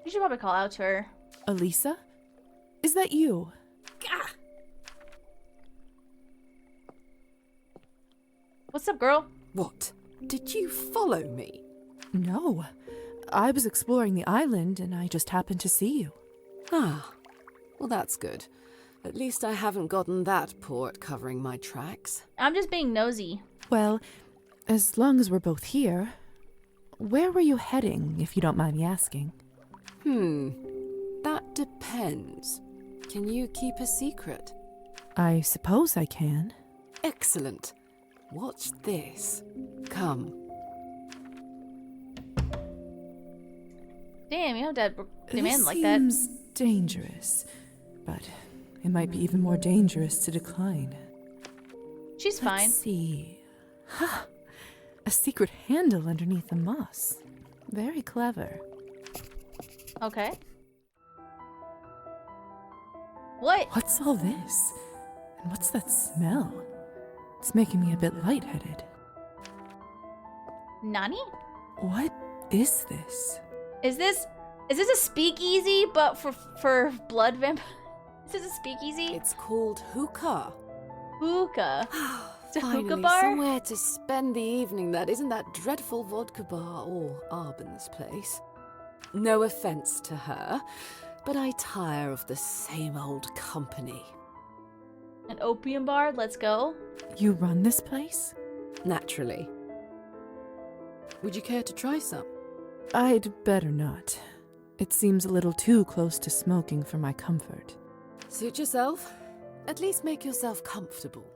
You should probably call out to her. Elisa? Is that you? Gah! What's up, girl? What? Did you follow me? No. I was exploring the island and I just happened to see you. Ah. Well, that's good. At least I haven't gotten that poor at covering my tracks. I'm just being nosy. Well, as long as we're both here, where were you heading, if you don't mind me asking? That depends. Can you keep a secret? I suppose I can. Excellent. Watch this. Come. Damn, you don't have to demand This like that. seems dangerous, but it might be even more dangerous to decline. She's fine. Let's see. A secret handle underneath the moss. Very clever. Okay. What? What's all this? And what's that smell? It's making me a bit lightheaded. Nani? What is this? Is Is this a speakeasy, but for blood vampire? Is this a speakeasy? It's called hookah. Hookah. It's a Finally, hookah bar? somewhere to spend the evening that isn't that dreadful vodka bar or Arbon's place. No offense to her, but I tire of the same old company. An opium bar? Let's go. You run this place? Naturally. Would you care to try some? I'd better not. It seems a little too close to smoking for my comfort. Suit yourself. At least make yourself comfortable.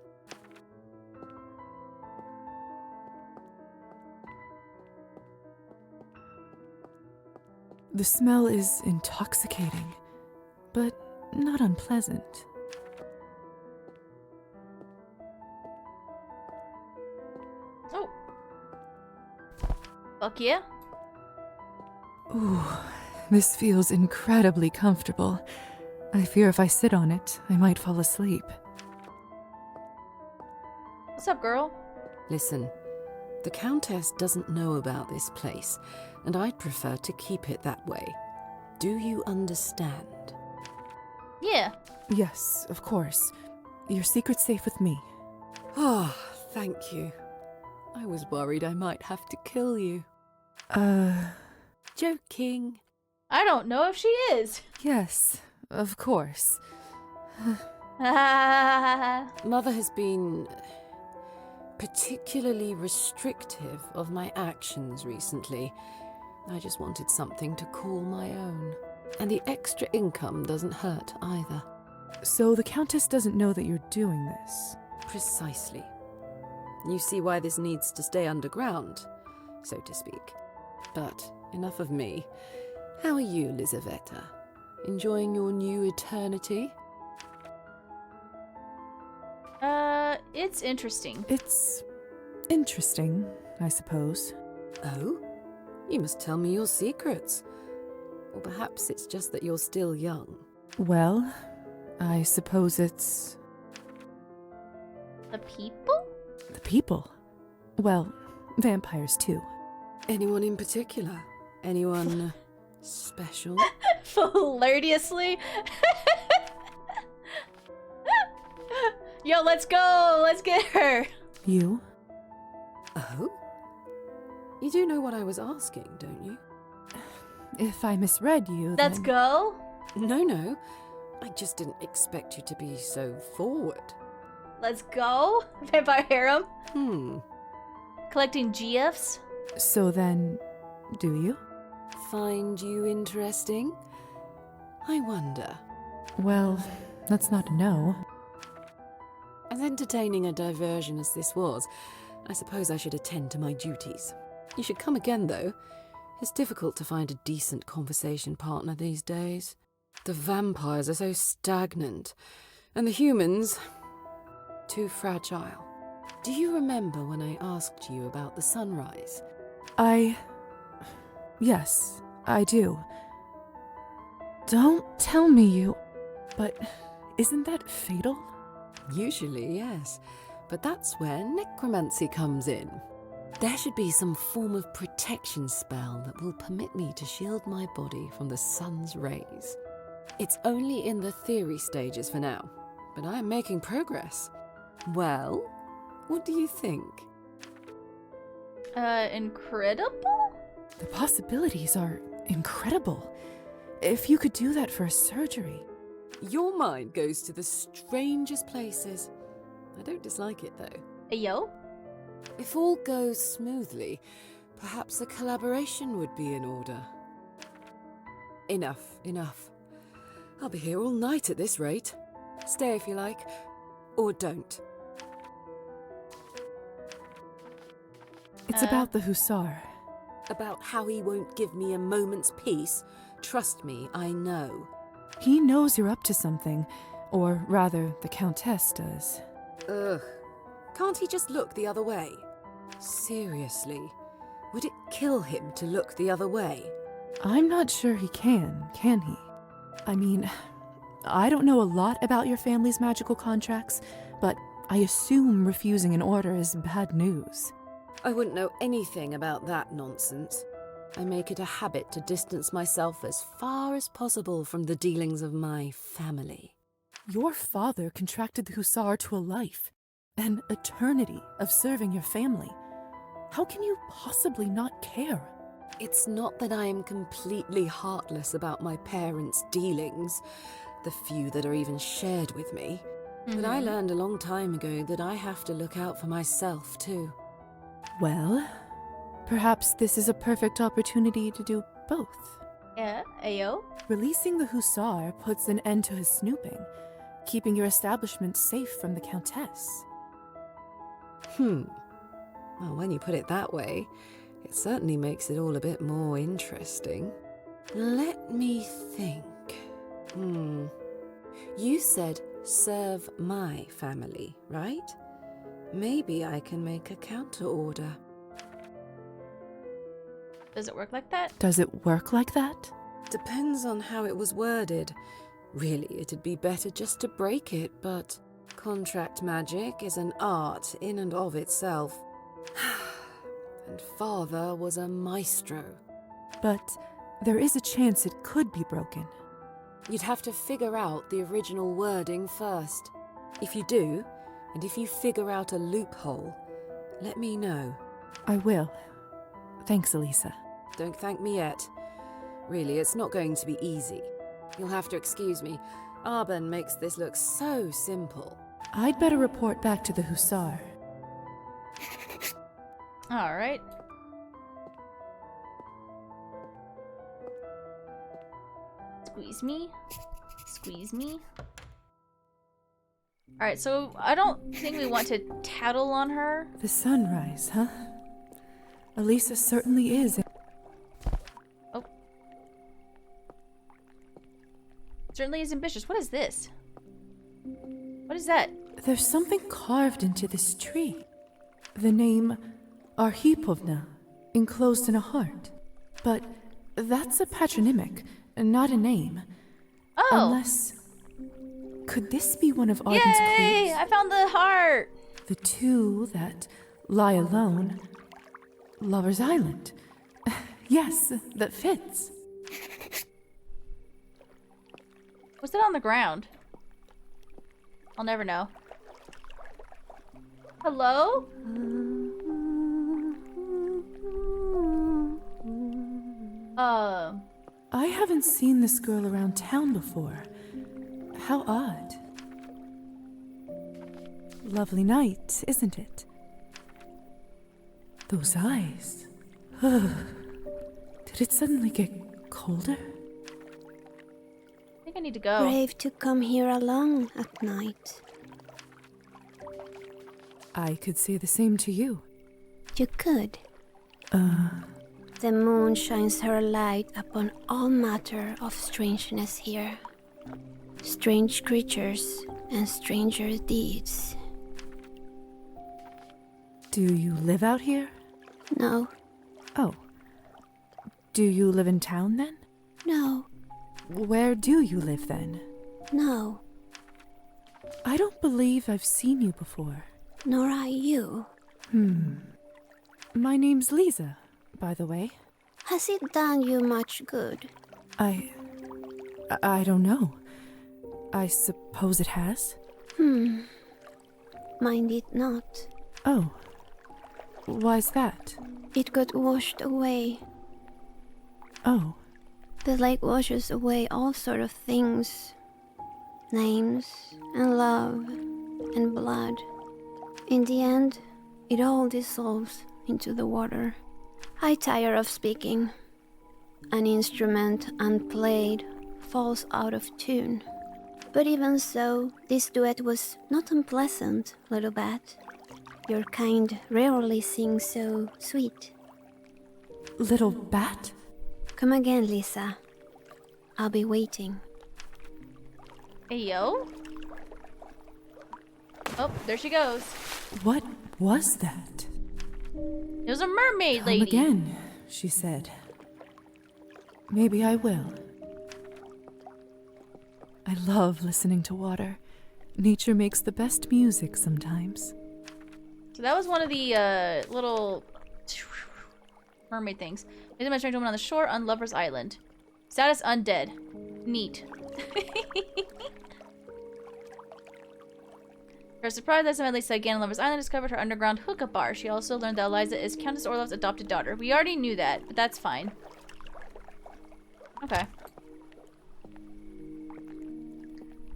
The smell is intoxicating, but not unpleasant. Oh. Fuck yeah. Ooh, this feels incredibly comfortable. I fear if I sit on it, I might fall asleep. What's up, girl? Listen, the Countess doesn't know about this place, and I'd prefer to keep it that way. Do you understand? Yeah. Yes, of course. Your secret's safe with me. Oh, thank you. I was worried I might have to kill you. Joking. I don't know if she is. Yes, of course. Mother has been particularly restrictive of my actions recently. I just wanted something to call my own. And the extra income doesn't hurt either. So the Countess doesn't know that you're doing this? Precisely. You see why this needs to stay underground, so to speak. But enough of me. How are you, Lizaveta? Enjoying your new eternity? It's interesting. It's interesting, I suppose. Oh? You must tell me your secrets. Or perhaps it's just that you're still young. Well, I suppose it's... The people? The people. Well, vampires too. Anyone in particular? Anyone special? Flirtiously? Yo, let's go! Let's get her! You? Oh? You do know what I was asking, don't you? If I misread you, Let's then... go? No. I just didn't expect you to be so forward. Let's go? Vampire harem? Collecting GFs? So then, do you? Find you interesting? I wonder. Well, that's not a no. As entertaining a diversion as this was, I suppose I should attend to my duties. You should come again, though. It's difficult to find a decent conversation partner these days. The vampires are so stagnant, and the humans too fragile. Do you remember when I asked you about the sunrise? Yes, I do. Don't tell me you... But isn't that fatal? Usually, yes. But that's where necromancy comes in. There should be some form of protection spell that will permit me to shield my body from the sun's rays. It's only in the theory stages for now, but I am making progress. Well, what do you think? Incredible? The possibilities are incredible. If you could do that for a surgery. Your mind goes to the strangest places. I don't dislike it, though. Hey, yo? If all goes smoothly, perhaps a collaboration would be in order. Enough. I'll be here all night at this rate. Stay if you like, or don't. It's about the Hussar. About how he won't give me a moment's peace? Trust me, I know. He knows you're up to something, or rather, the Countess does. Ugh. Can't he just look the other way? Seriously, would it kill him to look the other way? I'm not sure he can he? I mean, I don't know a lot about your family's magical contracts, but I assume refusing an order is bad news. I wouldn't know anything about that nonsense. I make it a habit to distance myself as far as possible from the dealings of my family. Your father contracted the Hussar to a life, an eternity of serving your family. How can you possibly not care? It's not that I am completely heartless about my parents' dealings, the few that are even shared with me. But I learned a long time ago that I have to look out for myself, too. Well, perhaps this is a perfect opportunity to do both. Yeah, ayo. Releasing the Hussar puts an end to his snooping, keeping your establishment safe from the Countess. Well, when you put it that way, it certainly makes it all a bit more interesting. Let me think. You said serve my family, right? Maybe I can make a counter order. Does it work like that? Does it work like that? Depends on how it was worded. Really, it'd be better just to break it, but contract magic is an art in and of itself. And Father was a maestro. But there is a chance it could be broken. You'd have to figure out the original wording first. If you do, and if you figure out a loophole, let me know. I will. Thanks, Elisa. Don't thank me yet. Really, it's not going to be easy. You'll have to excuse me. Arben makes this look so simple. I'd better report back to the Hussar. Alright. Squeeze me. Squeeze me. Alright, so I don't think we want to tattle on her. The sunrise, huh? Elisa certainly is. Oh. Certainly is ambitious. What is this? What is that? There's something carved into this tree. The name Arhipovna, enclosed in a heart. But that's a patronymic, not a name. Oh! Unless... Could this be one of Arden's Yay! clues? I found the heart! The two that lie alone. Lover's Island. Yes, that fits. Was that on the ground? I'll never know. Hello? I haven't seen this girl around town before. How odd. Lovely night, isn't it? Those eyes. Did it suddenly get colder? I think I need to go. Brave to come here alone at night. I could say the same to you. You could. The moon shines her light upon all matter of strangeness here. Strange creatures and stranger deeds. Do you live out here? No. Oh. Do you live in town then? No. Where do you live then? No. I don't believe I've seen you before. Nor I you. My name's Lisa, by the way. Has it done you much good? I don't know. I suppose it has. Mine did not. Oh. Why's that? It got washed away. Oh. The lake washes away all sort of things. Names, and love, and blood. In the end, it all dissolves into the water. I tire of speaking. An instrument unplayed falls out of tune. But even so, this duet was not unpleasant, little bat. Your kind rarely sing so sweet. Little bat? Come again, Lisa. I'll be waiting. Hey, yo. Oh, there she goes. What was that? It was a mermaid lady. Come again, she said. Maybe I will. I love listening to water. Nature makes the best music sometimes. So that was one of the little mermaid things. Meet my strange woman on the shore on Lover's Island. Status undead. Neat. Her surprise, as Lisa again on Lover's Island discovered her underground hookah bar. She also learned that Eliza is Countess Orlov's adopted daughter. We already knew that, but that's fine. Okay.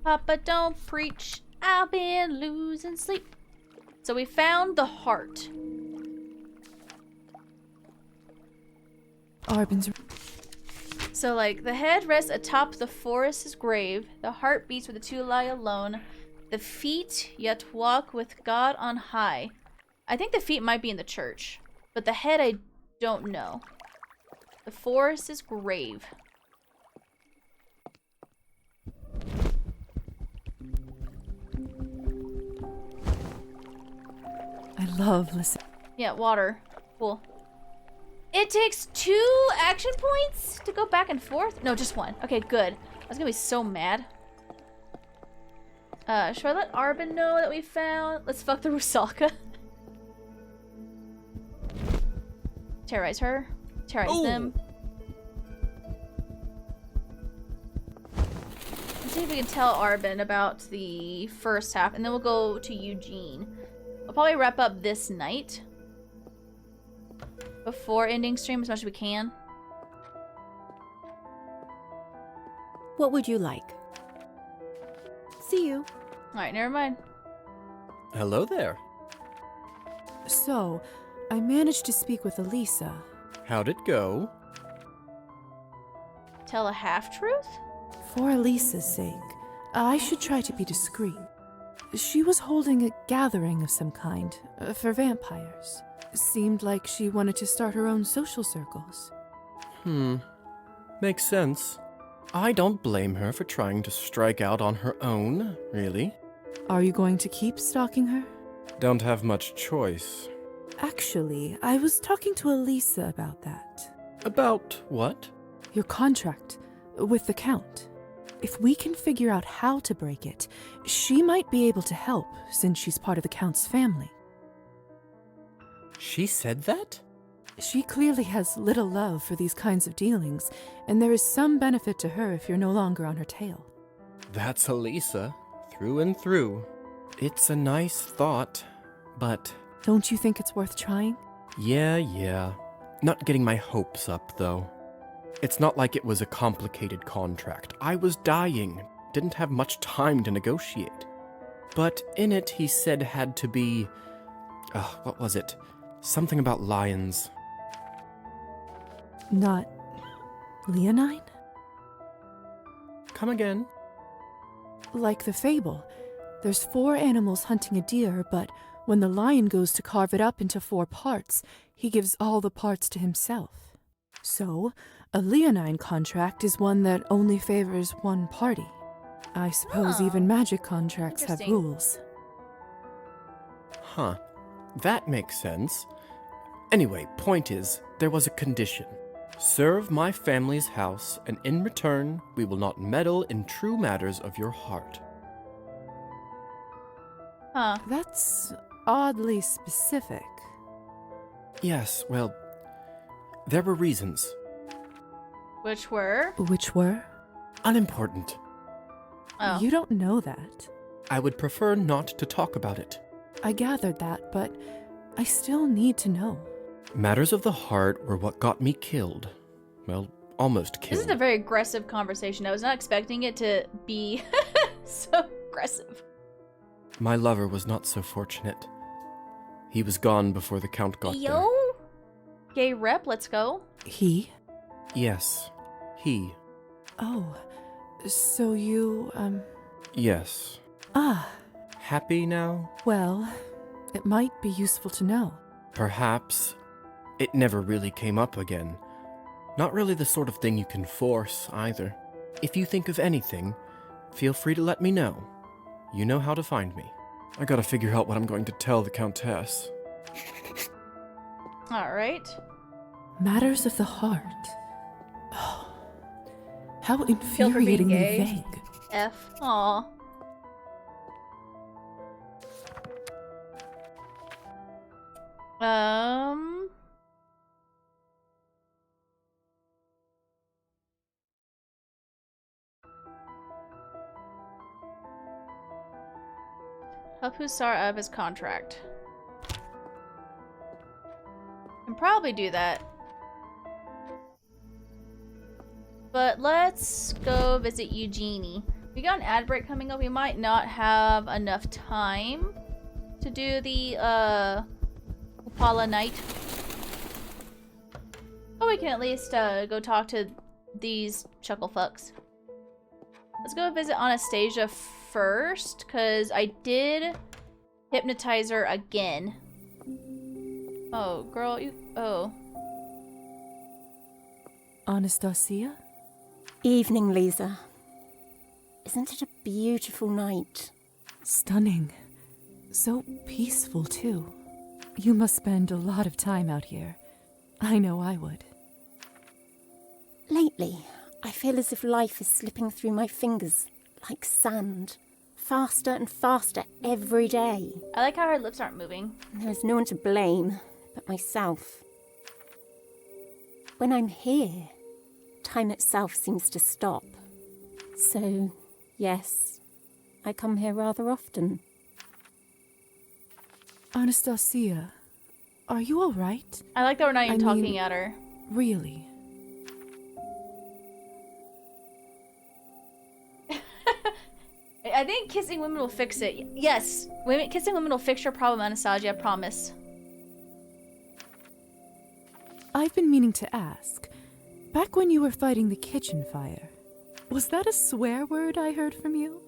Papa, don't preach. I've been losing sleep. So we found the heart. Arbin's. So, like, the head rests atop the forest's grave. The heart beats where the two lie alone. The feet yet walk with God on high. I think the feet might be in the church, but the head I don't know. The forest's grave. I love listening. Yeah, water. Cool. It takes 2 action points to go back and forth? No, just 1. Okay, good. I was gonna be so mad. Should I let Arbin know that we found? Let's fuck the Rusalka. Terrorize her. Terrorize them. Let's see if we can tell Arbin about the first half, and then we'll go to Eugene. We'll probably wrap up this night before ending stream as much as we can. What would you like? See you. Alright, never mind. Hello there. So, I managed to speak with Elisa. How'd it go? Tell a half-truth? For Elisa's sake, I should try to be discreet. She was holding a gathering of some kind, for vampires. Seemed like she wanted to start her own social circles. Makes sense. I don't blame her for trying to strike out on her own, really. Are you going to keep stalking her? Don't have much choice. Actually, I was talking to Elisa about that. About what? Your contract with the Count. If we can figure out how to break it, she might be able to help, since she's part of the Count's family. She said that? She clearly has little love for these kinds of dealings, and there is some benefit to her if you're no longer on her tail. That's Elisa, through and through. It's a nice thought, but... Don't you think it's worth trying? Yeah. Not getting my hopes up, though. It's not like it was a complicated contract. I was dying, didn't have much time to negotiate. But in it, he said had to be... what was it? Something about lions. Not... leonine? Come again? Like the fable. There's 4 animals hunting a deer, but when the lion goes to carve it up into 4 parts, he gives all the parts to himself. So, a leonine contract is one that only favors one party. I suppose even magic contracts have rules. Huh. That makes sense. Anyway, point is, there was a condition. Serve my family's house, and in return, we will not meddle in true matters of your heart. Huh. That's oddly specific. Yes, well, there were reasons. Which were? Which were? Unimportant. Oh. You don't know that. I would prefer not to talk about it. I gathered that, but I still need to know. Matters of the heart were what got me killed. Well, almost killed. This is a very aggressive conversation. I was not expecting it to be so aggressive. My lover was not so fortunate. He was gone before the Count got there. Yo? Gay rep, let's go. He? Yes, he. Oh, so you, Yes. Ah. Happy now? Well, it might be useful to know. Perhaps. It never really came up again. Not really the sort of thing you can force, either. If you think of anything, feel free to let me know. You know how to find me. I gotta figure out what I'm going to tell the Countess. Alright. Matters of the heart. Oh, how Feel for being infuriatingly gay. vague. F. Aw. Help Hussar out of his contract. Can probably do that. But let's go visit Eugenie. We got an ad break coming up. We might not have enough time to do the Upala night. But we can at least go talk to these chuckle fucks. Let's go visit Anastasia first, because I did hypnotize her again. Oh, girl, you... Oh. Anastasia? Evening, Lisa. Isn't it a beautiful night? Stunning. So peaceful, too. You must spend a lot of time out here. I know I would. Lately, I feel as if life is slipping through my fingers like sand. Faster and faster every day. I like how her lips aren't moving. There is no one to blame but myself. When I'm here, time itself seems to stop. So, yes, I come here rather often. Anastasia, are you all right? I like that we're not even talking at her. Really? I think kissing women will fix it. Yes, kissing women will fix your problem, Anastasia, I promise. I've been meaning to ask. Back when you were fighting the kitchen fire, was that a swear word I heard from you?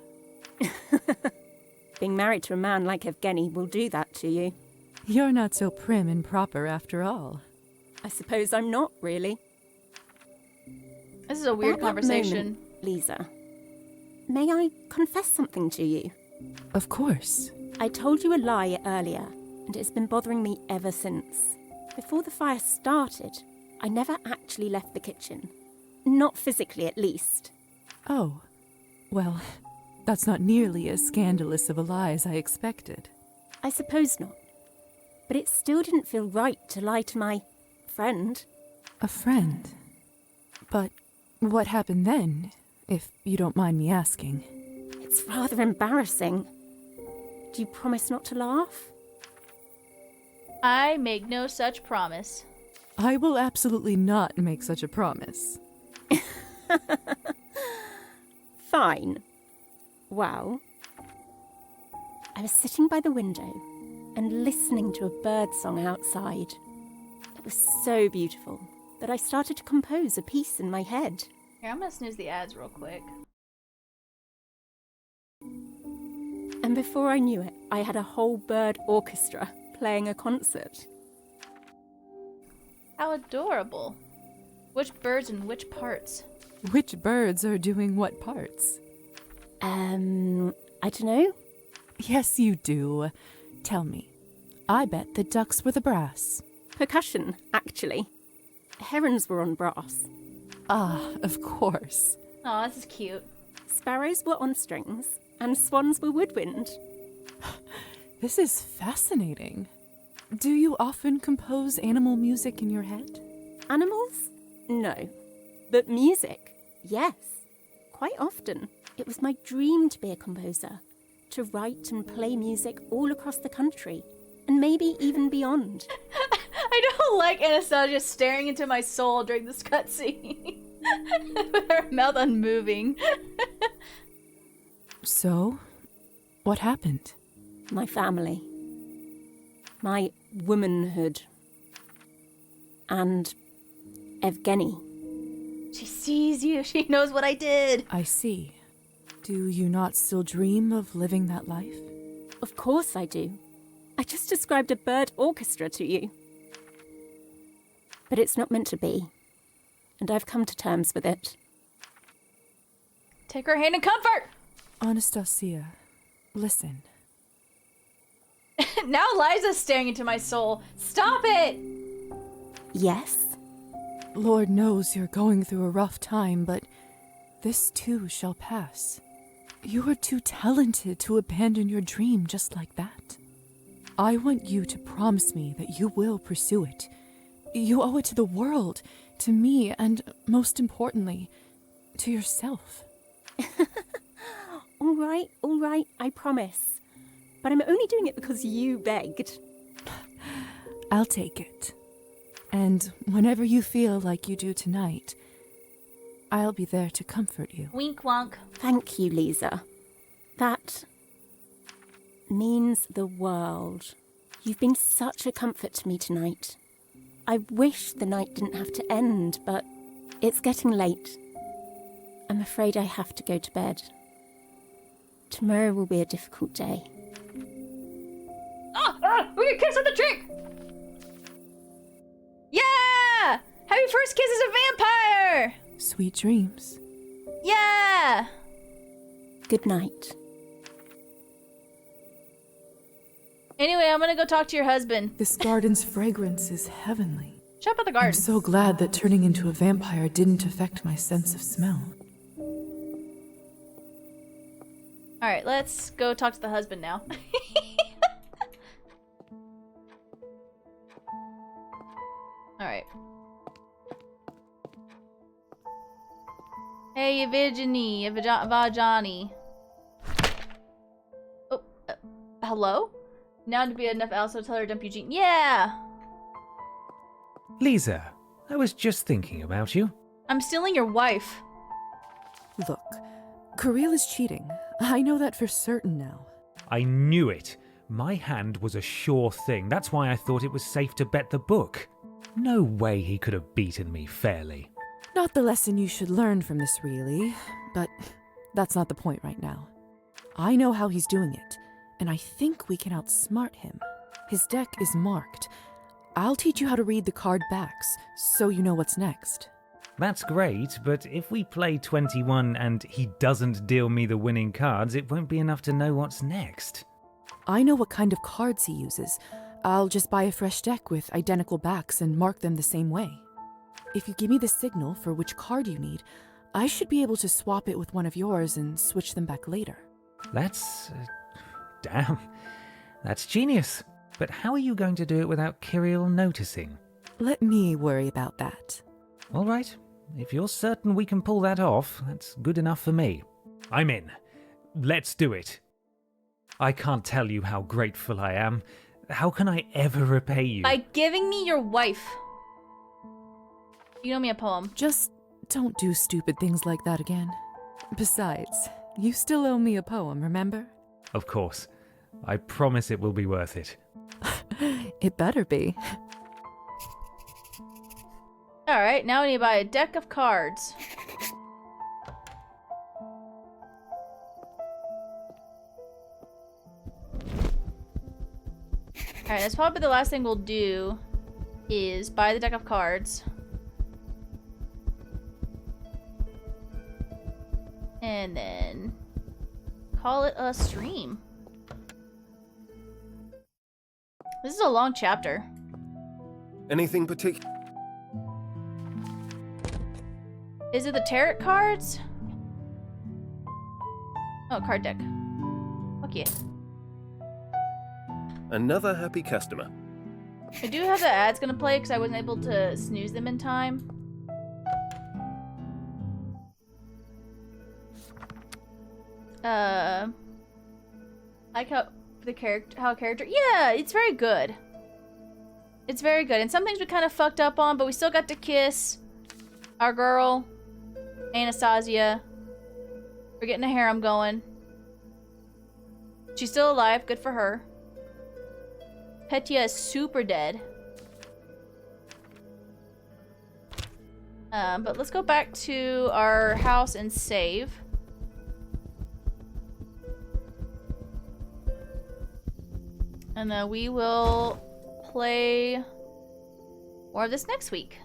Being married to a man like Evgeny will do that to you. You're not so prim and proper after all. I suppose I'm not, really. This is a weird At that conversation. moment, Lisa, may I confess something to you? Of course. I told you a lie earlier, and it's been bothering me ever since. Before the fire started, I never actually left the kitchen. Not physically, at least. Oh, well, that's not nearly as scandalous of a lie as I expected. I suppose not. But it still didn't feel right to lie to my friend. A friend? But what happened then, if you don't mind me asking? It's rather embarrassing. Do you promise not to laugh? I make no such promise. I will absolutely not make such a promise. Fine. Well, I was sitting by the window and listening to a bird song outside. It was so beautiful that I started to compose a piece in my head. Here, I'm gonna snooze the ads real quick. And before I knew it, I had a whole bird orchestra playing a concert. How adorable. Which birds and which parts? Which birds are doing what parts? I don't know. Yes, you do. Tell me. I bet the ducks were the brass. Percussion, actually. Herons were on brass. Ah, of course. Oh, this is cute. Sparrows were on strings, and swans were woodwind. This is fascinating. Do you often compose animal music in your head? Animals? No. But music? Yes. Quite often. It was my dream to be a composer. To write and play music all across the country. And maybe even beyond. I don't like Anastasia staring into my soul during this cutscene. With her mouth unmoving. So, what happened? My family. My womanhood. And Evgeny. She sees you. She knows what I did. I see. Do you not still dream of living that life? Of course I do. I just described a bird orchestra to you. But it's not meant to be. And I've come to terms with it. Take her hand in comfort! Anastasia, listen. Now Liza's staring into my soul. Stop it! Yes? Lord knows you're going through a rough time, but this too shall pass. You are too talented to abandon your dream just like that. I want you to promise me that you will pursue it. You owe it to the world, to me, and most importantly, to yourself. All right, I promise. but I'm only doing it because you begged. I'll take it. And whenever you feel like you do tonight, I'll be there to comfort you. Wink wonk. Thank you, Lisa. That means the world. You've been such a comfort to me tonight. I wish the night didn't have to end, but it's getting late. I'm afraid I have to go to bed. Tomorrow will be a difficult day. We can kiss on the trick! Yeah! Happy first kiss as a vampire! Sweet dreams. Yeah! Good night. Anyway, I'm gonna go talk to your husband. This garden's fragrance is heavenly. Shut up at the garden. I'm so glad that turning into a vampire didn't affect my sense of smell. Alright, let's go talk to the husband now. Alright. Hey, Virginie, Vajani. Oh, hello? Now to be enough also tell her to dump Eugene. Yeah! Lisa, I was just thinking about you. I'm stealing your wife. Look, Kirill is cheating. I know that for certain now. I knew it. My hand was a sure thing. That's why I thought it was safe to bet the book. No way he could have beaten me fairly. Not the lesson you should learn from this, really. But that's not the point right now. I know how he's doing it, and I think we can outsmart him. His deck is marked. I'll teach you how to read the card backs, so you know what's next. That's great, but if we play 21 and he doesn't deal me the winning cards, it won't be enough to know what's next. I know what kind of cards he uses. I'll just buy a fresh deck with identical backs and mark them the same way. If you give me the signal for which card you need, I should be able to swap it with one of yours and switch them back later. That's... damn. That's genius. But how are you going to do it without Kirill noticing? Let me worry about that. All right. If you're certain we can pull that off, that's good enough for me. I'm in. Let's do it. I can't tell you how grateful I am. How can I ever repay you? By giving me your wife. You owe me a poem. Just don't do stupid things like that again. Besides, you still owe me a poem, remember? Of course. I promise it will be worth it. It better be. Alright, now we need to buy a deck of cards. Alright, that's probably the last thing we'll do is buy the deck of cards. And then call it a stream. This is a long chapter. Anything particular? Is it the tarot cards? Oh, card deck. Fuck yeah. Another happy customer. I do have the ads gonna play because I wasn't able to snooze them in time. Like how a character. Yeah, it's very good. It's very good. And some things we kind of fucked up on, but we still got to kiss our girl, Anastasia. We're getting a harem going. She's still alive. Good for her. Petya is super dead. But let's go back to our house and save. And then we will play more of this next week.